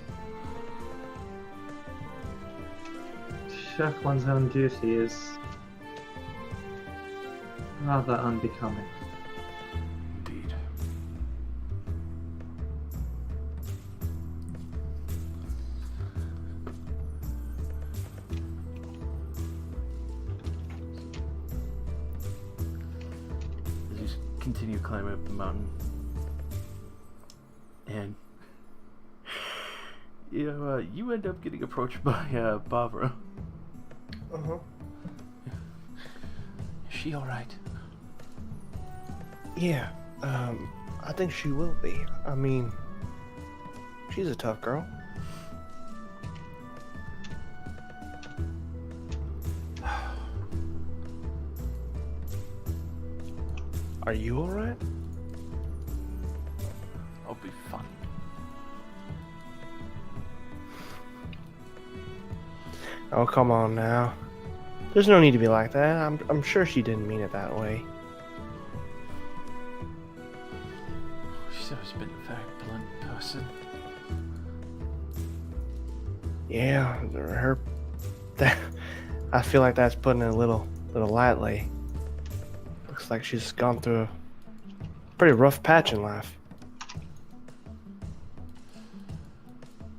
A: shirk one's own duty is rather unbecoming.
B: Indeed. As you continue climbing up the mountain, and Claudio, you end up getting approached by Barbara.
D: Uh-huh.
G: Is she alright?
D: Yeah, I think she will be. I mean, she's a tough girl. Are you alright?
B: I'll be fine.
D: Oh, come on now. There's no need to be like that. I'm sure she didn't mean it that way.
G: She's always been a very blunt person.
D: Yeah, her. That, I feel like that's putting it a little lightly. Looks like she's gone through a pretty rough patch in life.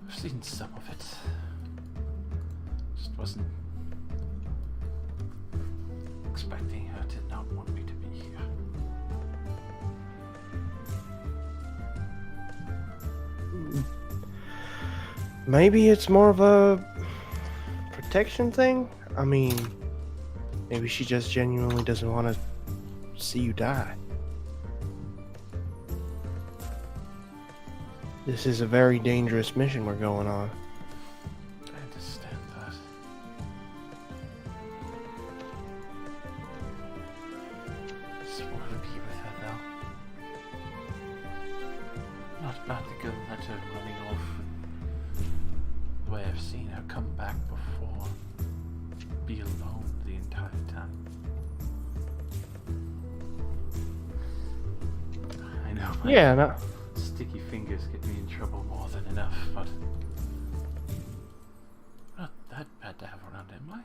G: I've seen some of it. Just wasn't expecting her to not want me to be here.
D: Maybe it's more of a protection thing? I mean, maybe she just genuinely doesn't want to see you die. This is a very dangerous mission we're going on.
G: I understand that. I just want to be with her now. Not about to go let her running off the way I've seen her come back before. Be alone the entire time. I know.
D: Yeah, no.
G: Sticky fingers get me in trouble more than enough, but not that bad to have around, am I?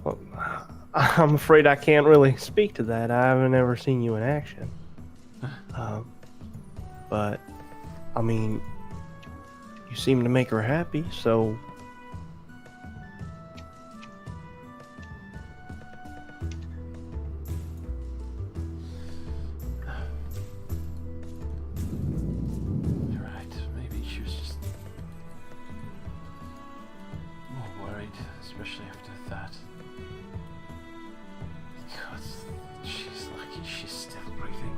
D: Well, I'm afraid I can't really speak to that. I haven't ever seen you in action. But, I mean, you seem to make her happy, so...
G: You're right. Maybe she was just more worried, especially after that. Because she's lucky she's still breathing.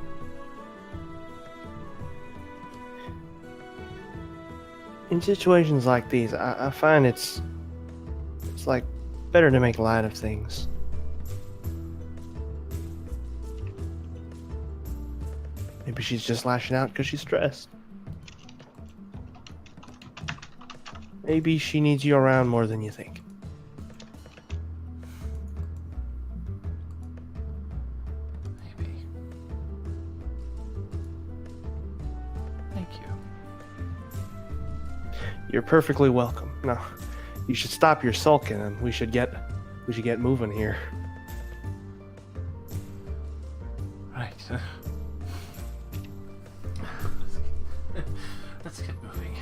D: In situations like these, I find it's like better to make light of things. Maybe she's just lashing out because she's stressed. Maybe she needs you around more than you think.
G: Maybe. Thank you.
D: You're perfectly welcome. Now, you should stop your sulking, and we should get moving here.
G: Right. Let's get moving.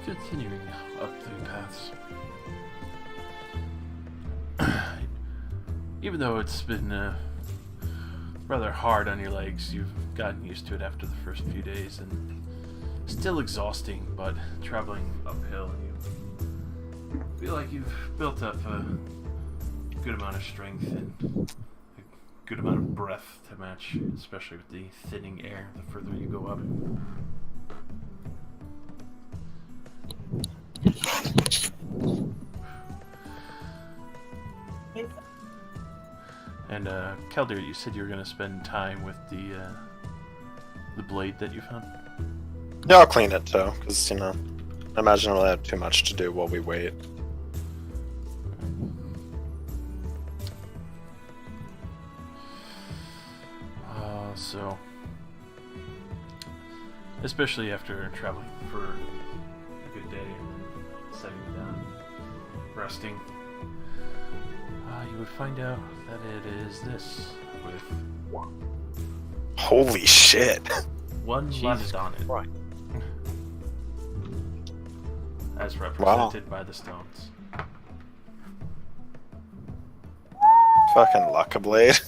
G: Continuing up the paths. Even though it's been rather hard on your legs, you've gotten used to it after the first few days, and still exhausting, but traveling uphill, you feel like you've built up a good amount of strength and a good amount of breath to match, especially with the thinning air the further you go up. And Kelder, you said you were going to spend time with the blade that you found?
E: Yeah, I'll clean it too, because, I imagine we'll have too much to do while we wait.
B: So, especially after traveling for a good day and then setting down, resting, you would find out that it is this with
E: Holy shit!
B: one left on it.
F: Right.
G: as represented by the stones.
E: Fucking Luckablade.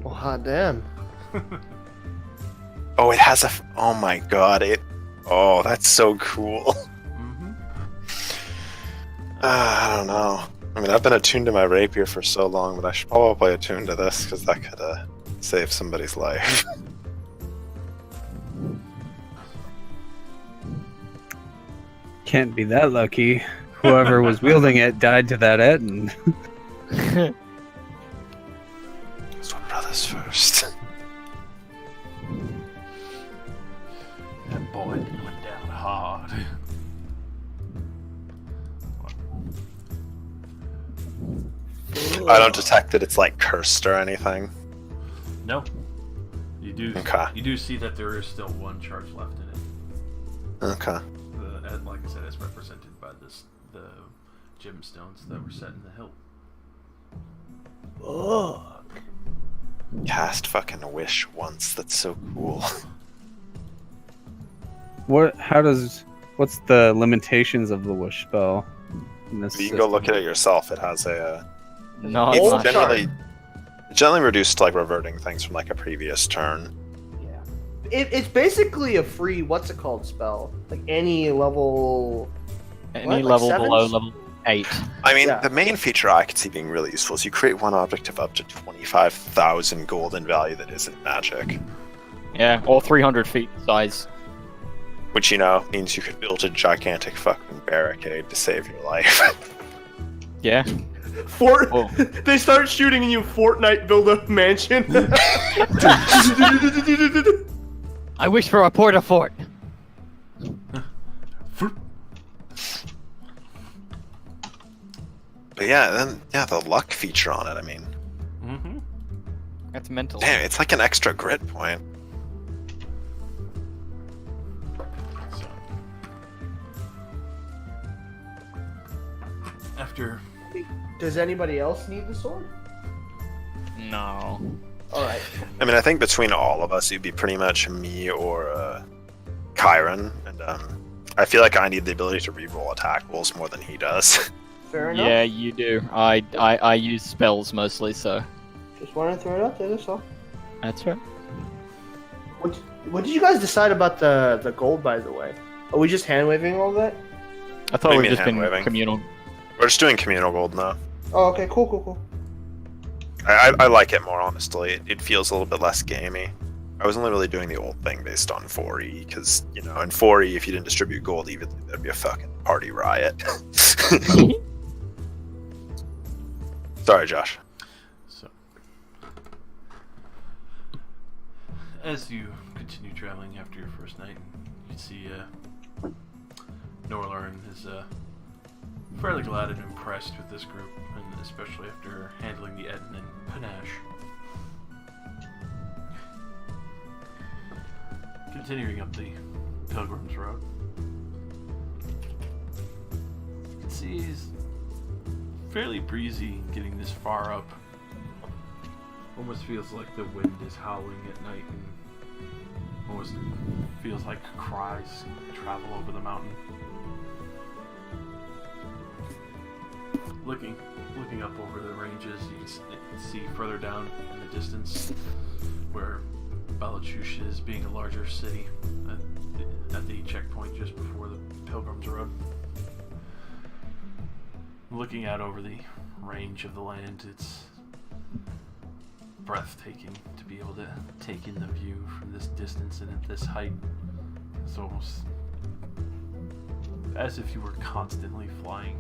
D: Well, hot damn.
E: Oh, it has a. Oh my god! Oh, that's so cool.
G: Mm-hmm.
E: I don't know. I mean, I've been attuned to my rapier for so long, but I should probably attune to this because that could save somebody's life.
C: Can't be that lucky. Whoever was wielding it died to that end.
E: So brothers first.
G: That boy went down hard.
E: I don't detect that it's like cursed or anything.
G: No. You do.
E: Okay.
G: You do see that there is still one charge left in it.
E: Okay.
G: Like I said, as represented by the gemstones that were set in the hill.
D: Fuck.
E: Cast fucking wish once. That's so cool.
C: What's the limitations of the wish spell? In this
E: You can go look at it yourself. It has a.
F: No,
E: It's
F: not
E: generally reduced to like reverting things from like a previous turn.
D: It's basically a free, what's it called, spell. Like any level.
F: any
D: What, like
F: level
D: sevens?
F: below level 8.
E: I mean,
D: Yeah.
E: the main feature I could see being really useful is you create one object of up to 25,000 gold in value that isn't magic,
F: Yeah, or 300 feet size.
E: which means you could build a gigantic fucking barricade to save your life.
F: Yeah.
D: Oh. They start shooting and you Fortnite build a mansion.
F: I wish for a porta fort.
E: But the luck feature on it. I mean,
G: Mm-hmm.
F: That's mental.
E: damn, it's like an extra grit point.
G: So, after
D: Does anybody else need the sword?
F: No.
D: Alright.
E: I mean, I think between all of us, it'd be pretty much me or Kyron, and I feel like I need the ability to reroll attack rolls more than he does.
D: Fair enough.
F: Yeah, you do. I use spells mostly, so
D: Just wanted to throw it out there, that's all.
F: that's right.
D: What did you guys decide about the gold, by the way? Are we just hand waving all that?
F: I thought
E: What do you
F: we've
E: mean
F: just been
E: hand-waving?
F: communal.
E: We're just doing communal gold now.
D: Oh, okay, cool.
E: I like it more, honestly. It feels a little bit less gamey. I was only really doing the old thing based on 4E, because, in 4E, if you didn't distribute gold evenly, that'd be a fucking party riot. Sorry, Josh.
G: So, as you continue traveling after your first night, you can see Norlorn is fairly glad and impressed with this group, and especially after handling the Etten and Panache. Continuing up the Pilgrim's Road, you can see it's fairly breezy getting this far up. Almost feels like the wind is howling at night, and almost feels like cries travel over the mountain. Looking up over the ranges, you can see further down in the distance where Balachush is being a larger city at the checkpoint just before the Pilgrim's Road. Looking out over the range of the land, it's breathtaking to be able to take in the view from this distance and at this height. It's almost as if you were constantly flying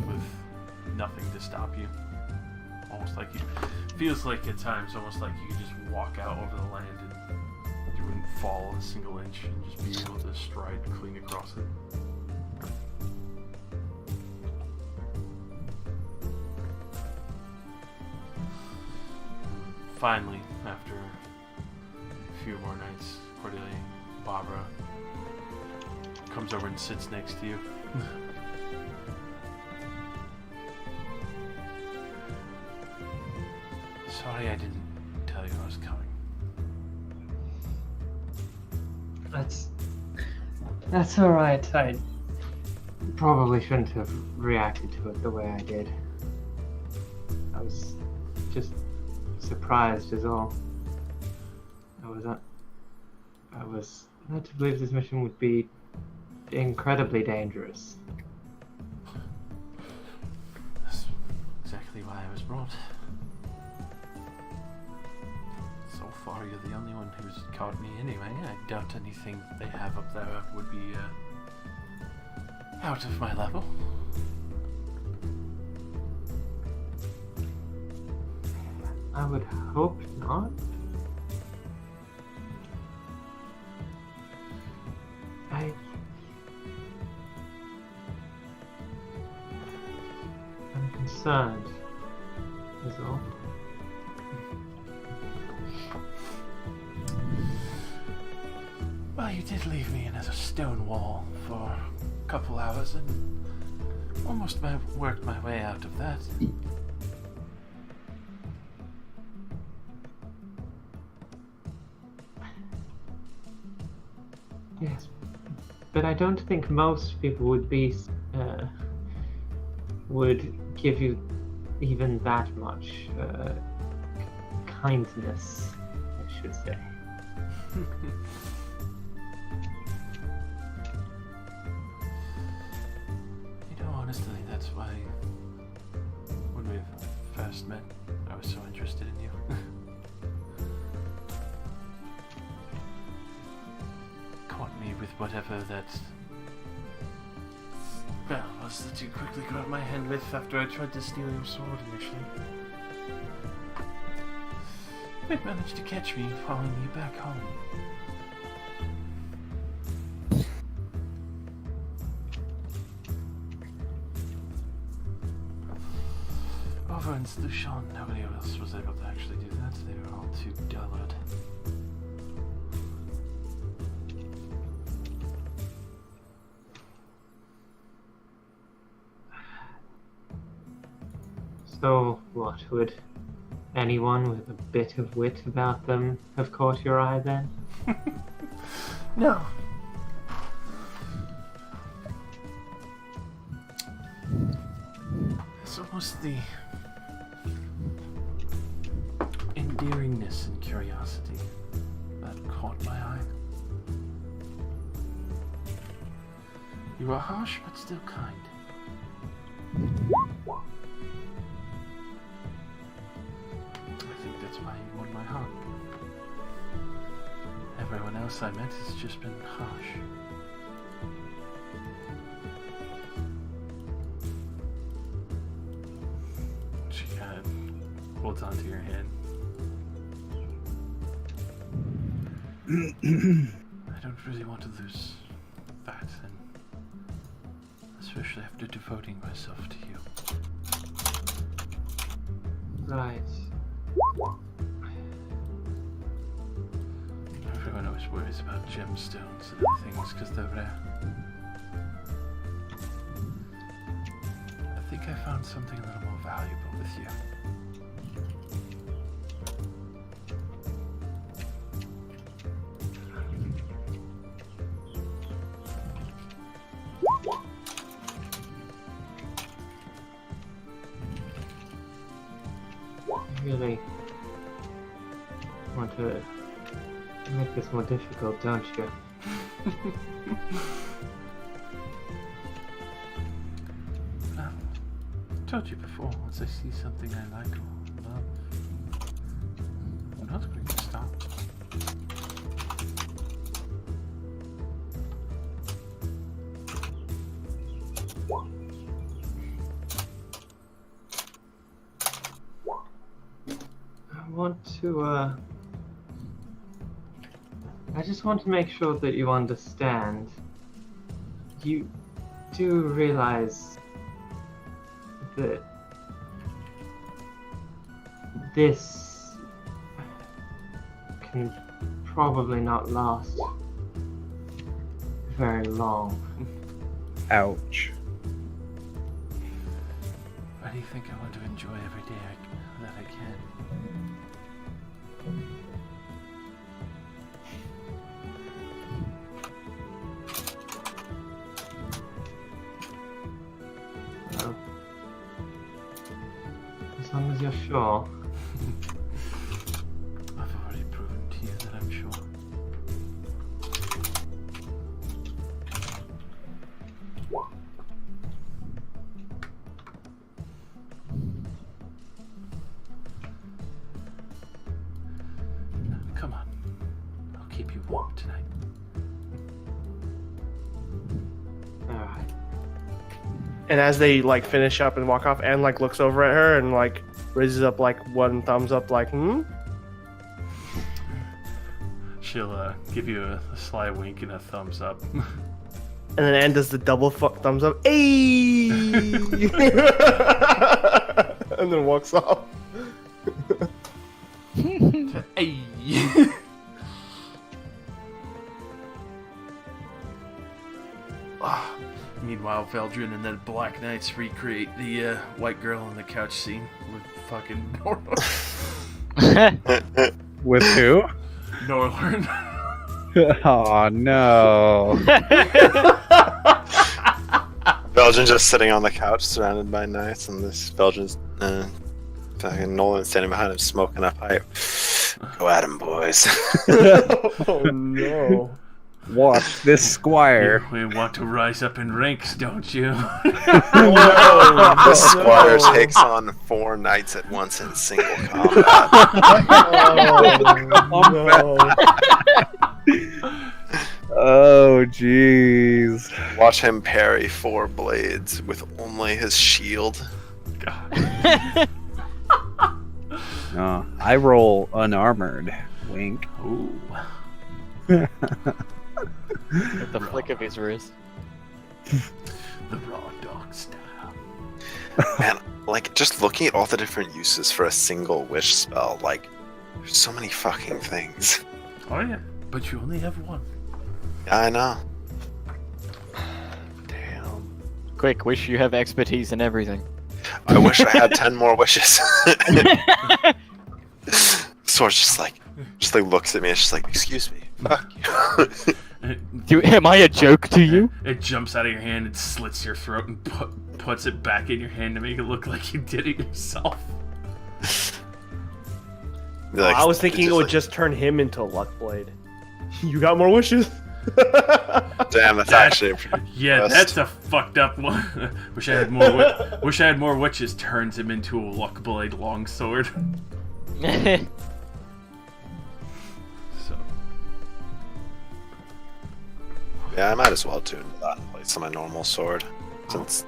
G: with nothing to stop you. Almost like feels like at times almost like you could just walk out over the land and you wouldn't fall a single inch and just be able to stride clean across it. Finally, after a few more nights, Cordelia, Barbara comes over and sits next to you. Sorry I didn't tell you I was coming.
A: That's all right. I probably shouldn't have reacted to it the way I did. I was just surprised, is all. I was led to believe this mission would be incredibly dangerous.
G: That's exactly why I was brought. So far, you're the only one who's caught me anyway. I doubt anything they have up there would be out of my level.
A: I would hope not. I'm concerned, is all.
G: Well, you did leave me in as a stone wall for a couple hours and almost worked my way out of that.
A: Yes, but I don't think most people would give you even that much kindness, I should say.
G: Honestly, that's why when we first met, I was so interested in you. Caught me with whatever that was that you quickly grabbed my hand with after I tried to steal your sword initially. It managed to catch me following you back home. Over in Lucian, nobody else was able to actually do that. They were all too dullard.
A: So, what, would anyone with a bit of wit about them have caught your eye then?
G: No. It's almost the endearingness and curiosity that caught my eye. You are harsh, but still kind. I think that's why you won my heart. Everyone else I met has just been harsh. She kind of holds onto your hand. I don't really want to lose that, and especially after devoting myself to you.
A: Right.
G: Everyone always worries about gemstones and other things because they're rare. I think I found something a little more valuable with you.
A: You really want to make this more difficult, don't you?
G: I've told you before, once I see something I like or love, I'm not going to stop.
A: I just want to make sure that you understand. You do realize that this can probably not last very long.
C: Ouch.
G: Why do you think I want to enjoy every day that I can?
A: Well, as long as you're sure.
G: I've already proven to you that I'm sure. Come on. I'll keep you warm tonight.
A: Alright.
D: And as they like finish up and walk off, Anne like looks over at her and like raises up like one thumbs up, like
G: She'll give you a sly wink and a thumbs up.
D: and then Anne does the double thumbs up, hey, and then walks off.
G: Hey! Ah, meanwhile, Veldrin and the Black Knights recreate the white girl on the couch scene with fucking
C: With who?
G: Norlorn.
C: Oh no.
E: Belgian just sitting on the couch surrounded by knights, and this Belgian's fucking Nolan standing behind him smoking a pipe. Go at him, boys.
D: Oh no.
C: Watch this squire.
G: We want to rise up in ranks, don't you?
E: The squire takes on 4 knights at once in single combat.
C: Oh jeez.
E: Watch him parry 4 blades with only his shield.
G: God.
C: No, I roll unarmored. Wink.
G: Ooh.
F: With the flick of his wrist.
G: The raw dog style.
E: Man, like, just looking at all the different uses for a single wish spell, like, there's so many fucking things.
G: Oh yeah, but you only have one.
E: Yeah, I know. Damn.
F: Quick, wish you have expertise in everything.
E: I wish I had 10 more wishes. Sword's just like looks at me, it's just like, excuse me, fuck you.
F: Am I a joke to you?
G: It jumps out of your hand and slits your throat and puts it back in your hand to make it look like you did it yourself.
E: Like,
D: I was thinking it would
E: like,
D: just turn him into a luck blade. You got more wishes?
E: damn, that's actually
G: Yeah,
E: Best.
G: that's a fucked up one. Wish I had more. Wish I had more witches. Turns him into a luck blade longsword. So
E: Yeah, I might as well tune that in place of my normal sword, since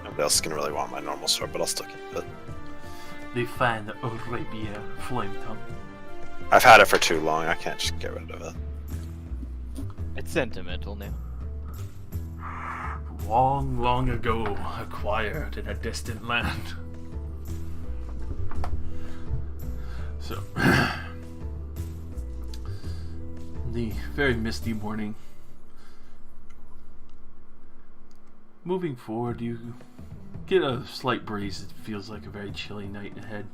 E: nobody else can really want my normal sword, but I'll still keep it.
G: they find the Arabia flame tongue.
E: I've had it for too long, I can't just get rid of it.
F: It's sentimental now.
G: Long, long ago, acquired in a distant land. So, the very misty morning. Moving forward, you get a slight breeze. It feels like a very chilly night ahead.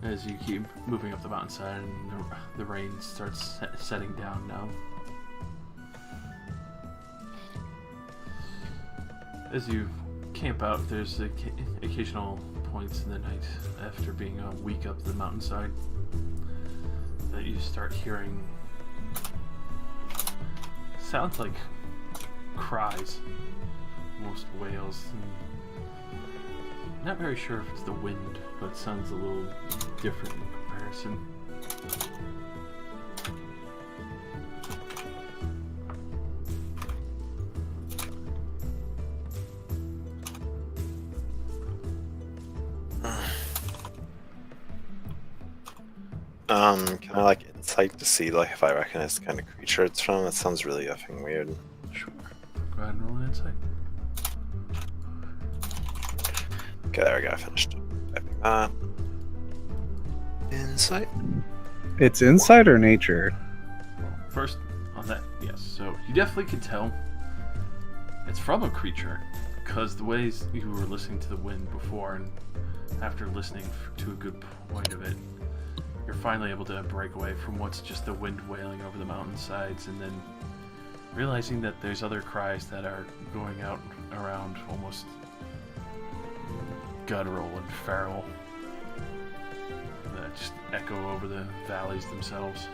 G: As you keep moving up the mountainside and the rain starts setting down now. As you camp out, there's occasional points in the night after being a week up the mountainside that you start hearing sounds like cries, almost wails. Not very sure if it's the wind, but it sounds a little different in comparison.
E: Can I like insight to see like if I recognize the kind of creature it's from? That sounds really effing weird.
G: Sure. Go ahead and roll an insight.
E: Okay, there we go, I finished typing that. Insight?
C: It's insight or nature?
G: First, on that, yes. So you definitely can tell it's from a creature, because the ways you were listening to the wind before, and after listening to a good point of it, you're finally able to break away from what's just the wind wailing over the mountainsides, and then realizing that there's other cries that are going out around, almost guttural and feral, that just echo over the valleys themselves.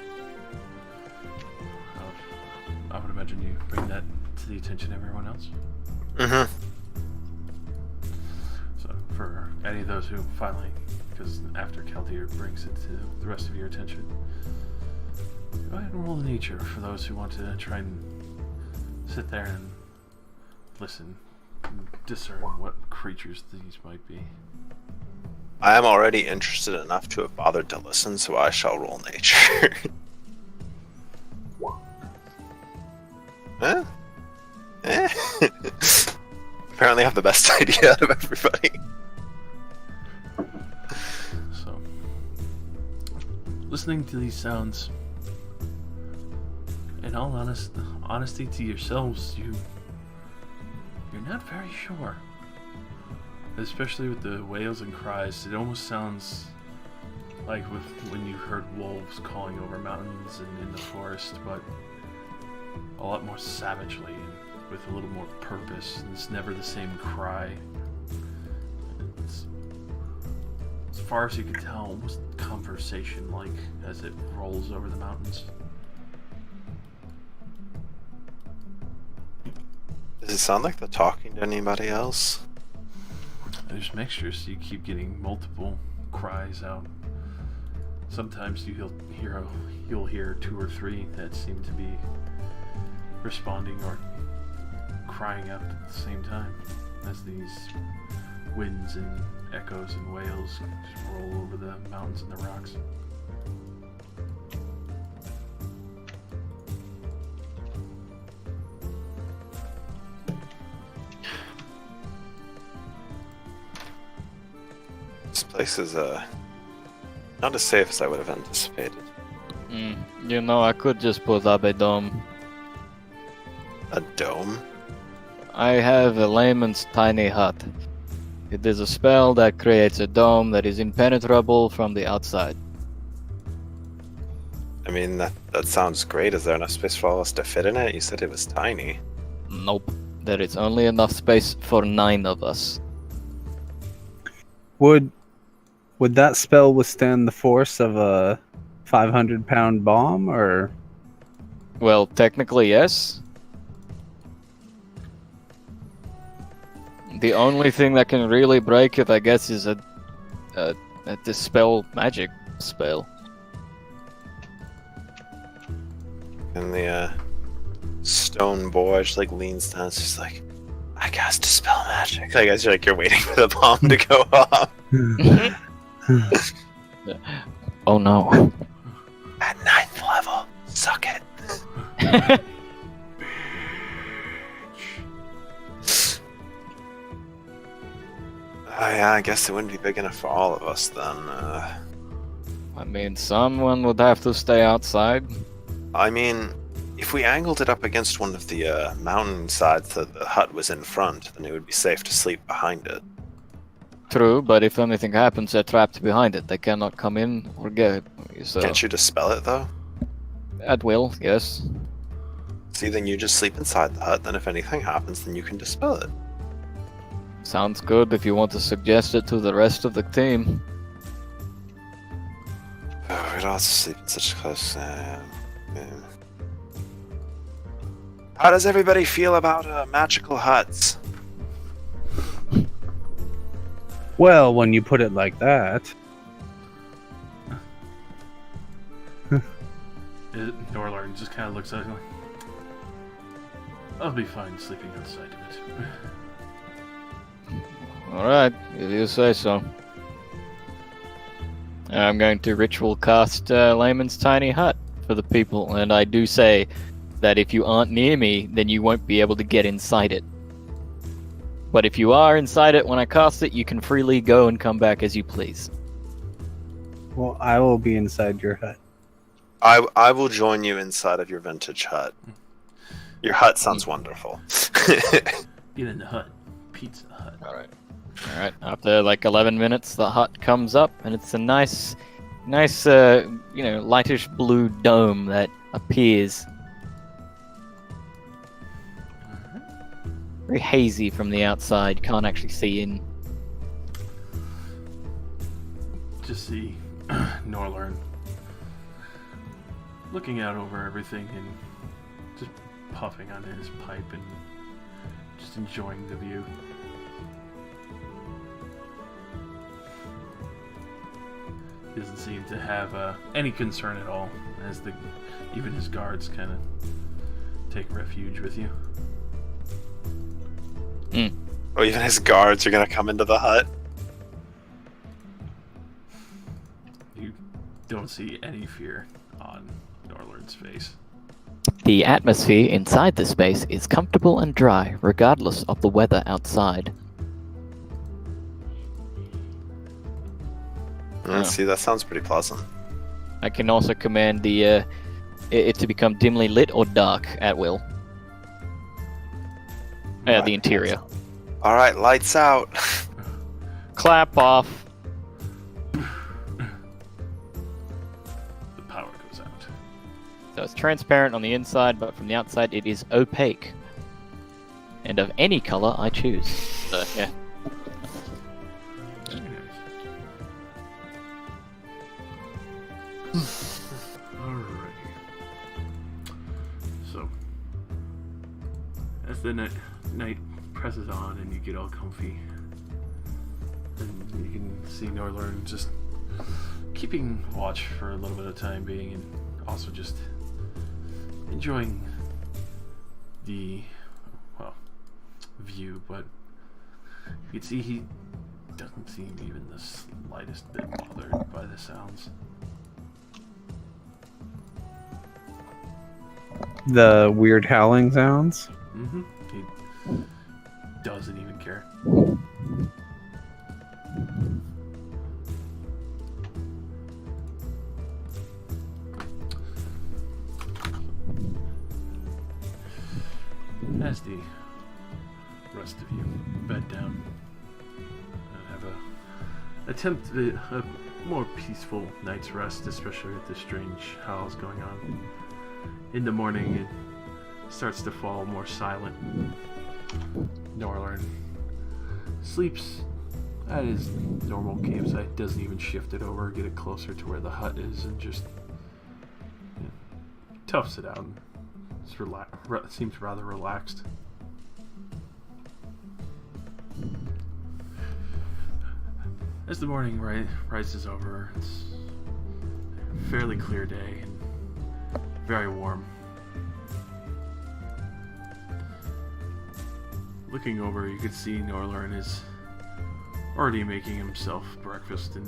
G: I would imagine you bring that to the attention of everyone else.
E: Mm-hmm.
G: So for any of those who finally, because after Keltier brings it to the rest of your attention, go ahead and roll nature for those who want to try and sit there and listen and discern what creatures these might be.
E: I am already interested enough to have bothered to listen, so I shall roll nature. Huh? Eh? Apparently I have the best idea out of everybody.
G: So, listening to these sounds, in all honesty to yourselves, you're not very sure. Especially with the wails and cries, it almost sounds like when you heard wolves calling over mountains and in the forest, but a lot more savagely and with a little more purpose. It's never the same cry. It's, as far as you can tell, almost conversation-like as it rolls over the mountains.
E: Does it sound like they're talking to anybody else?
G: There's mixtures. You keep getting multiple cries out. Sometimes you'll hear 2 or 3 that seem to be responding or crying out at the same time as these winds and echoes and wails just roll over the mountains and the rocks.
E: This place is not as safe as I would have anticipated.
F: You know, I could just put up a dome.
E: A dome?
F: I have a layman's tiny hut. It is a spell that creates a dome that is impenetrable from the outside.
E: I mean, that sounds great. Is there enough space for all of us to fit in it? You said it was tiny.
F: Nope. There is only enough space for 9 of us.
C: Would that spell withstand the force of a 500-pound bomb, or?
F: Well, technically, yes. The only thing that can really break it, I guess, is a dispel magic spell.
E: And the stone boy just like leans down. It's just like, I cast dispel magic. Like as you're waiting for the bomb to go off.
F: Oh no.
E: At 9th level, suck it. Yeah, I guess it wouldn't be big enough for all of us then.
F: I mean, someone would have to stay outside.
E: I mean, if we angled it up against one of the mountain sides that the hut was in front, then it would be safe to sleep behind it.
F: True, but if anything happens, they're trapped behind it. They cannot come in or get. So
E: Can't you dispel it though?
F: at will, yes.
E: See, then you just sleep inside the hut, then if anything happens, then you can dispel it.
F: Sounds good if you want to suggest it to the rest of the team.
E: Oh, we'd all sleep in such close. Yeah. How does everybody feel about magical huts?
C: Well, when you put it like that.
G: Norlorn just kind of looks at it like, I'll be fine sleeping outside of it.
F: Alright, if you say so. I'm going to ritual cast Layman's Tiny Hut for the people, and I do say that if you aren't near me, then you won't be able to get inside it. But if you are inside it when I cast it, you can freely go and come back as you please.
C: Well, I will be inside your hut.
E: I will join you inside of your vintage hut. Your hut sounds wonderful.
G: Get in the hut. Pizza Hut.
F: All right. After like 11 minutes, the hut comes up, and it's a nice, lightish blue dome that appears. Very hazy from the outside. Can't actually see in.
G: Just see Norlern looking out over everything and just puffing on his pipe and just enjoying the view. He doesn't seem to have any concern at all, as even his guards kind of take refuge with you.
E: Oh, even his guards are gonna come into the hut.
G: You don't see any fear on Norlern's face.
F: The atmosphere inside the space is comfortable and dry, regardless of the weather outside.
E: See, that sounds pretty pleasant.
F: I can also command the it to become dimly lit or dark at will. The interior.
E: All right, lights out.
F: Clap off.
G: The power goes out.
F: So it's transparent on the inside, but from the outside it is opaque. And of any color I choose. So, yeah.
G: Alrighty. So, as the night presses on and you get all comfy, and you can see Norlern just keeping watch for a little bit of time being, and also just enjoying the view, but you can see he doesn't seem even the slightest bit bothered by the sounds.
C: The weird howling sounds.
G: Mm-hmm. He doesn't even care. As the rest of you bed down and have attempt a more peaceful night's rest, especially with the strange howls going on. In the morning, it starts to fall more silent. Norlern sleeps at his normal campsite, doesn't even shift it over, get it closer to where the hut is, and just toughs it out. Seems rather relaxed. As the morning rises over, it's a fairly clear day and very warm. Looking over, you can see Norlern is already making himself breakfast and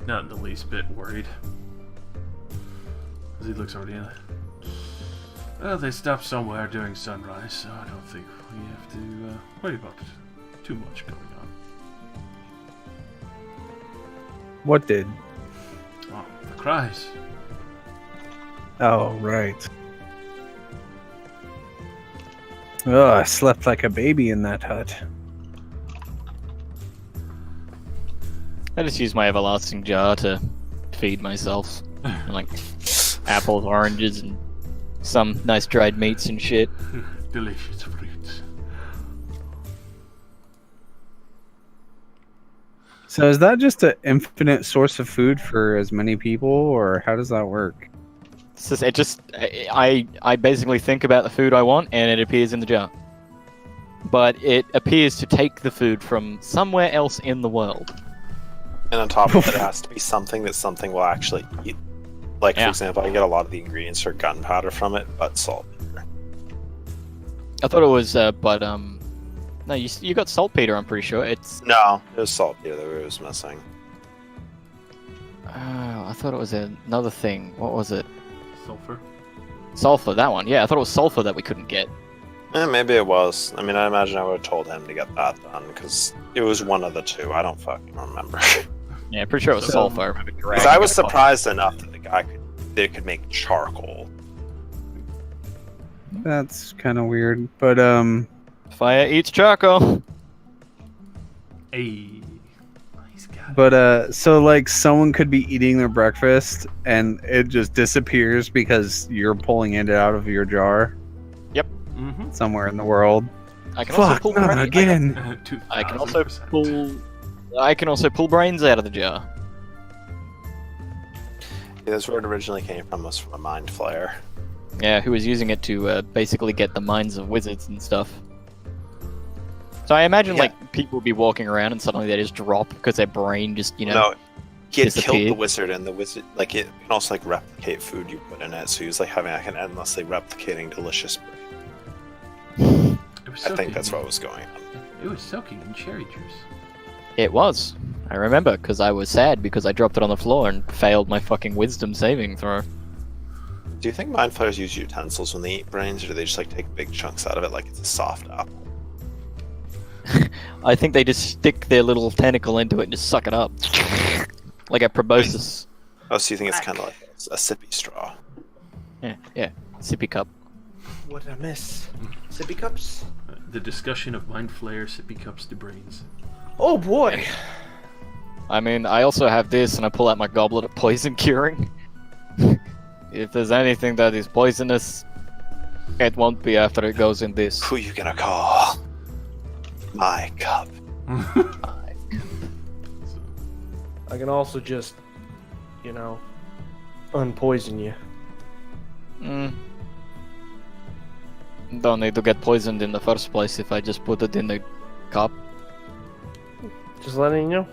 G: not in the least bit worried. As he looks over the end. Well, they stopped somewhere during sunrise, so I don't think we have to worry about too much going on.
C: What did?
G: Oh, the cries.
C: Oh, right. Oh, I slept like a baby in that hut.
F: I just use my everlasting jar to feed myself. Like apples, oranges, and some nice dried meats and shit.
G: Delicious fruits.
C: So is that just an infinite source of food for as many people, or how does that work?
F: I basically think about the food I want, and it appears in the jar. But it appears to take the food from somewhere else in the world.
E: And on top of it, it has to be something that something will actually eat. Like, for example, I get a lot of the ingredients for gunpowder from it, but saltpeter.
F: I thought it was, no, you got saltpeter, I'm pretty sure. It's...
E: No, it was saltpeter that was missing.
F: Oh, I thought it was another thing. What was it?
G: Sulfur.
F: Sulfur, that one. Yeah, I thought it was sulfur that we couldn't get.
E: Maybe it was. I mean, I imagine I would have told him to get that done, because it was one of the two. I don't fucking remember.
F: Yeah, pretty sure it was sulfur.
E: Because I was surprised enough that the guy could make charcoal.
C: That's kind of weird, but
F: Fire eats charcoal.
G: Hey, he's got it.
C: But so like someone could be eating their breakfast and it just disappears because you're pulling it out of your jar
G: Mm-hmm.
C: somewhere in the world.
F: I can also pull
C: not
F: brains.
C: again.
F: I can also pull. I can also pull brains out of the jar.
E: Yeah, that's where it originally came from, was from a mind flayer.
F: Yeah, who was using it to basically get the minds of wizards and stuff. So I imagine
E: Yeah.
F: like people would be walking around and suddenly they just drop because their brain just
E: No, he had killed the
F: disappeared.
E: wizard, and the wizard, like, it can also like replicate food you put in it. So he was like having like an endlessly replicating delicious brain.
G: It was
E: I think
G: soaking
E: that's
G: in-
E: what was going on.
G: It was soaking in cherry juice.
F: It was. I remember because I was sad because I dropped it on the floor and failed my fucking wisdom saving throw.
E: Do you think mind flayers use utensils when they eat brains, or do they just like take big chunks out of it like it's a soft apple?
F: I think they just stick their little tentacle into it and just suck it up. Like a proboscis.
E: Oh, so you think it's kind of like a sippy straw?
F: Yeah. Sippy cup.
D: What did I miss? Sippy cups?
G: The discussion of mind flayer sippy cups to brains.
D: Oh boy!
F: I mean, I also have this and I pull out my goblet of poison curing. If there's anything that is poisonous, it won't be after it goes in this.
E: Who you gonna call? My cup.
D: I can also just, unpoison you.
F: Don't need to get poisoned in the first place if I just put it in the cup.
D: Just letting you know.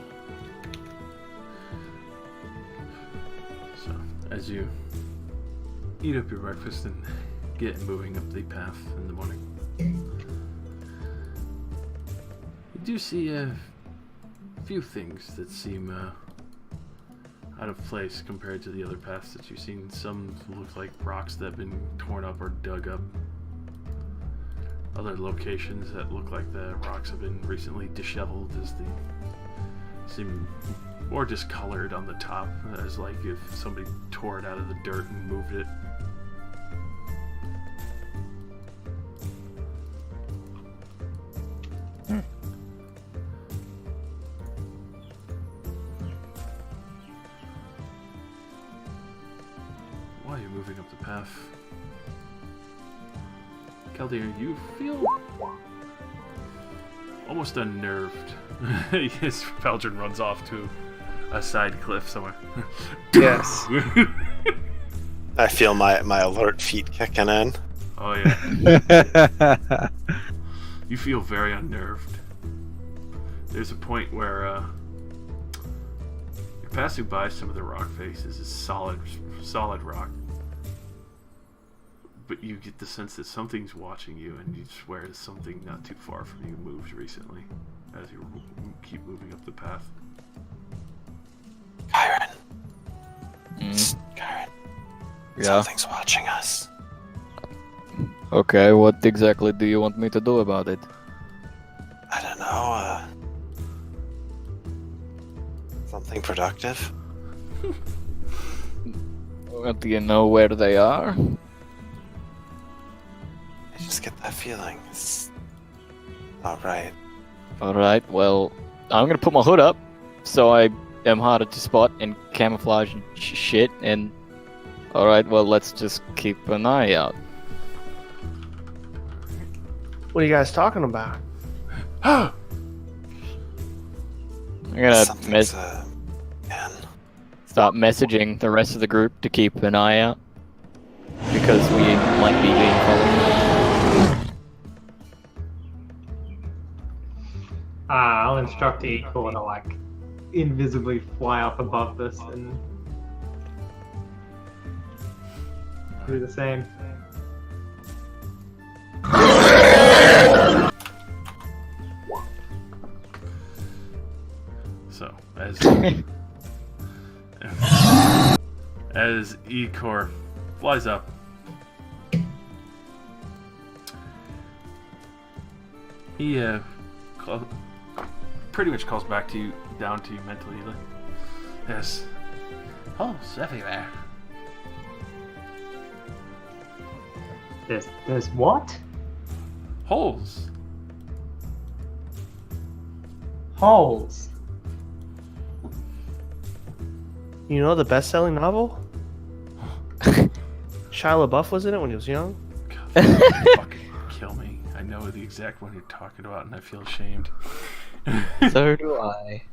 G: So, as you eat up your breakfast and get moving up the path in the morning, you do see a few things that seem out of place compared to the other paths that you've seen. Some look like rocks that have been torn up or dug up. Other locations that look like the rocks have been recently disheveled, as they seem more discolored on the top, as like if somebody tore it out of the dirt and moved it. While you're moving up the path, Caldear, you feel almost unnerved. Yes, Feldrin runs off to a side cliff somewhere.
C: Yes.
E: I feel my alert feet kicking in.
G: Oh yeah. You feel very unnerved. There's a point where you're passing by some of the rock faces. It's solid rock. But you get the sense that something's watching you, and you swear that something not too far from you moved recently as you keep moving up the path.
E: Kyron.
F: Mm.
E: Kyron.
F: Yeah.
E: Something's watching us.
F: Okay, what exactly do you want me to do about it?
E: I don't know, something productive?
F: Do you know where they are?
E: I just get that feeling. It's not right.
F: Alright, well, I'm gonna put my hood up so I am harder to spot and camouflage and shit, and alright, well, let's just keep an eye out.
D: What are you guys talking about?
F: I'm gonna
E: Something's, man.
F: start messaging the rest of the group to keep an eye out because we might be being followed.
A: I'll instruct Equal to like invisibly fly up above this and do the same.
G: So, as Ecor flies up, he pretty much calls back to you, down to you mentally. Like, yes. Oh, it's everywhere.
A: There's what?
G: Holes
A: Holes.
D: You know the best-selling novel? Shia LaBeouf was in it when he was young.
G: God, fucking kill me. I know the exact one you're talking about, and I feel ashamed.
F: So do I.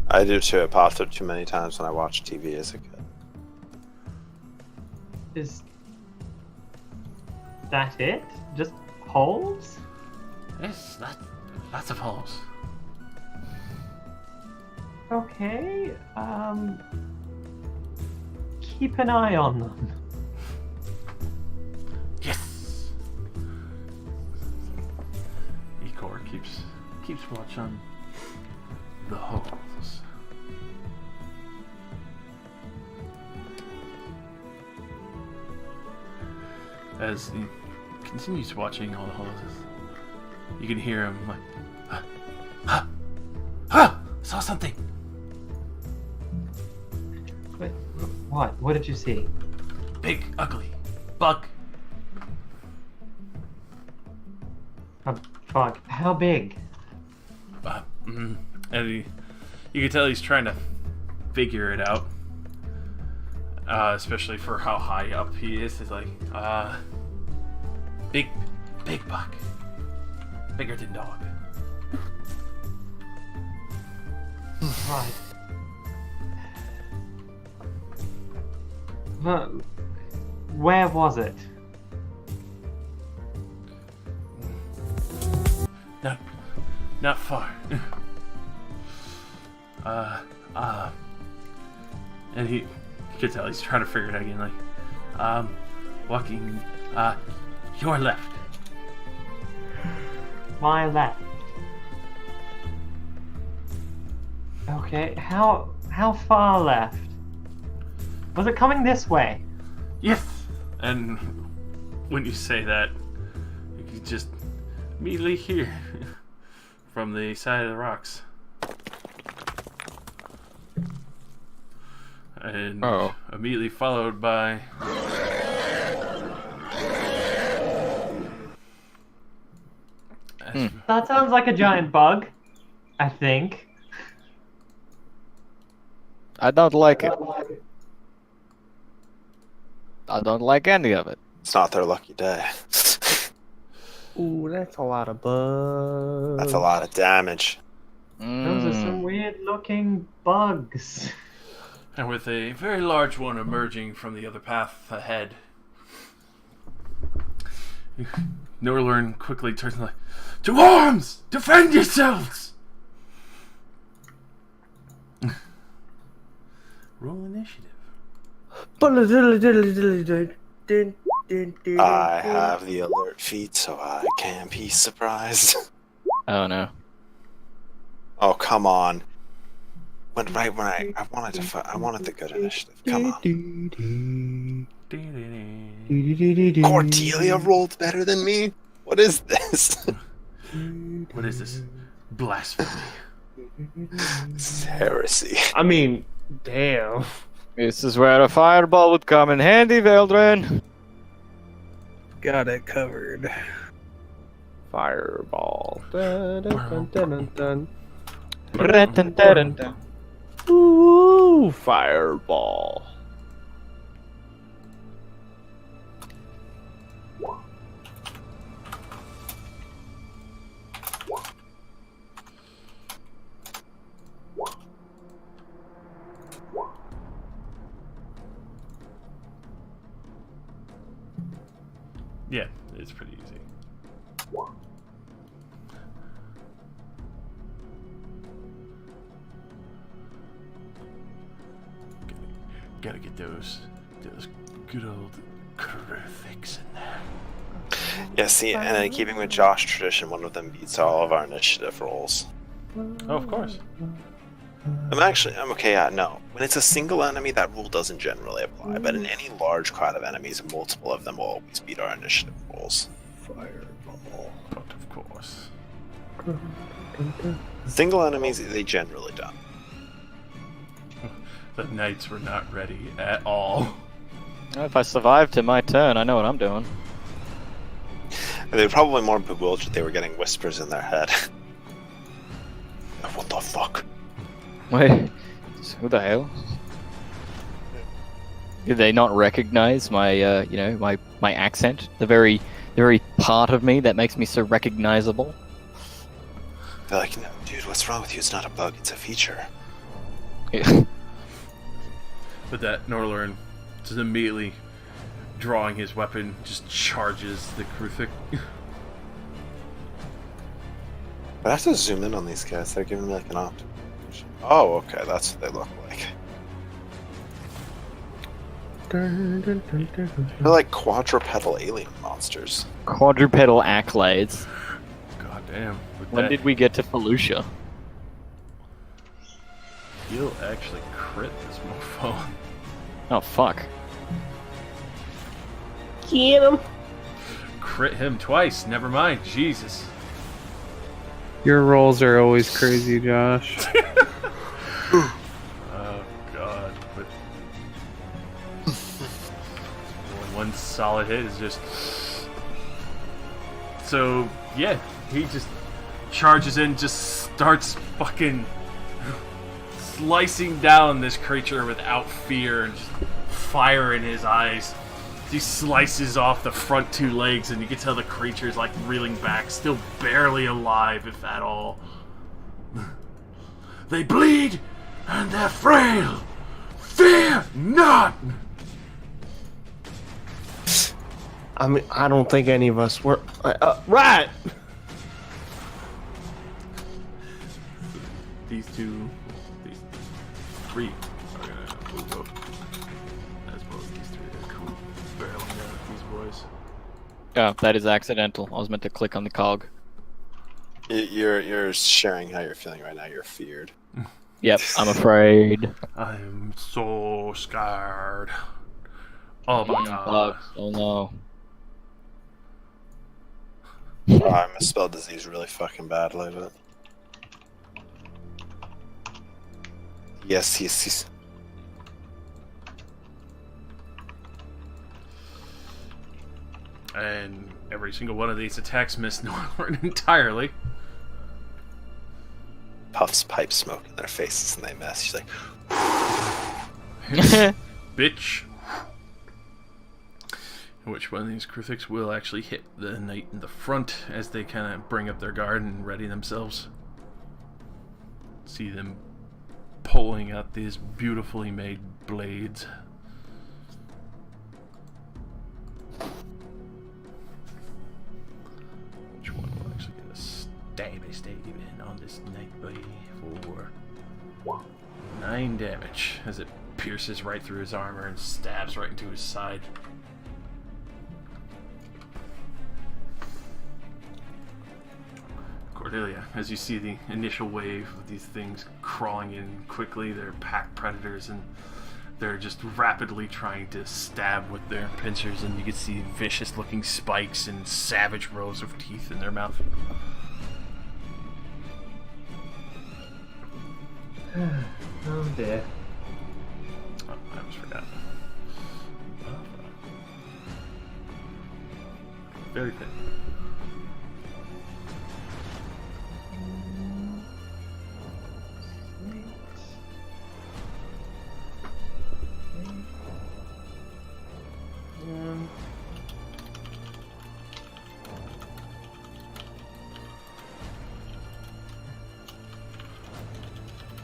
E: I do too. It popped up too many times when I watched TV as a kid.
A: Is that it? Just holes?
G: Yes, lots of holes.
A: Okay. Keep an eye on them.
G: Yes. Igor keeps watch on the holes. As he continues watching all the holes, you can hear him like, saw something.
A: Wait, what? What did you see?
G: Big, ugly bug.
A: A bug. How big?
G: And you can tell he's trying to figure it out. Especially for how high up he is. He's like, big bug. Bigger than dog.
A: Right. But where was it?
G: Not far. And you can tell he's trying to figure it out again, like, walking, your left.
A: My left. Okay, how far left? Was it coming this way?
G: Yes! And when you say that, you can just immediately hear from the side of the rocks. And immediately followed by
A: That sounds like a giant bug, I think.
F: I don't like it. I don't like any of it.
E: It's not their lucky day.
D: Ooh, that's a lot of bugs.
E: That's a lot of damage.
A: Those are some weird looking bugs.
G: and with a very large one emerging from the other path ahead. Norlern quickly turns like, to arms! Defend yourselves! Roll initiative.
E: I have the alert feat, so I can't be surprised.
F: Oh no.
E: Oh, come on. Went right when I wanted the good initiative. Come on. Cordelia rolled better than me? What is this?
G: What is this? Blasphemy.
E: This is heresy.
D: I mean, damn.
F: This is where a fireball would come in handy, Veldren.
C: Got it covered.
D: Fireball. Dun, dun, dun, dun, dun. Ooh, fireball.
G: Yeah, it's pretty easy. Gotta get those good old crucifix in there.
E: Yeah, see, and in keeping with Josh tradition, one of them beats all of our initiative rolls.
G: Oh, of course.
E: I'm okay, yeah, no. When it's a single enemy, that rule doesn't generally apply, but in any large crowd of enemies, multiple of them will always beat our initiative rolls.
D: Fireball.
G: But of course.
E: Single enemies, they generally don't.
G: The knights were not ready at all.
F: If I survive to my turn, I know what I'm doing.
E: And they were probably more bewildered they were getting whispers in their head. What the fuck?
F: Wait, who the hell? Did they not recognize my, my accent? The very part of me that makes me so recognizable.
E: They're like, no, dude, what's wrong with you? It's not a bug, it's a feature.
F: Yeah.
B: With that, Norlern, just immediately drawing his weapon, just charges the Kruthik.
E: I have to zoom in on these guys. They're giving me like an optic. Oh, okay, that's what they look like. They're like quadrupedal alien monsters.
F: Quadrupedal accolades.
B: God damn. With
F: When
B: that,
F: did we get to Felucia?
B: He'll actually crit this mofo.
F: Oh, fuck.
D: Get him.
B: Crit him twice. Never mind. Jesus.
H: Your rolls are always crazy, Josh.
B: Oh god. But one solid hit is just. So yeah, he just charges in, just starts fucking slicing down this creature without fear, and just fire in his eyes. He slices off the front two legs, and you can tell the creature's like reeling back, still barely alive, if at all. They bleed, and they're frail. Fear not.
D: I mean, I don't think any of us were. Right!
B: These three are gonna move up. As well as these three are coming barreling down at these boys.
F: Oh, that is accidental. I was meant to click on the cog.
E: You're sharing how you're feeling right now. You're feared.
F: Yep, I'm afraid.
B: I'm so scared. Oh my god.
F: Bugs. Oh no.
E: Oh, I misspelled disease really fucking badly, but yes.
B: And every single one of these attacks missed Norlord entirely.
E: Puffs pipe smoke in their faces and they mess. She's like,
B: Bitch. Which one of these Kruthiks will actually hit the knight in the front as they kind of bring up their guard and ready themselves. See them pulling out these beautifully made blades. Which one will actually get a stabby statement on this knight boy for 9 damage as it pierces right through his armor and stabs right into his side. Cordelia, as you see the initial wave of these things crawling in quickly, they're pack predators and they're just rapidly trying to stab with their pincers, and you can see vicious looking spikes and savage rows of teeth in their mouth.
A: Oh dear.
B: Oh, I almost forgot. Very thin.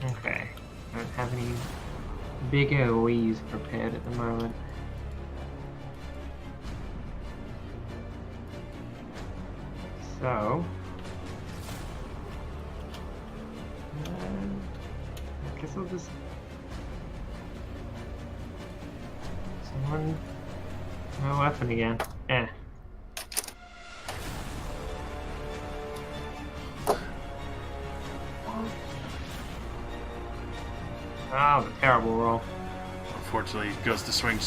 A: Okay. I don't have any big AoEs prepared at the moment. So... I guess I'll just... Someone... No weapon again. Eh. Ah, the terrible roll.
B: Unfortunately, it goes to swing,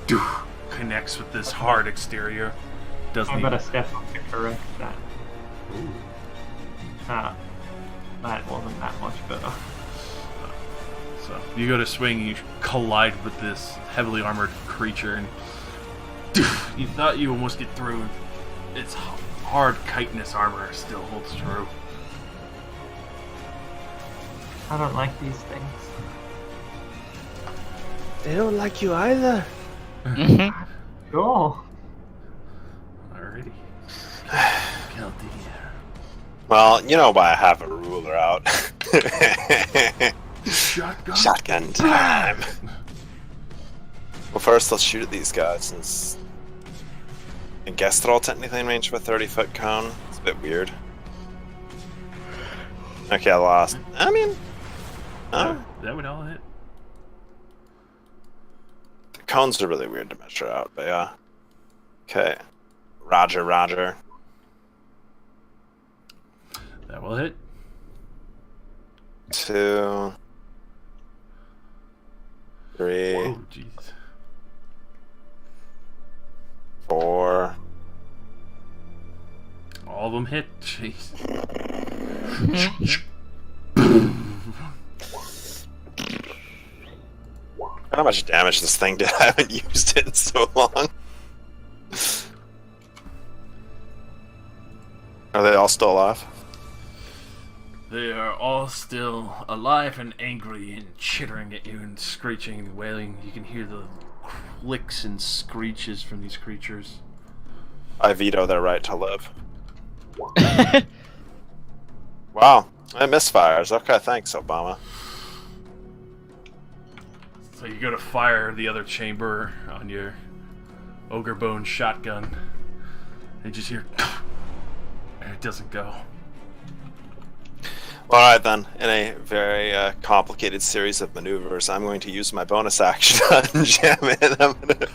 B: just connects with this hard exterior. Doesn't
A: I
B: even...
A: better step up to correct that. Ah, that wasn't that much better.
B: So you go to swing, you collide with this heavily armored creature, and you thought you almost get through. Its hard chitinous armor still holds true.
A: I don't like these things.
D: They don't like you either.
F: Mhm.
A: Cool.
G: Alrighty. Count the
E: Well, you know why I have a ruler out.
G: shotgun.
E: Shotgun time. Well, first let's shoot at these guys since I guess they're all technically in range of a 30-foot cone. It's a bit weird. Okay, I lost. I mean,
G: That would all hit.
E: the cones are really weird to measure out, but yeah. Okay. Roger, roger.
G: That will hit.
E: 2, 3,
G: Oh, jeez.
E: 4.
G: All of them hit. Jeez.
E: How much damage this thing did? I haven't used it in so long. Are they all still alive?
G: They are all still alive and angry and chittering at you and screeching and wailing. You can hear the clicks and screeches from these creatures.
E: I veto their right to live. Wow, I misfires. Okay, thanks, Obama.
G: So you go to fire the other chamber on your ogre bone shotgun, and you just hear, and it doesn't go.
E: Alright then, in a very complicated series of maneuvers, I'm going to use my bonus action on Jam and I'm going to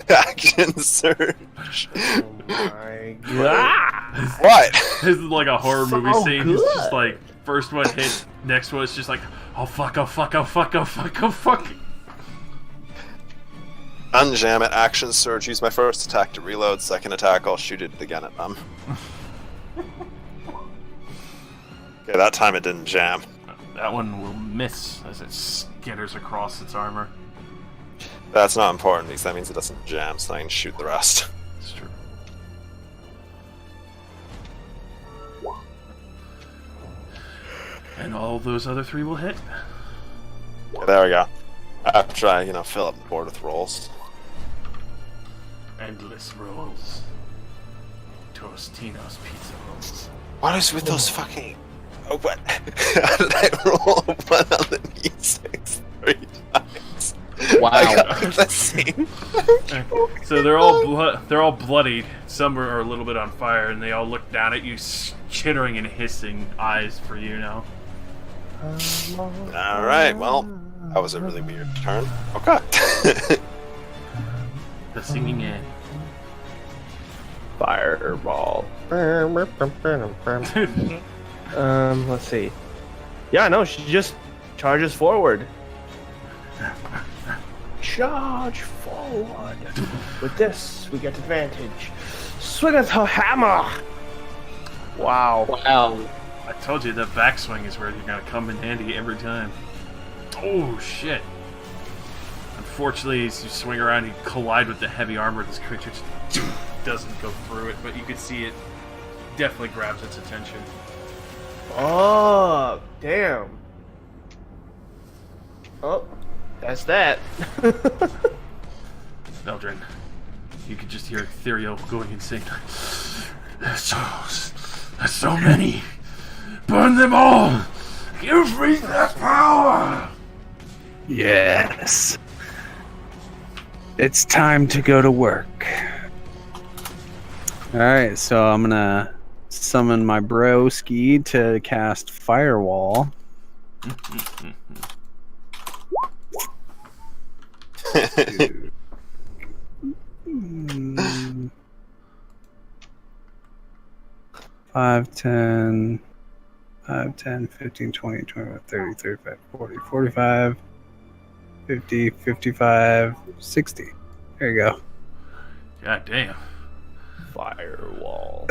E: action surge.
D: Oh my god.
E: What?
G: This is like a horror movie
D: So
G: scene. It's just
D: good.
G: like, first one hit, next one is just like, oh fuck, oh fuck, oh fuck, oh fuck, oh fuck.
E: Unjam it, action surge, use my first attack to reload, second attack, I'll shoot it again at them. Okay, that time it didn't jam.
G: That one will miss as it skitters across its armor.
E: That's not important because that means it doesn't jam, so I can shoot the rest.
G: It's true. And all those other three will hit.
E: Okay, there we go. After I, fill up the board with rolls.
G: Endless rolls. Tostino's pizza rolls.
E: What is with those fucking... Oh, what? How did I roll a 1 on the d6 3 times?
F: Wow.
E: I got the same.
G: So they're all bloodied. Some are a little bit on fire, and they all look down at you, chittering and hissing eyes for you now.
E: Alright, well, that was a really weird turn. Okay.
G: The singing Annie.
D: Fireball. Let's see. Yeah, no, she just charges forward. Charge forward. With this, we get advantage. Swing at her hammer. Wow.
F: Wow.
G: I told you the backswing is where you're gonna come in handy every time. Oh shit! Unfortunately, as you swing around, you collide with the heavy armor. This creature just doesn't go through it, but you can see it definitely grabs its attention.
D: Oh, damn. Oh, that's that.
G: Eldrin, you can just hear Ethereal going insane. There's so many. Burn them all. Give me that power.
H: Yes. It's time to go to work. Alright, so I'm gonna summon my broski to cast Firewall. Mm. 5, 10, 15, 20, 25, 30, 35, 40, 45, 50, 55, 60. There you go.
G: God damn.
D: Firewall.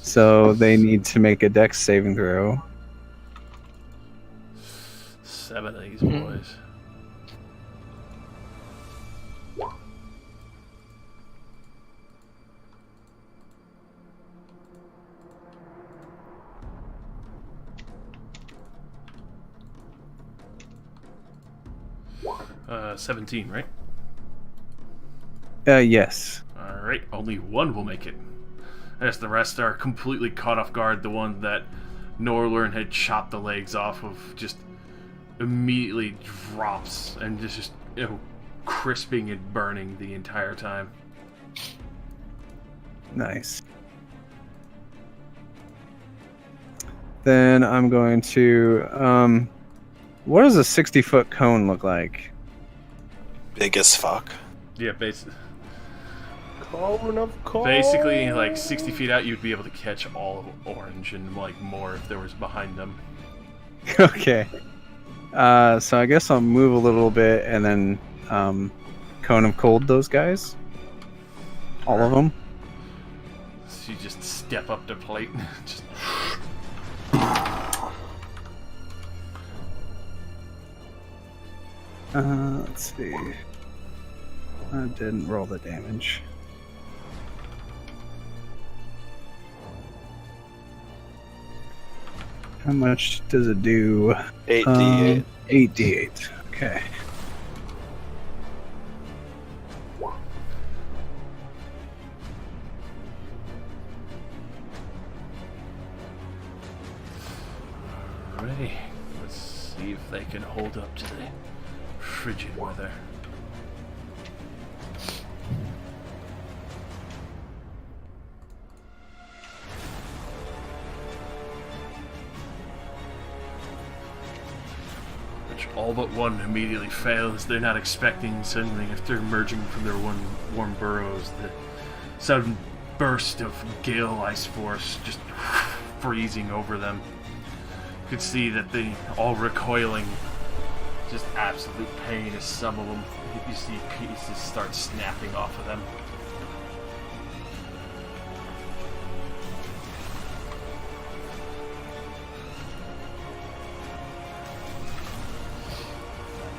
H: So they need to make a dex saving throw.
G: 7 of these boys. 17, right?
C: Yes.
G: Alright, only one will make it. As the rest are completely caught off guard, the one that Norlern had chopped the legs off of just immediately drops and just crisping and burning the entire time.
C: Nice. Then I'm going to. What does a 60-foot cone look like?
E: Big as fuck.
G: Yeah, basically.
D: Cone of cold.
G: Basically, like 60 feet out, you'd be able to catch all of Orange and like more if there was behind them.
C: Okay. So I guess I'll move a little bit and then cone of cold those guys. All of them.
G: So you just step up to plate, just
C: Let's see. I didn't roll the damage. How much does it do?
E: 8d8.
C: 8d8. Okay.
G: Alrighty. Let's see if they can hold up to the frigid weather. Which all but one immediately fails. They're not expecting suddenly, if they're emerging from their warm burrows, the sudden burst of gale ice force just freezing over them. You could see that they all recoiling, just absolute pain as some of them, you see pieces start snapping off of them.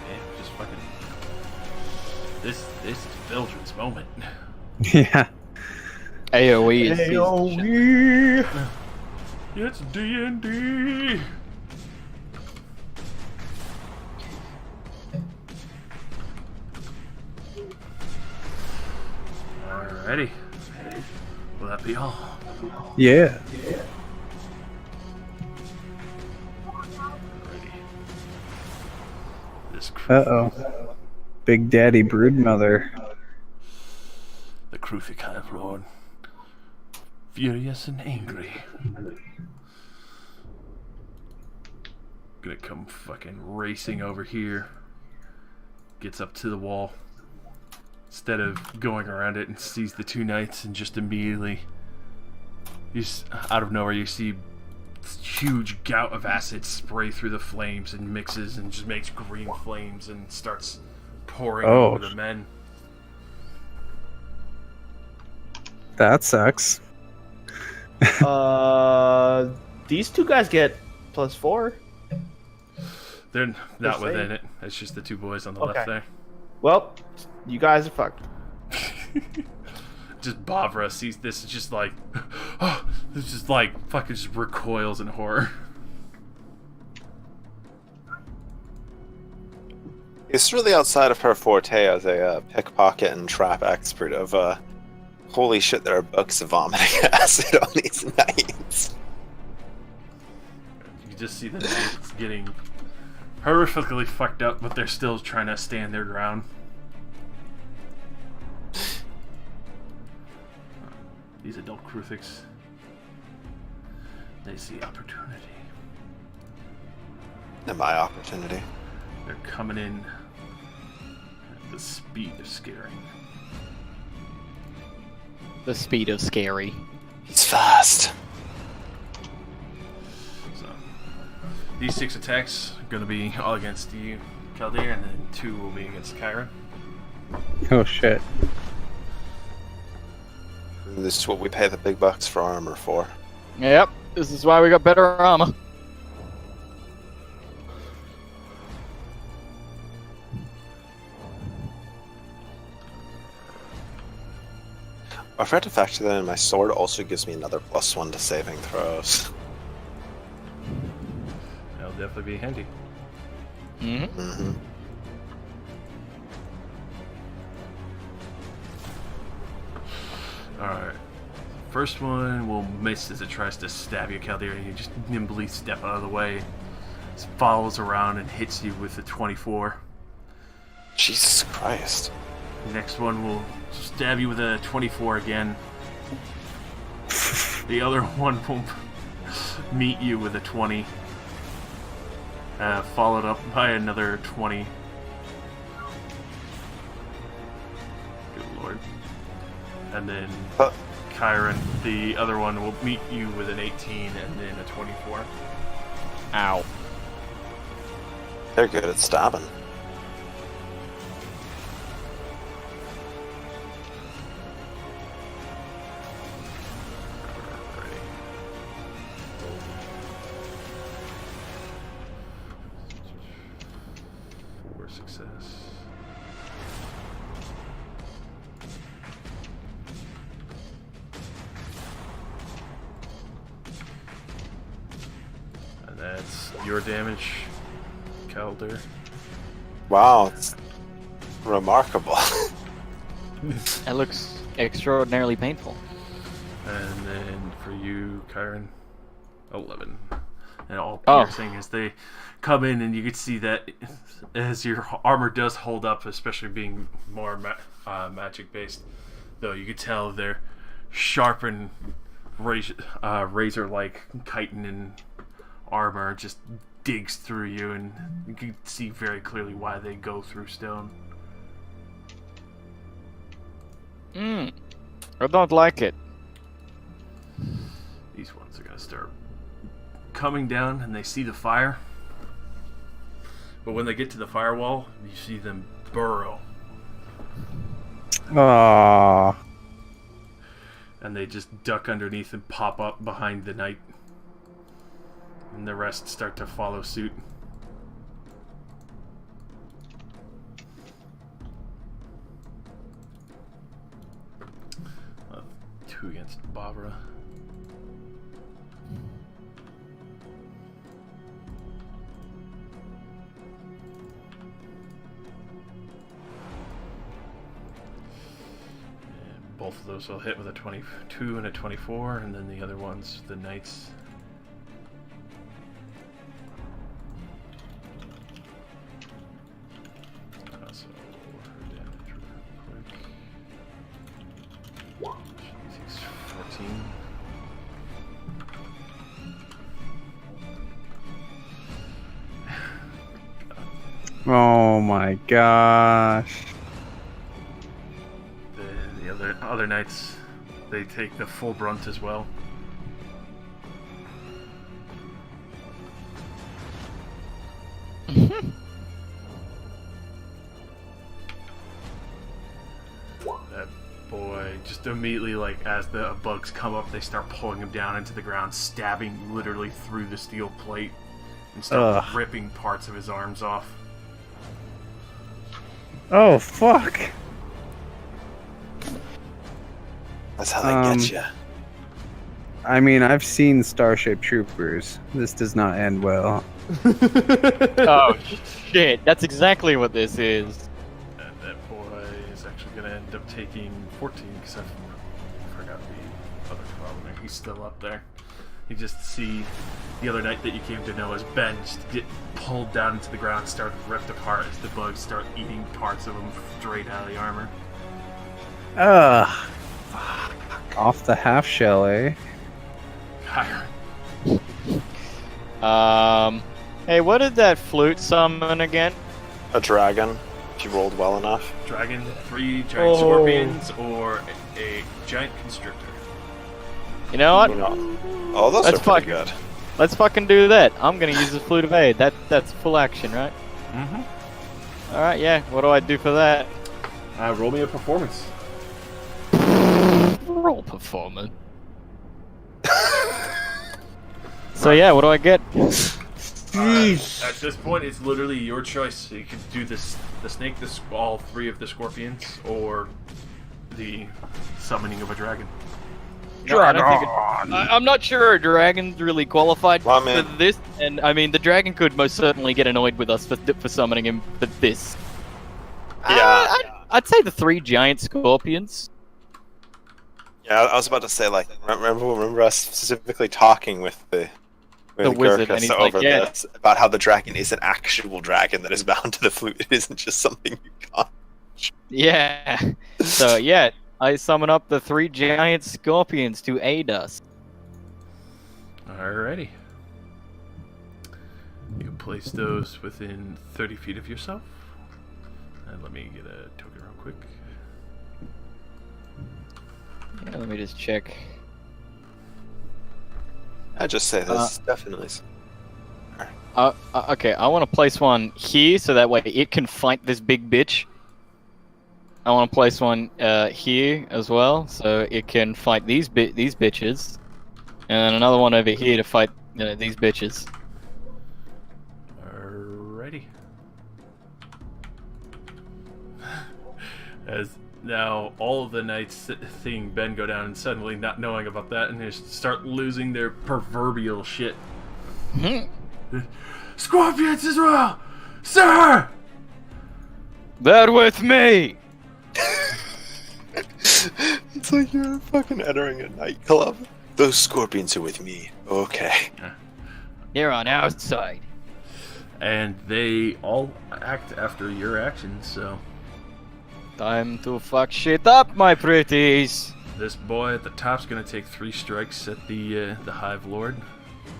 G: Yeah, just fucking. This is Vildred's moment.
C: Yeah.
F: AoE is shit.
G: It's D&D. Alrighty. Will that be all?
C: Yeah.
G: Alrighty. This
C: Uh-oh. Big Daddy Broodmother.
G: The Crucified Lord. Furious and angry. Gonna come fucking racing over here. Gets up to the wall. Instead of going around it and sees the two knights and just immediately, out of nowhere, you see this huge gout of acid spray through the flames and mixes and just makes green flames and starts pouring over the men.
C: That sucks.
D: These two guys get +4.
G: They're not
D: Just
G: within
D: saying.
G: it. It's just the two boys on the
D: Okay.
G: left there.
D: Well, you guys are fucked.
G: Just Bavra sees this, it's just like, oh, it's just like fucking just recoils in horror.
E: It's really outside of her forte as a pickpocket and trap expert of holy shit, there are books of vomiting acid on these knights.
G: You just see the knights getting horrifically fucked up, but they're still trying to stand their ground. These adult Kruthiks, they see opportunity.
E: And my opportunity.
G: They're coming in at the speed of scaring.
F: The speed of scary.
E: He's fast.
G: So, these 6 attacks are going to be all against you, Kaldir, and then 2 will be against Kyra.
C: Oh shit.
E: This is what we pay the big bucks for armor for.
F: Yep, this is why we got better armor.
E: I forgot to factor that in. My sword also gives me another +1 to saving throws.
G: That'll definitely be handy.
F: Mm-hmm.
E: Mm-hmm.
G: Alright. First one will miss as it tries to stab you, Caldera. You just nimbly step out of the way. It follows around and hits you with a 24.
E: Jesus Christ.
G: The next one will stab you with a 24 again. The other one will meet you with a 20. Followed up by another 20. Good lord. And then Kyron, the other one, will meet you with an 18 and then a 24.
F: Ow.
E: They're good at stabbing.
G: Success. And that's your damage, Calder.
E: Wow, it's remarkable.
F: That looks extraordinarily painful.
G: And then for you, Kyron, 11. And all
F: Oh.
G: piercing as they come in, and you can see that as your armor does hold up, especially being more magic based, though you can tell they're sharpened razor-like chitin and armor just digs through you, and you can see very clearly why they go through stone.
F: I don't like it.
G: These ones are gonna start coming down, and they see the fire. But when they get to the firewall, you see them burrow,
H: Aww.
G: and they just duck underneath and pop up behind the knight. And the rest start to follow suit. Two against Barbara. Both of those will hit with a 22 and a 24, and then the other ones, the knights. So her damage real quick. She takes 14.
H: Oh my gosh.
G: The other knights, they take the full brunt as well. That boy just immediately, like, as the bugs come up, they start pulling him down into the ground, stabbing literally through the steel plate, and start
H: Ugh.
G: ripping parts of his arms off.
H: Oh fuck.
E: That's how they get you.
H: I mean, I've seen Starship Troopers. This does not end well.
F: Oh shit! That's exactly what this is.
G: And that boy is actually going to end up taking 14, because I forgot the other problem. He's still up there. You just see the other knight that you came to know as Ben just get pulled down into the ground, start ripped apart as the bugs start eating parts of him straight out of the armor.
H: Ugh. Off the half shell, eh?
G: Higher.
F: Hey, what did that flute summon again?
E: A dragon, if you rolled well enough.
G: Dragon, 3 giant scorpions, or a giant constrictor.
F: You know what?
E: You know. Oh, those
F: That's
E: are pretty
F: fucking-
E: good.
F: Let's fucking do that. I'm gonna use the flute of aid. That's full action, right?
G: Mm-hmm.
F: All right, yeah. What do I do for that?
G: Roll me a performance.
F: Roll performance. So yeah, what do I get?
G: At this point, it's literally your choice. So you can do this: the snake, all 3 of the scorpions, or the summoning of a dragon.
F: No, I don't think I'm not sure a dragon's really qualified
E: Well, I mean-
F: for this, and I mean the dragon could most certainly get annoyed with us for summoning him for this.
E: Yeah.
F: I'd say the 3 giant scorpions.
E: Yeah, I was about to say, like, remember us specifically talking with the
F: wizard,
E: Gurkhas
F: and he's like,
E: over
F: yeah.
E: this about how the dragon is an actual dragon that is bound to the flute. It isn't just something you got.
F: Yeah. So yeah, I summon up the 3 giant scorpions to aid us.
G: Alrighty. You place those within 30 feet of yourself. And let me get a token real quick.
F: Yeah, let me just check.
E: I just say this definitely.
F: Okay, I want to place one here so that way it can fight this big bitch. I want to place one here as well so it can fight these bitches, and then another one over here to fight these bitches.
G: Alrighty. As now all of the knights seeing Ben go down and suddenly not knowing about that and just start losing their proverbial shit. Scorpions Israel! Sir!
F: They're with me!
E: It's like you're fucking entering a nightclub. Those scorpions are with me. Okay.
F: You're on our side.
G: And they all act after your actions, so
F: Time to fuck shit up, my pretties.
G: this boy at the top's gonna take 3 strikes at the Hive Lord.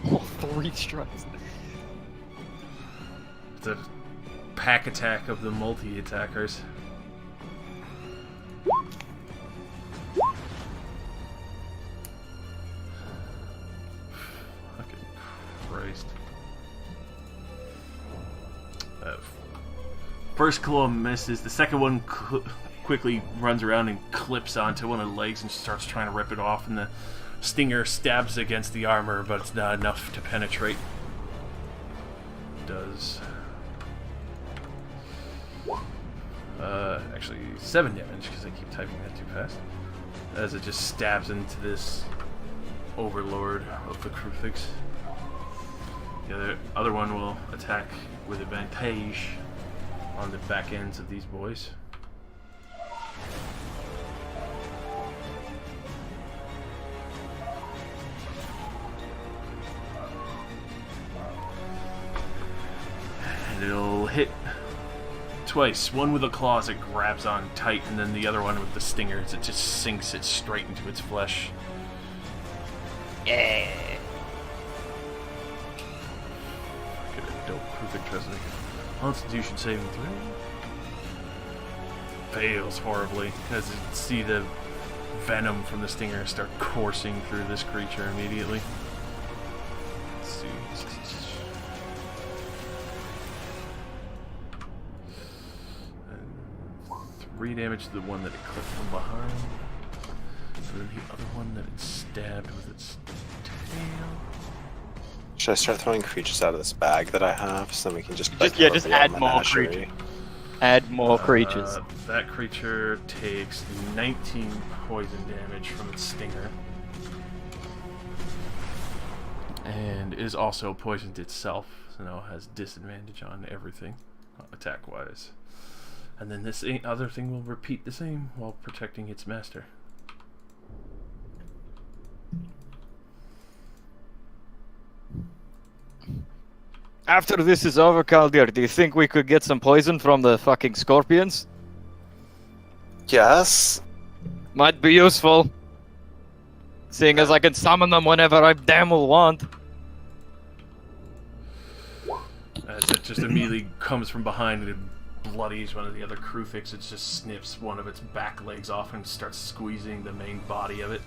F: Oh, 3 strikes.
G: It's a pack attack of the multi-attackers. Fucking Christ. First claw misses. The second one quickly runs around and clips onto one of the legs and starts trying to rip it off, and the stinger stabs against the armor, but it's not enough to penetrate. Does actually 7 damage because I keep typing that too fast. As it just stabs into this overlord of the Crucifix. The other one will attack with advantage on the back ends of these boys. And it'll hit twice. One with the claws it grabs on tight, and then the other one with the stingers it just sinks it straight into its flesh.
F: Yeah.
G: Get a dope perfect resonance. Constitution saving throw. Fails horribly as you see the venom from the stinger start coursing through this creature immediately. Let's see. And 3 damage to the one that it clipped from behind. And then the other one that it stabbed with its tail.
E: Should I start throwing creatures out of this bag that I have so we can just
F: Just add more creatures. Add more creatures.
G: That creature takes 19 poison damage from its stinger. And is also poisoned itself, so now has disadvantage on everything, attack-wise. And then this other thing will repeat the same while protecting its master.
F: After this is over, Kaldir, do you think we could get some poison from the fucking scorpions?
E: Yes.
F: Might be useful. Seeing as I can summon them whenever I damn well want.
G: As it just immediately comes from behind and it bloodies one of the other Crucifix, it just snips one of its back legs off and starts squeezing the main body of it.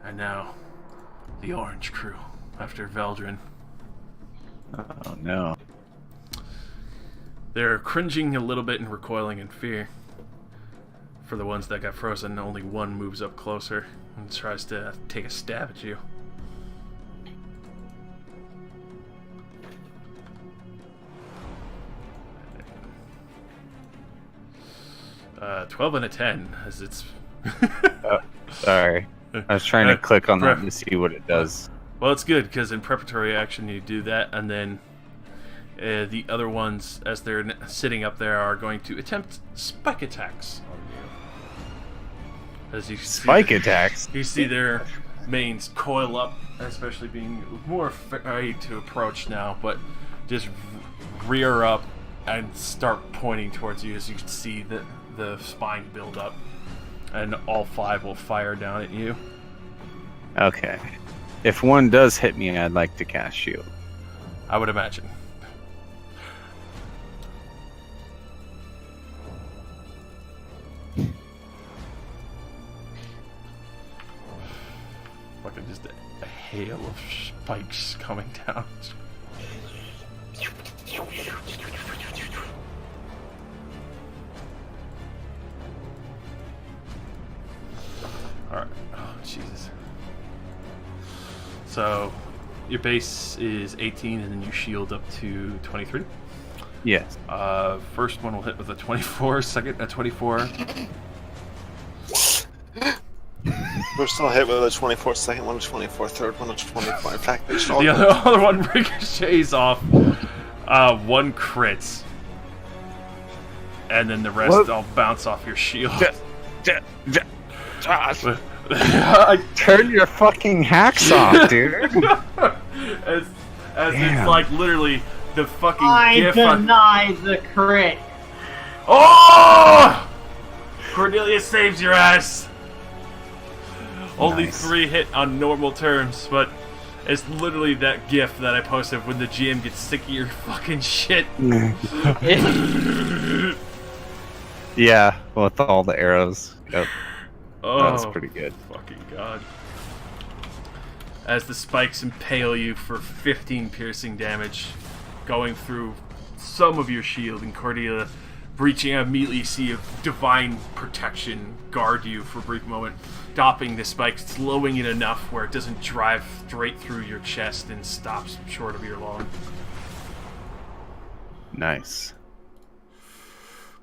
G: And now, the Orange Crew, after Veldrin.
C: Oh no.
G: They're cringing a little bit and recoiling in fear. For the ones that got frozen, only one moves up closer and tries to take a stab at you. 12 and a 10, as it's...
C: Sorry. I was trying to click on that to see what it does.
G: Well, it's good, because in preparatory action you do that, and then The other ones, as they're sitting up there, are going to attempt spike attacks on you. As you
C: Spike attacks.
G: You see their manes coil up, especially being more afraid to approach now, but just rear up and start pointing towards you as you can see the spine build up. And all 5 will fire down at you.
C: Okay. If one does hit me, I'd like to cast shield.
G: I would imagine. Fucking just a hail of spikes coming down. Alright. Oh, Jesus. So, your base is 18, and then you shield up to 23.
C: Yes.
G: First one will hit with a 24, second a 24.
E: We're still hit with a 24, second one a 24, third one a 24. In fact, they should all
G: The other one ricochets off. 1 crits. And then the rest all bounce off your shield.
C: Turn your fucking hacks off, dude.
G: as
C: Damn.
G: it's like literally the fucking
A: I
G: gif
A: deny the crit.
G: Oh! Cordelia saves your ass. Only
C: Nice.
G: 3 hit on normal terms, but it's literally that gif that I posted when the GM gets sick of your fucking shit.
C: Yeah, with all the arrows. Yep,
G: Oh,
C: that's pretty good.
G: fucking god. As the spikes impale you for 15 piercing damage, going through some of your shield, and Cordelia breaching immediately see a divine protection guard you for a brief moment, stopping the spike, slowing it enough where it doesn't drive straight through your chest and stops short of your lung.
C: Nice.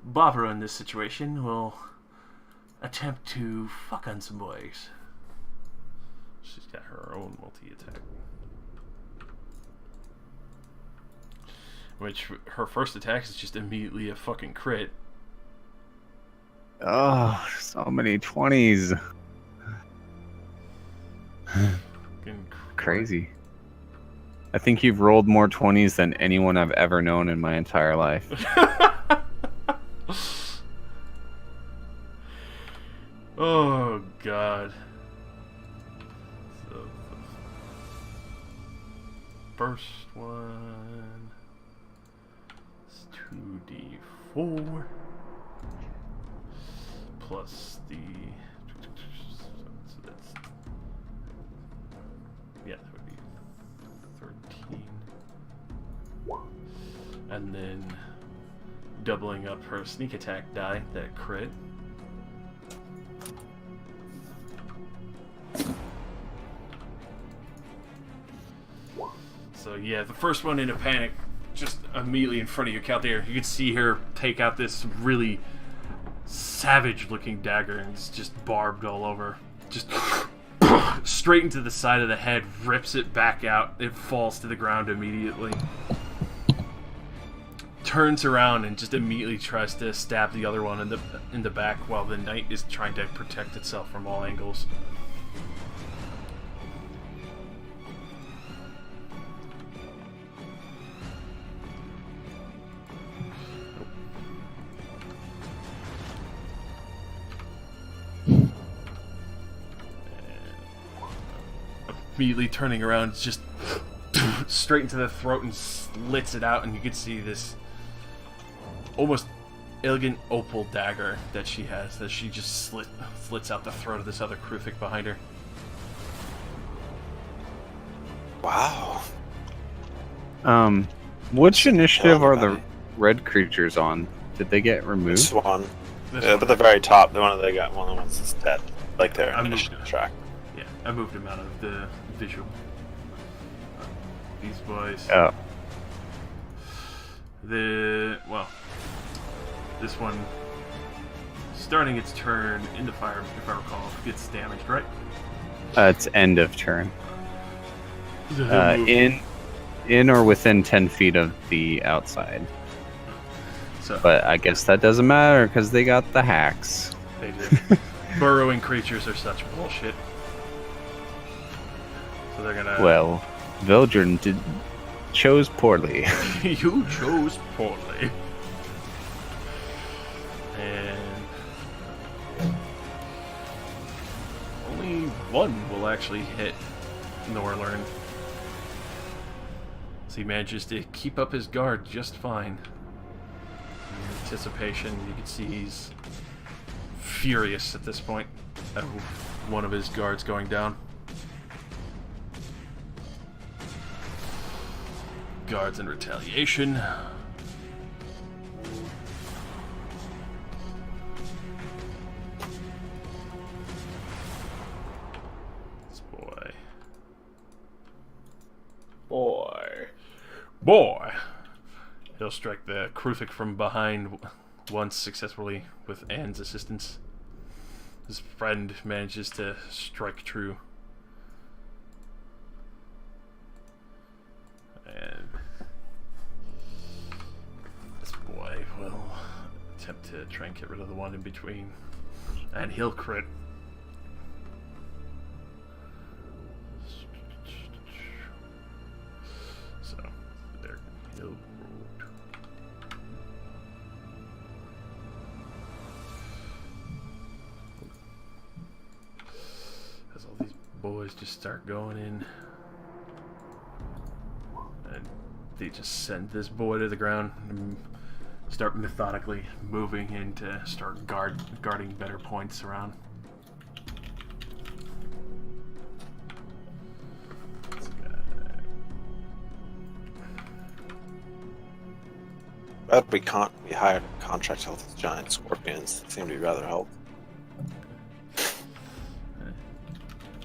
G: Barbara in this situation will attempt to fuck on some boys. She's got her own multi-attack. Which, her first attack is just immediately a fucking crit.
C: Oh, so many 20s.
G: Fucking
C: Crazy. I think you've rolled more 20s than anyone I've ever known in my entire life.
G: Oh, God. So, the first one is 2d4 plus the. So that's. Yeah, that would be 13. And then doubling up her sneak attack die, that crit. So yeah, the first one in a panic, just immediately in front of you, Caldeir, you can see her take out this really savage-looking dagger, and it's just barbed all over. Just straight into the side of the head, rips it back out. It falls to the ground immediately. Turns around and just immediately tries to stab the other one in the back, while the knight is trying to protect itself from all angles. Immediately turning around, just straight into the throat and slits it out, and you can see this almost elegant opal dagger that she has, that she just slits out the throat of this other Kruthik behind her.
E: Wow.
C: Which initiative are the red creatures on? Did they get removed?
E: This one.
G: This
E: But
G: one.
E: the very top, the one that they got, one of the ones that's dead. Like their
G: I'm
E: initiative
G: moving.
E: track.
G: Yeah, I moved him out of the visual. These boys.
C: Oh,
G: This one, starting its turn in the fire, if I recall, gets damaged, right?
C: it's end of turn. In in or within 10 feet of the outside.
B: So
C: But I guess that doesn't matter because they got the hacks.
B: they do. Burrowing creatures are such bullshit. So they're gonna.
C: Well, Vildren chose poorly.
B: You chose poorly. And only one will actually hit Norlern. So he manages to keep up his guard just fine. In anticipation, you can see he's furious at this point at one of his guards going down. Guards in retaliation. This boy. He'll strike the Krufik from behind once successfully with Anne's assistance. His friend manages to strike true. And this boy will attempt to try and get rid of the one in between. And he'll crit. So, there, he'll roll. As all these boys just start going in. And they just send this boy to the ground and start methodically moving in to start guarding better points around.
E: But we hired a contract to help with giant scorpions. They seem to be rather helpful.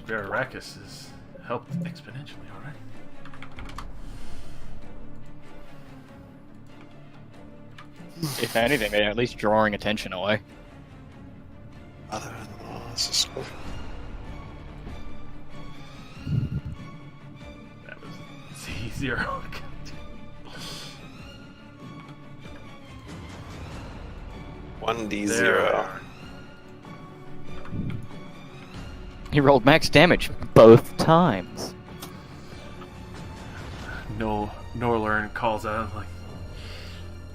B: Veracruz has helped exponentially already.
F: If anything, they're at least drawing attention away.
E: Mother-in-law is a scorpion.
B: That was Z0.
E: 1d0.
F: He rolled max damage both times.
B: Norlern calls out like,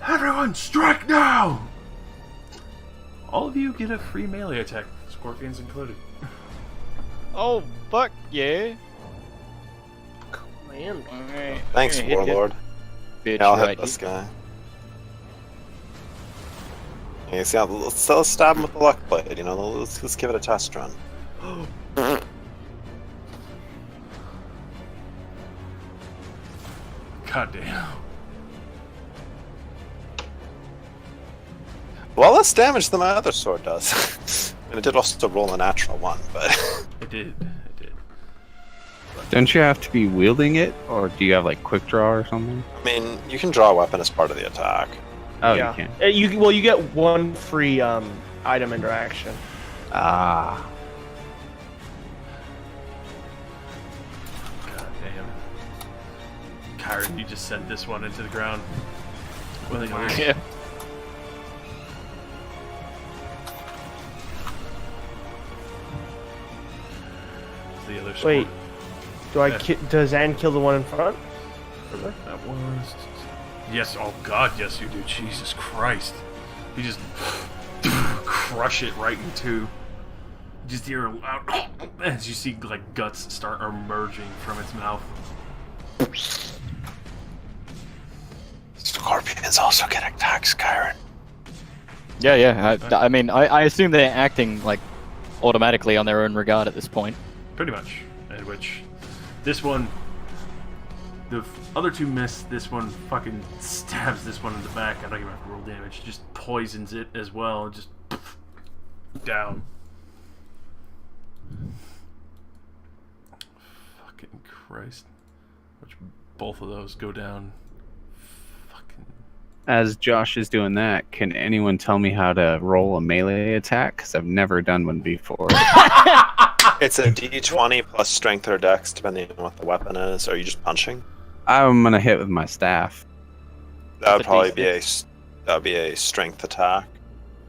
B: "Everyone, strike now!" All of you get a free melee attack, scorpions included.
F: Oh, fuck yeah.
D: Man.
F: Alright.
E: Thanks,
F: Hit
E: Warlord.
F: Bitch,
E: Yeah, I'll hit
F: right.
E: this guy. Yeah, see, let's stab him with the luck blade, you know, let's give it a test run.
B: God damn.
E: Well, less damage than my other sword does. And it did also roll a natural one, but...
B: It did.
C: Don't you have to be wielding it, or do you have like quick draw or something?
E: I mean, you can draw a weapon as part of the attack.
C: Oh,
D: Yeah.
C: you can.
D: You get one free item interaction.
C: Ah,
B: God damn. Kyron, you just sent this one into the ground. Willingly.
F: Yeah.
B: The other
D: Wait,
B: scorpion.
D: does Anne kill the one in front?
B: That was... Yes, oh god, yes you do. Jesus Christ. You just crush it right in two. You just hear a loud... as you see like guts start emerging from its mouth.
E: Scorpions also get attacks, Kyron.
F: Yeah. I mean, I assume they're acting like automatically on their own regard at this point.
B: Pretty much. In which this one, the other two miss. This one fucking stabs this one in the back. I don't even have to roll damage. Just poisons it as well. Just down. Fucking Christ. Which both of those go down. Fucking.
C: as Josh is doing that, can anyone tell me how to roll a melee attack? Because I've never done one before.
E: It's a d20 plus strength or dex, depending on what the weapon is. Are you just punching?
C: I'm gonna hit with my staff.
E: That would
F: But
E: probably
F: these
E: be a strength attack.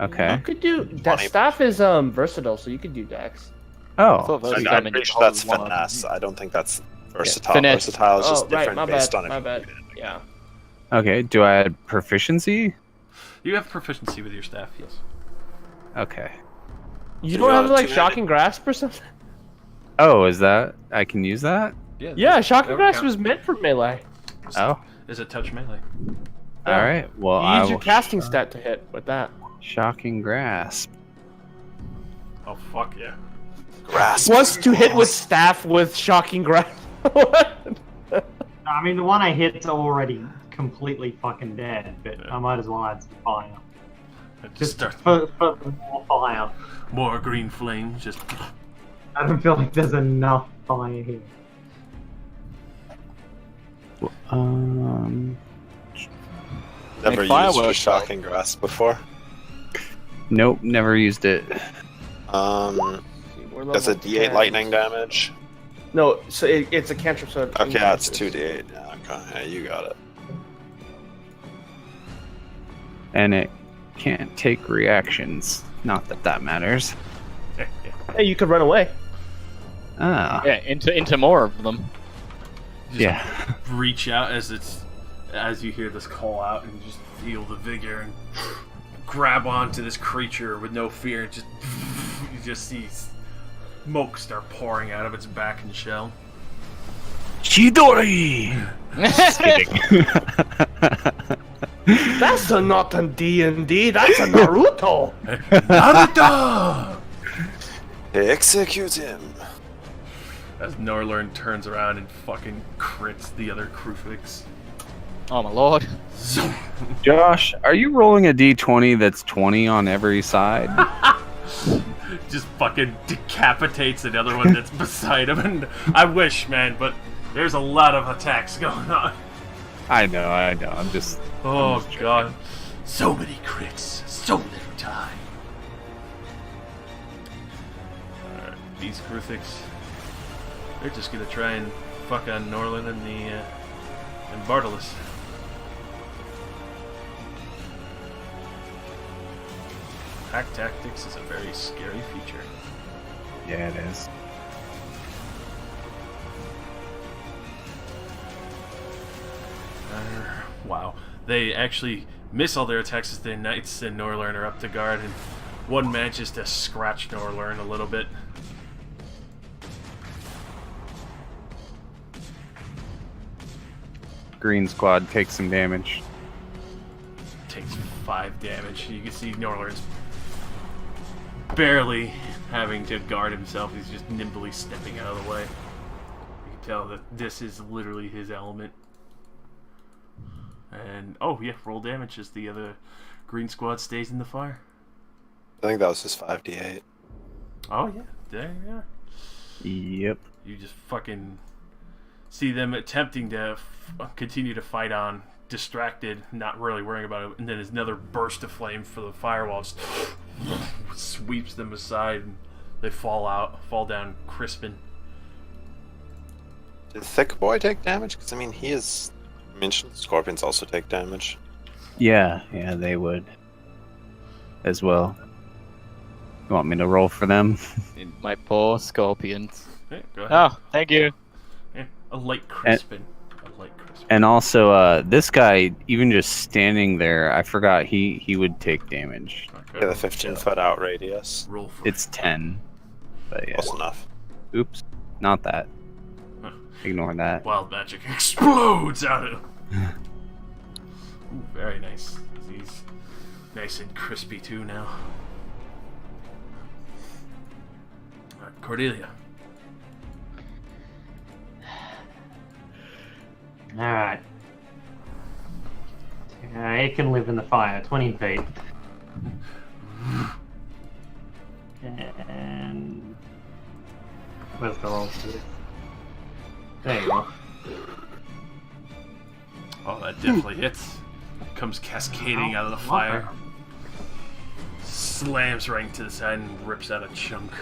C: Okay.
D: You could do that.
E: 20.
D: Staff is versatile, so you could do dex.
C: Oh,
F: thought that was
E: I'm
F: coming
E: pretty
F: to
E: sure that's
F: hold one of them.
E: finesse. I don't think that's versatile.
F: finesse.
E: Versatile is just
D: Oh, right,
E: different
D: my
E: based
D: bad,
E: on
D: my
E: if
D: bad. Yeah.
C: okay. Do I add proficiency?
G: You have proficiency with your staff, yes.
C: Okay.
D: You
E: So
D: don't
E: you
D: have
E: got
D: like
E: 200.
D: shocking grasp or something?
C: Oh, is that I can use that?
D: Yeah, shocking
A: That would
D: grasp
A: count.
D: was meant for melee.
C: Oh,
G: Is it touch melee?
C: all right. Well,
D: You
C: I
D: use your
C: will
D: casting stat to hit with that.
C: shocking grasp.
G: Oh, fuck yeah.
E: grasp.
D: Wants to hit with staff with shocking grasp. What?
A: I mean, the one I hit's already completely fucking dead, but I might as well add some fire.
G: It just
A: Just
G: starts
A: for more fire.
G: more green flame, just
A: I don't feel like there's enough fire here.
E: Never
F: Make
E: used
F: fireworks,
E: your shocking grasp before.
C: Nope, never used it.
D: We're
E: That's a
D: level
E: D8
D: 10.
E: lightning damage.
D: No, so it's a cantrip, so it
E: Okay, that's
D: increases.
E: 2d8. Yeah, okay, yeah, you got it.
C: And it can't take reactions. Not that that matters.
D: Hey, you could run away.
C: Ah,
F: Yeah, into more of them.
G: just
C: yeah.
G: reach out as you hear this call out and just feel the vigor and grab onto this creature with no fear. And just you just see smoke start pouring out of its back and shell.
C: Chidori. Just kidding.
D: That's not a D&D. That's a Naruto.
G: Naruto!
E: Execute him.
G: As Norlern turns around and fucking crits the other crucifix.
F: Oh my lord.
C: Josh, are you rolling a d20 that's 20 on every side?
G: Just fucking decapitates another one that's beside him. And I wish, man, but there's a lot of attacks going on.
C: I know. I'm just.
G: Oh god. So many crits, so little time. Alright, these crucifix. They're just gonna try and fuck on Norlin and Bartolus. Pack tactics is a very scary feature.
C: Yeah, it is.
G: Wow. They actually miss all their attacks as the Knights and Norlern are up to guard, and one manages to scratch Norlern a little bit.
C: Green squad takes some damage.
G: Takes 5 damage. You can see Norlern's barely having to guard himself. He's just nimbly stepping out of the way. You can tell that this is literally his element. And, oh yeah, roll damage as the other green squad stays in the fire.
E: I think that was just 5d8.
G: Oh yeah, there you are.
C: Yep.
G: You just fucking see them attempting to continue to fight on, distracted, not really worrying about it, and then there's another burst of flame for the firewall, just sweeps them aside, and they fall down crispin.
E: Did Thick Boy take damage? Because, I mean, he is mentioned. Scorpions also take damage.
C: Yeah, they would. As well. You want me to roll for them?
F: My poor scorpions.
G: Okay, go ahead.
F: Oh, thank you.
G: Yeah, a light crispin.
C: And also, this guy, even just standing there, I forgot he would take damage.
G: Okay,
E: Yeah, the 15-foot out radius.
G: roll for
C: It's 10. But yeah.
E: Close enough.
C: Oops. Not that.
G: Huh.
C: Ignore that.
G: Wild magic explodes out of him. Ooh, very nice. He's nice and crispy too now. Alright, Cordelia.
A: Alright. It can live in the fire, 20 feet. And... where's the roll for this? There you go.
G: Oh, that definitely hits. Comes cascading out of the fire. Slams right into the side and rips out a chunk.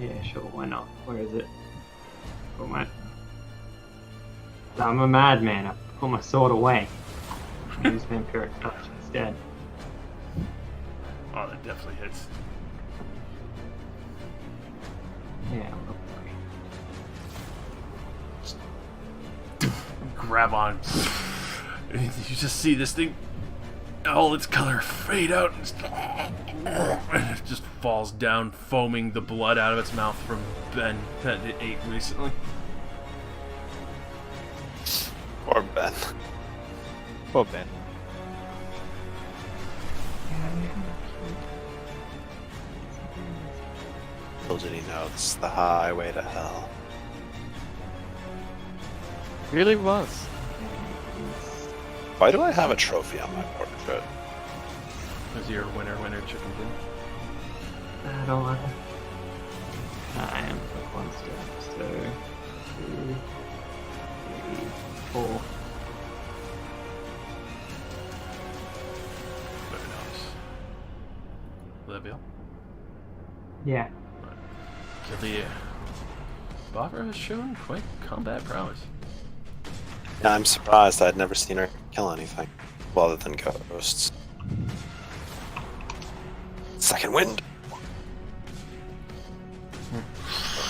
A: Yeah, sure, why not? Where is it? Put my... I'm a madman. I put my sword away. Use vampiric touch instead.
B: Oh, that definitely hits.
A: Yeah, look.
B: Grab on. You just see this thing, all its color fade out, and it just falls down, foaming the blood out of its mouth from Ben that it ate recently.
E: Or Ben.
F: Poor Ben.
E: Little did he know this is the highway to hell.
F: Really was.
E: Why do I have a trophy on my portrait?
B: Because you're a winner chicken dinner.
A: I don't want to. I am like one step. So, 2, 3, 4.
B: Very nice. Will that be all?
A: Yeah.
B: Killia. Barbara has shown quite combat prowess.
E: Yeah, I'm surprised. I'd never seen her kill anything. Well, other than ghosts. Second wind! Or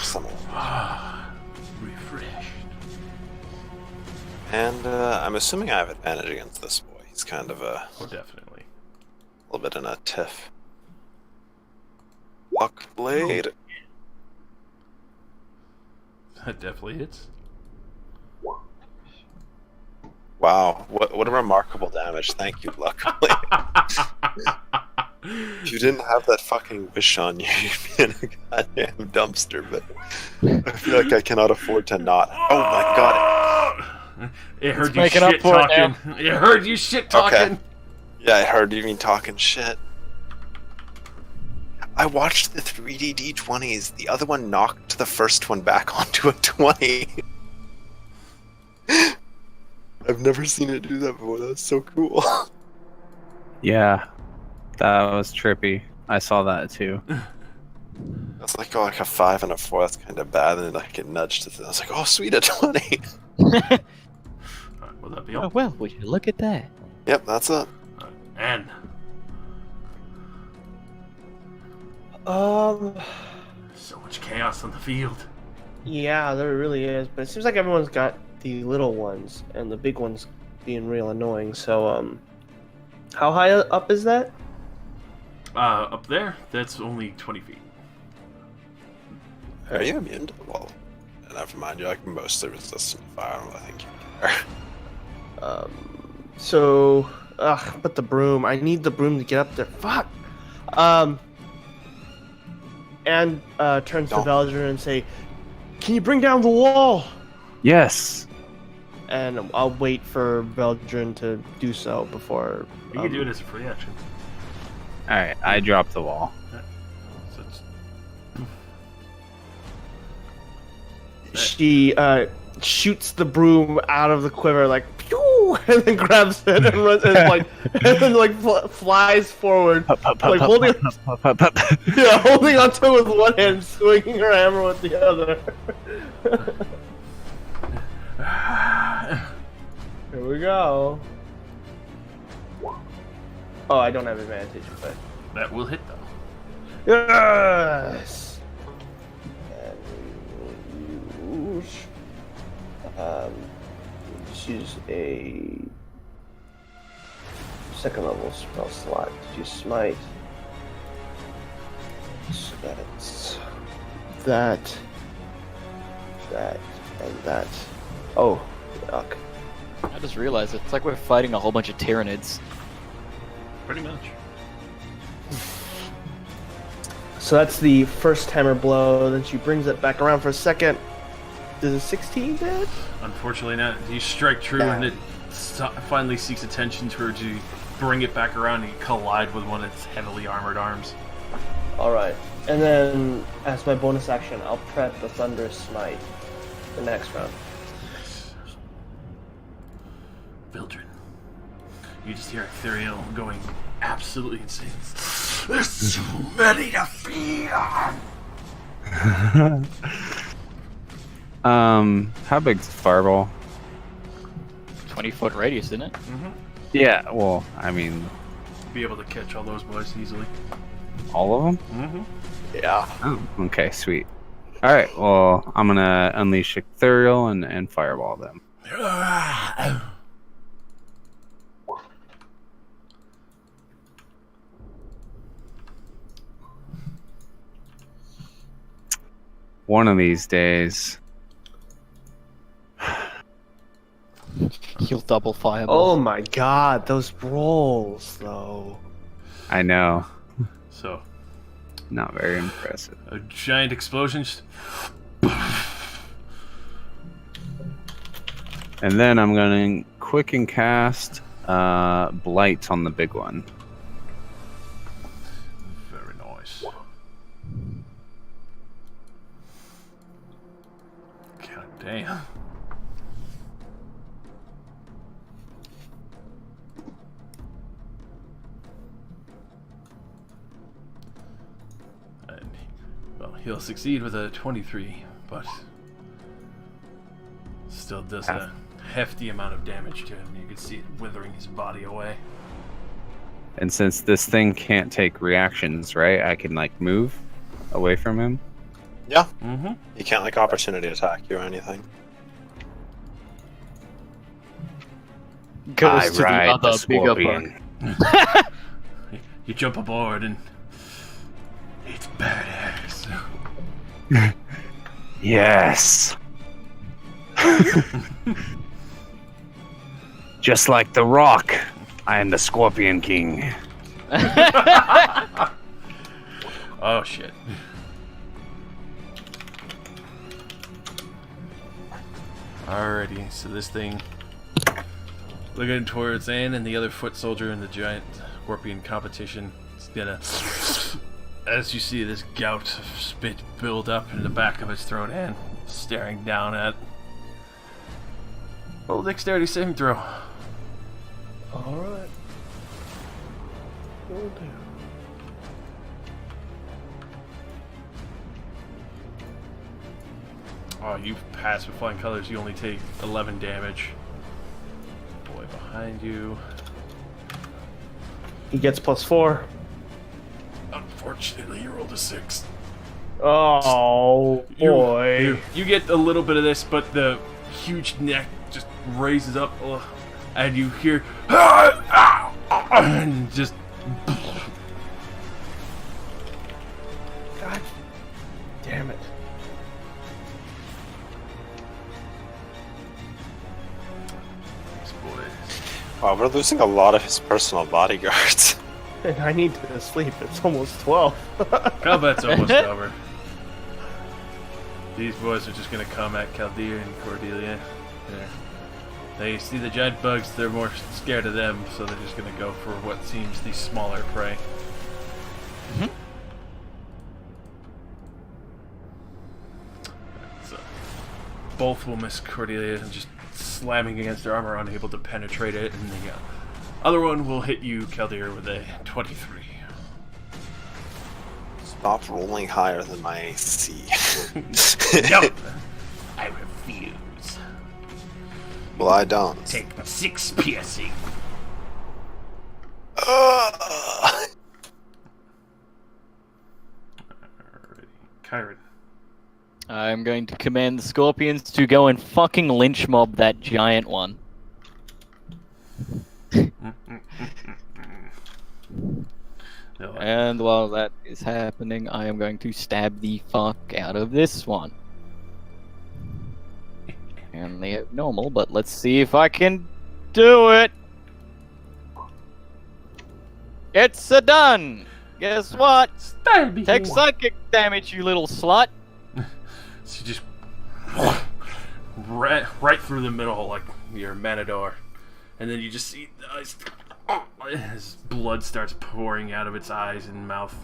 E: something.
B: Refreshed.
E: And I'm assuming I have advantage against this boy. He's kind of a
B: Oh, definitely.
E: little bit in a tiff. Luck blade.
B: That definitely hits.
E: Wow, what a remarkable damage. Thank you, luckily. If you didn't have that fucking wish on you, you'd be in a goddamn dumpster, but I feel like I cannot afford to not. Oh my god.
B: It heard
F: It's
B: you
F: making up
B: shit
F: for it
B: talking. It heard you shit talking.
E: Okay. Yeah, I heard you mean talking shit. I watched the 3D D20s. The other one knocked the first one back onto a 20. I've never seen it do that before. That's so cool.
H: Yeah, that was trippy. I saw that too.
E: That's like, oh, like a 5 and a 4. That's kind of bad. And then like it nudged it. I was like, oh, sweet, a 20.
B: Alright, will that be all?
F: Oh, well, would you look at that?
E: Yep, that's it.
B: And so much chaos on the field.
D: Yeah, there really is. But it seems like everyone's got the little ones, and the big ones being real annoying. So, how high up is that?
B: Up there, that's only 20 feet.
E: Are you immune to the wall? Never mind, you're like mostly resistant to fire. I think you care.
D: So, but the broom. I need the broom to get up there. Fuck. And turns to
E: Don't.
D: Veldrin and say, "Can you bring down the wall?"
H: Yes.
D: And I'll wait for Veldrin to do so before.
B: You can do it as a free action.
H: All right, I dropped the wall.
B: So it's,
D: She shoots the broom out of the quiver like pew, and then grabs it and runs and like and then like flies forward, like holding holding onto it with one hand, swinging her hammer with the other. Here we go. Oh, I don't have advantage, but
B: that will hit though.
D: yes. And we will use a second level spell slot to use smite. So that's that, and that. Oh, yuck.
F: I just realized it's like we're fighting a whole bunch of Tyranids.
B: Pretty much.
D: So that's the first hammer blow. Then she brings it back around for a second. Does a 16 hit?
B: Unfortunately not. You strike true and it finally seeks attention towards you. Bring it back around and you collide with one of its heavily armored arms.
D: Alright. And then, as my bonus action, I'll prep the Thunderous Smite the next round.
B: Vildren. You just hear Ethereal going absolutely insane. There's so many to feed on!
H: How big's the fireball?
F: 20-foot radius, isn't it?
H: Yeah, well, I mean,
G: Be able to catch all those boys easily.
H: all of them?
G: Mm-hmm.
E: Yeah.
H: Oh, okay, sweet. All right, well, I'm gonna unleash Ethereal and fireball them. One of these days.
F: He'll double fireball.
D: Oh my god, those rolls though.
H: I know,
G: So,
H: not very impressive.
G: a giant explosion. Just...
H: And then I'm gonna quick and cast Blight on the big one.
G: Very nice. God damn. And, well, he'll succeed with a 23, but still does a hefty amount of damage to him. You can see it withering his body away.
H: And since this thing can't take reactions, right? I can like move away from him.
E: Yeah.
G: Mm-hmm.
E: You can't like opportunity attack you or anything.
F: Goes to the other bigger bird.
G: You jump aboard and it's badass.
H: Yes. Just like the Rock, I am the Scorpion King.
G: Oh shit. Alrighty, so this thing looking towards Anne and the other foot soldier in the giant scorpion competition. It's gonna, as you see this gout of spit build up in the back of its throat, and staring down at. Roll dexterity saving throw.
D: Alright. Will do.
G: Oh, you pass with flying colors. You only take 11 damage. Boy behind you.
D: He gets +4.
G: Unfortunately, you rolled a 6.
D: Oh boy.
G: You get a little bit of this, but the huge neck just raises up, and you hear, and just.
D: God damn it.
G: These boys.
E: Wow, we're losing a lot of his personal bodyguards.
D: And I need to sleep. It's almost 12.
G: Combat's almost over. These boys are just gonna come at Chaldea and Cordelia. They see the giant bugs, they're more scared of them, so they're just gonna go for what seems the smaller prey. So, both will miss Cordelia and just slamming against their armor, unable to penetrate it, and the other one will hit you, Chaldea, with a 23.
E: Stop rolling higher than my AC.
G: No! I refuse.
E: Well, I don't.
G: Take 6 piercing.
E: Ugh.
G: Alrighty. Kyron.
F: I'm going to command the scorpions to go and fucking lynch mob that giant one. And while that is happening, I am going to stab the fuck out of this one. And they have normal, but let's see if I can do it. It's a done. Guess what? Take psychic damage, you little slut.
G: So you just right through the middle, like your Matador, and then you just see his blood starts pouring out of its eyes and mouth.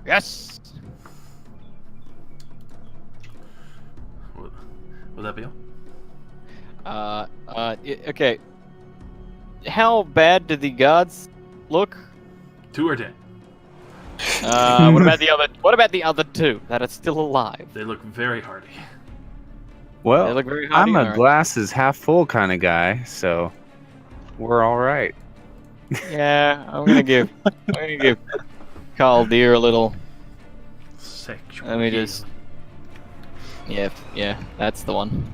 F: Yes.
G: Will that be all?
F: Okay. How bad do the guards look?
G: 2 are dead.
F: What about the other? What about the other 2 that are still alive?
G: They look very hardy.
F: They
C: Well,
F: look very hardy.
C: I'm a
F: alright.
C: glasses half full kind of guy, so we're all right.
F: Yeah, I'm gonna give Carl Deer a little.
G: Sexual.
F: Let me just. Yeah, that's the one.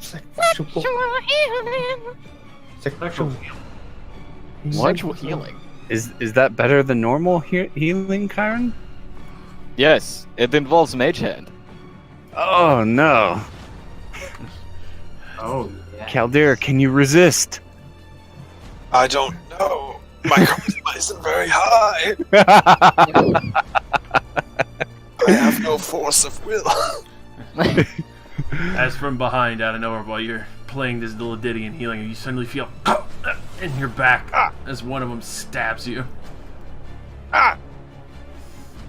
A: Sexual.
F: Sexual healing.
C: Is that better than normal healing, Kyron?
F: Yes, it involves Mage Hand.
C: Oh no,
A: Oh, yeah.
C: Kaldera, can you resist?
E: I don't know. My charisma isn't very high. I have no force of will.
G: As from behind, out of nowhere, while you're playing this little ditty and healing, you suddenly feel in your back as one of them stabs you.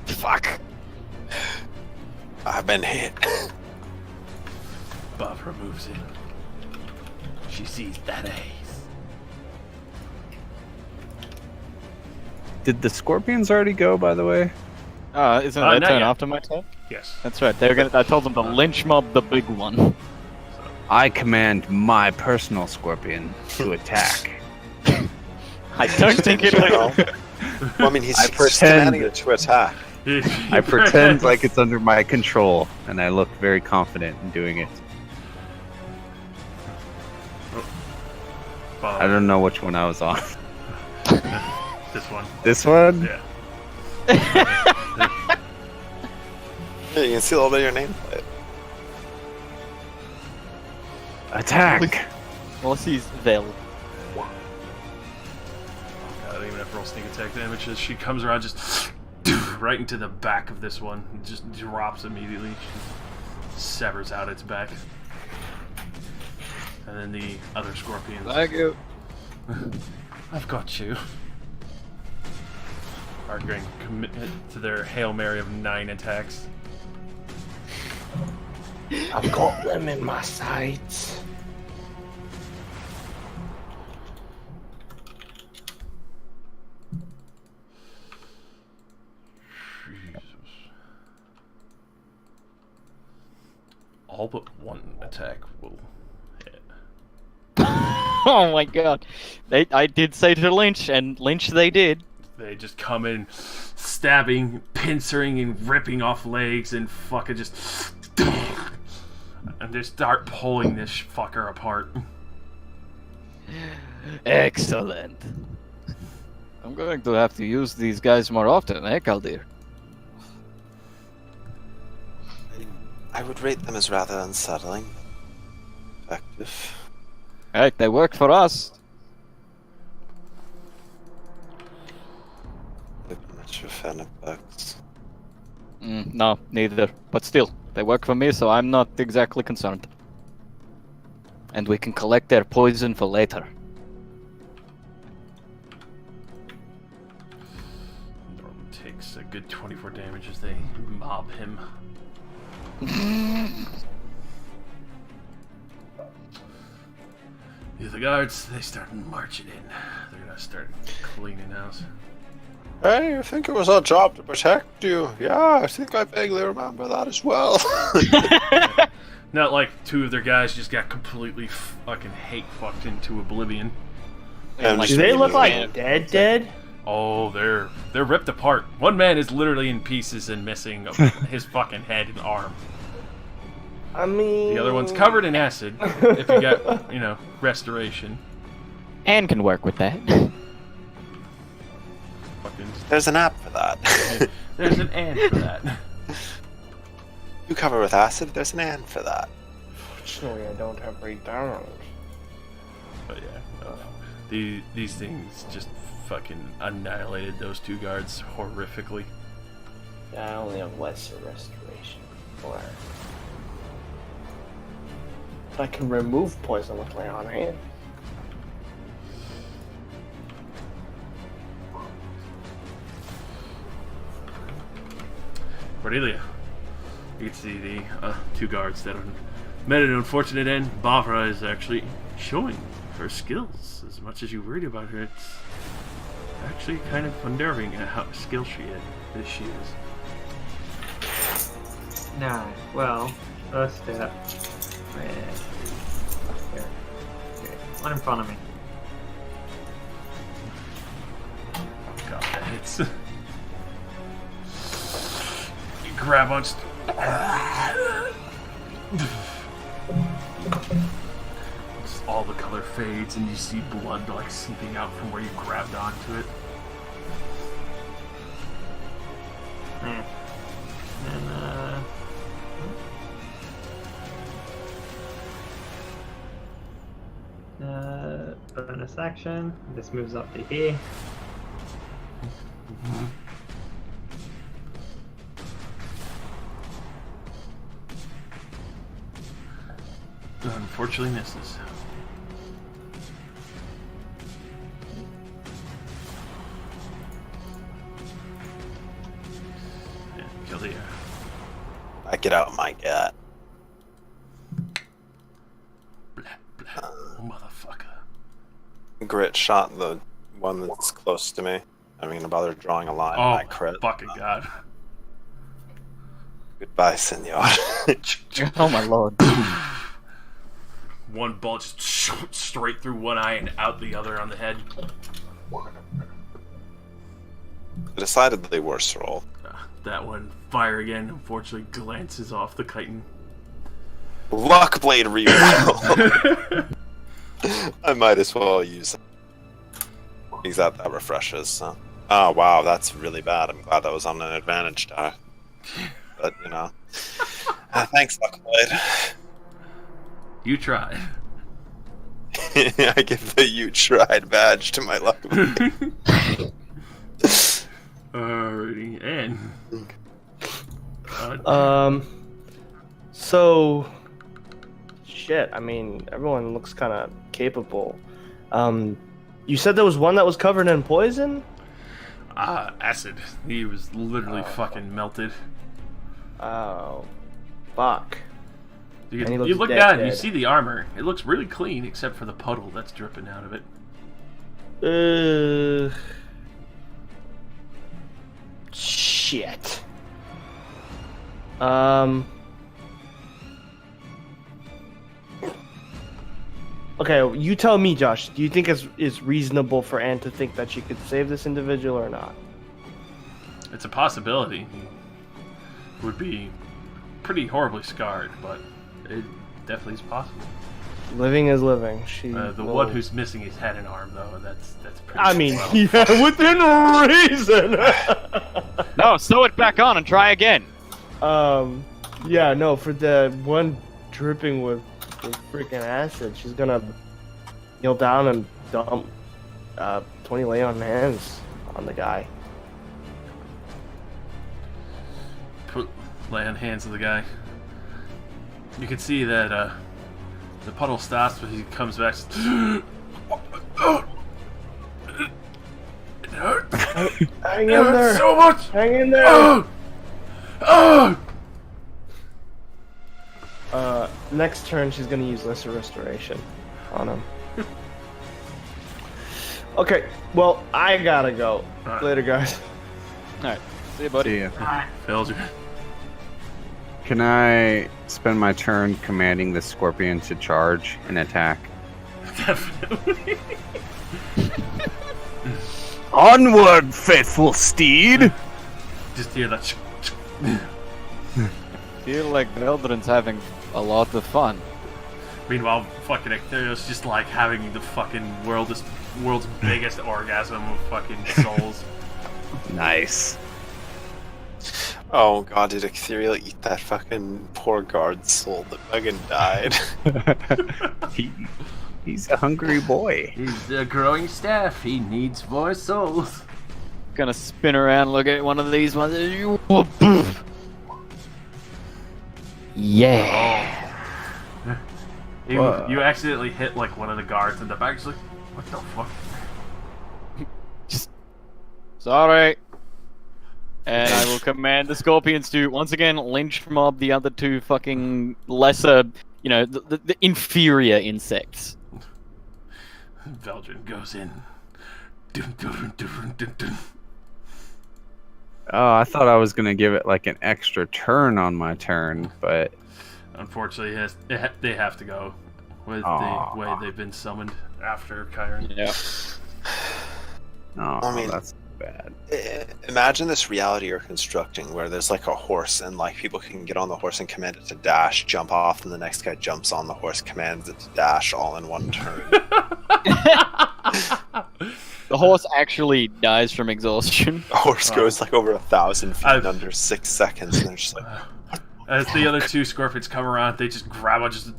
E: Fuck. I've been hit.
G: Buff removes it. She sees that ace.
C: Did the scorpions already go, by the way?
F: Isn't that
G: not
F: turn
G: yet.
F: after my turn?
G: Yes.
F: That's right. They're gonna. I told them to lynch mob the big one.
C: I command my personal scorpion to attack.
F: I don't think it will.
E: Well, I mean, he's
C: I
E: he's
C: pretend-
E: commanding it to attack.
C: I pretend like it's under my control, and I look very confident in doing it. I don't know which one I was on.
G: This one.
C: This one?
G: Yeah.
E: Yeah, you can see a little bit of your name.
C: Attack!
F: Ulysses Vel.
G: God, I don't even have to roll sneak attack damage. As she comes around, just right into the back of this one. It just drops immediately. She severs out its back. And then the other scorpions.
F: Thank you.
G: I've got you. Are going to commit to their Hail Mary of 9 attacks.
D: I've got them in my sights.
G: Jesus. All but one attack will hit.
F: Oh my god. I did say to lynch, and lynch they did.
G: They just come in, stabbing, pincering, and ripping off legs, and fucking just, and they start pulling this fucker apart.
F: Excellent. I'm going to have to use these guys more often, eh, Kaldir?
E: I would rate them as rather unsettling. Effective.
F: Alright, they worked for us.
E: Much of fan effects.
F: No, neither. But still, they work for me, so I'm not exactly concerned. And we can collect their poison for later.
G: Norman takes a good 24 damage as they mob him. The other guards, they start marching in. They're gonna start cleaning house.
E: Hey, I think it was our job to protect you. Yeah, I think I vaguely remember that as well.
G: Not like 2 of their guys just got completely fucking hate fucked into oblivion.
E: And
F: Like,
D: Do they look like
F: man.
D: dead?
G: Oh, they're ripped apart. One man is literally in pieces and missing his fucking head and arm.
D: I mean...
G: The other one's covered in acid. If you got, restoration.
F: Anne can work with that.
G: Fucking,
E: There's an app for that.
G: there's an and for that.
E: You cover with acid, there's an and for that.
D: Fortunately, I don't have breakdowns.
G: But yeah, these things just fucking annihilated those 2 guards horrifically.
D: Yeah, I only have lesser restoration. Or... I can remove poison with my own hand.
G: Cordelia, you can see the 2 guards that have met an unfortunate end. Bavra is actually showing her skills. As much as you worried about her, it's actually kind of unnerving at how skilled she is.
A: Nah, well, first step. Here. One in front of me.
G: God, that hits. You grab on. Just all the color fades, and you see blood like seeping out from where you grabbed onto it.
A: And bonus action. This moves up to here.
G: Unfortunately misses. Yeah, kill the air.
E: I get out my gut.
G: Blah, blah. Motherfucker.
E: Grit shot the one that's close to me. I'm gonna bother drawing a line.
G: Oh,
E: I crit.
G: fucking god.
E: Goodbye, senor.
F: Oh my lord.
G: One bullet just shot straight through one eye and out the other on the head.
E: A decidedly worse roll.
G: That one, fire again, unfortunately glances off the chitin.
E: Luck blade reroll. I might as well use it. Because that refreshes. So. Oh wow, that's really bad. I'm glad that was on an advantage die. But you know, thanks, Luck blade.
G: You tried.
E: I give the "you tried" badge to my Luck blade.
G: Alrighty, and
D: So, shit. I mean, everyone looks kind of capable. You said there was one that was covered in poison.
G: acid. He was literally fucking melted.
D: Oh, fuck.
G: You,
D: And he looks
G: look
D: dead,
G: down, you
D: dead.
G: see the armor. It looks really clean, except for the puddle that's dripping out of it.
D: Shit. Okay, you tell me, Josh. Do you think it's reasonable for Anne to think that she could save this individual or not?
G: It's a possibility. He would be pretty horribly scarred, but it definitely is possible.
D: Living is living. She.
G: The
D: will-
G: one who's missing his head and arm, though, that's pretty.
D: I mean,
G: well.
D: yeah, within reason.
F: No, sew it back on and try again.
D: Yeah, no, for the one dripping with freaking acid, she's gonna kneel down and dump 20 lay on hands on the guy.
G: Lay on hands of the guy. You can see that the puddle stops, but he comes back. It hurt.
D: Hang
G: It
D: in
G: hurt
D: there.
G: so much.
D: Hang in there.
G: Oh!
D: Next turn, she's gonna use Lesser Restoration on him. Okay, well, I gotta go.
G: Alright.
D: Later, guys.
F: Alright, see you, buddy.
C: See ya.
G: Failed you.
H: Can I spend my turn commanding the scorpion to charge and attack?
G: Definitely.
C: Onward, faithful steed!
G: Just hear that.
F: Feel like Veldrin's having a lot of fun.
G: Meanwhile, fucking Ectherios just like having the fucking world's biggest orgasm of fucking souls.
C: Nice.
E: Oh god, did Ethereal eat that fucking poor guard's soul that fucking died?
H: He's a hungry boy.
G: He's a growing staff. He needs more souls.
F: Gonna spin around, look at one of these ones. Yeah.
G: You accidentally hit like one of the guards in the back. It's like, what the fuck?
F: Sorry. And I will command the scorpions to once again lynch mob the other two fucking lesser, the inferior insects.
G: Veldrin goes in. Dun, dun, dun, dun, dun.
H: Oh, I thought I was gonna give it like an extra turn on my turn, but
G: Unfortunately, they have to go with
H: Aw.
G: the way they've been summoned after Chiron.
F: Yeah.
H: oh,
E: I mean-
H: that's bad.
E: Imagine this reality you're constructing where there's like a horse and like people can get on the horse and command it to dash, jump off, and the next guy jumps on the horse, commands it to dash all in one turn.
F: The horse actually dies from exhaustion.
E: The horse
G: Wow.
E: goes like over 1,000 feet
G: I've-
E: in under 6 seconds, and they're just like,
G: As the other two scorpions come around, they just grab it, just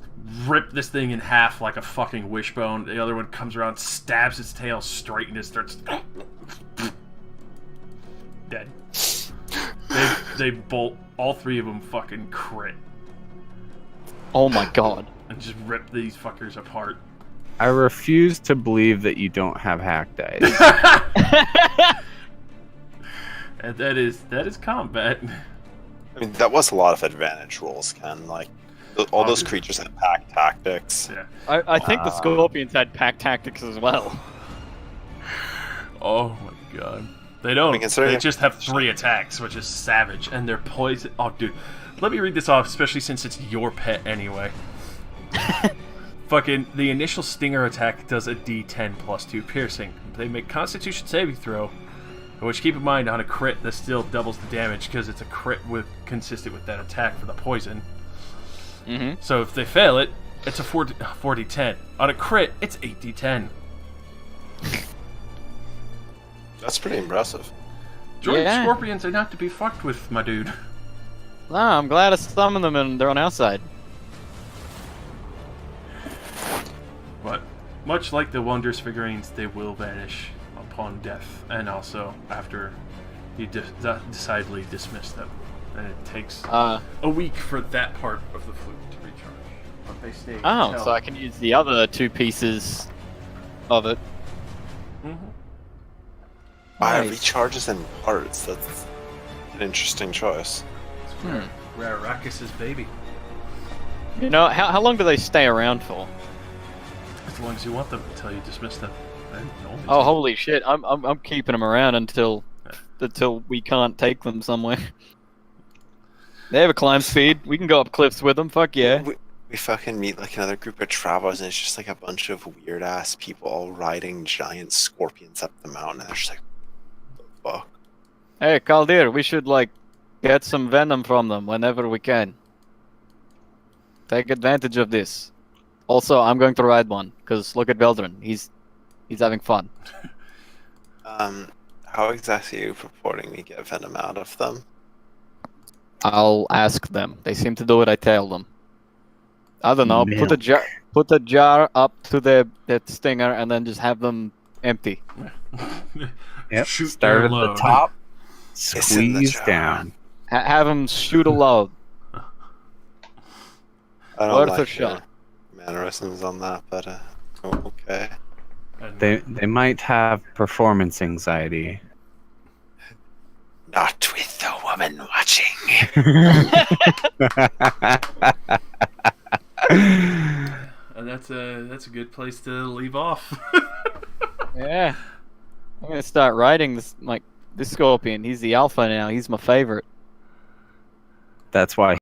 G: rip this thing in half like a fucking wishbone. The other one comes around, stabs its tail straight, and it starts dead. They bolt. All three of them fucking crit
F: Oh my god.
G: and just rip these fuckers apart.
H: I refuse to believe that you don't have hack dice.
G: And that is combat.
E: I mean, that was a lot of advantage rolls, Ken. Like, all those
G: Obviously.
E: creatures had pack tactics.
G: Yeah.
F: I think the scorpions had pack tactics as well.
G: Oh my god. They don't.
E: I mean, considering-
G: They just have 3 attacks, which is savage, and they're poison. Oh, dude, let me read this off, especially since it's your pet anyway. Fucking the initial stinger attack does a D10 plus 2 piercing. They make Constitution saving throw, which keep in mind on a crit that still doubles the damage because it's a crit with consistent with that attack for the poison.
F: Mm-hmm.
G: So if they fail it, it's a 4d10. On a crit, it's 8d10.
E: That's pretty impressive.
G: Jordan
F: Yeah.
G: Scorpions are not to be fucked with, my dude.
F: Nah, I'm glad I summoned them and they're on our side.
G: But much like the Wondrous figurines, they will vanish upon death, and also after you decidedly dismiss them. And it takes a week for that part of the flute to recharge. But they stay.
F: Oh,
G: until-
F: so I can use the other 2 pieces of it.
G: Mhm.
F: Nice.
E: Recharges in parts. That's an interesting choice.
G: Rarakis' baby.
F: You know, how long do they stay around for?
G: As long as you want them until you dismiss them.
F: Oh, holy shit! I'm keeping them around until we can't take them somewhere. They have a climb speed. We can go up cliffs with them. Fuck yeah.
E: We fucking meet like another group of travelers, and it's just like a bunch of weird ass people all riding giant scorpions up the mountain. And they're just like, what the fuck?
F: Hey, Kaldir, we should like get some venom from them whenever we can. Take advantage of this. Also, I'm going to ride one because look at Veldrin. He's having fun.
E: How exactly are you purporting we get venom out of them?
F: I'll ask them. They seem to do what I tell them. I don't know. Put a jar up to that stinger and then just have them empty.
H: Yep.
G: Shoot
H: Start
G: their
H: at the
G: load.
H: top,
E: It's in the
H: squeeze
E: jar.
H: down.
F: Have them shoot a load.
E: I don't
F: Worth a
E: like
F: shot.
E: your mannerisms on that, but okay.
G: And
H: They might have performance anxiety.
E: Not with the woman watching.
G: and that's a good place to leave off.
F: Yeah. I'm gonna start riding this scorpion. He's the alpha now. He's my favorite.
H: That's why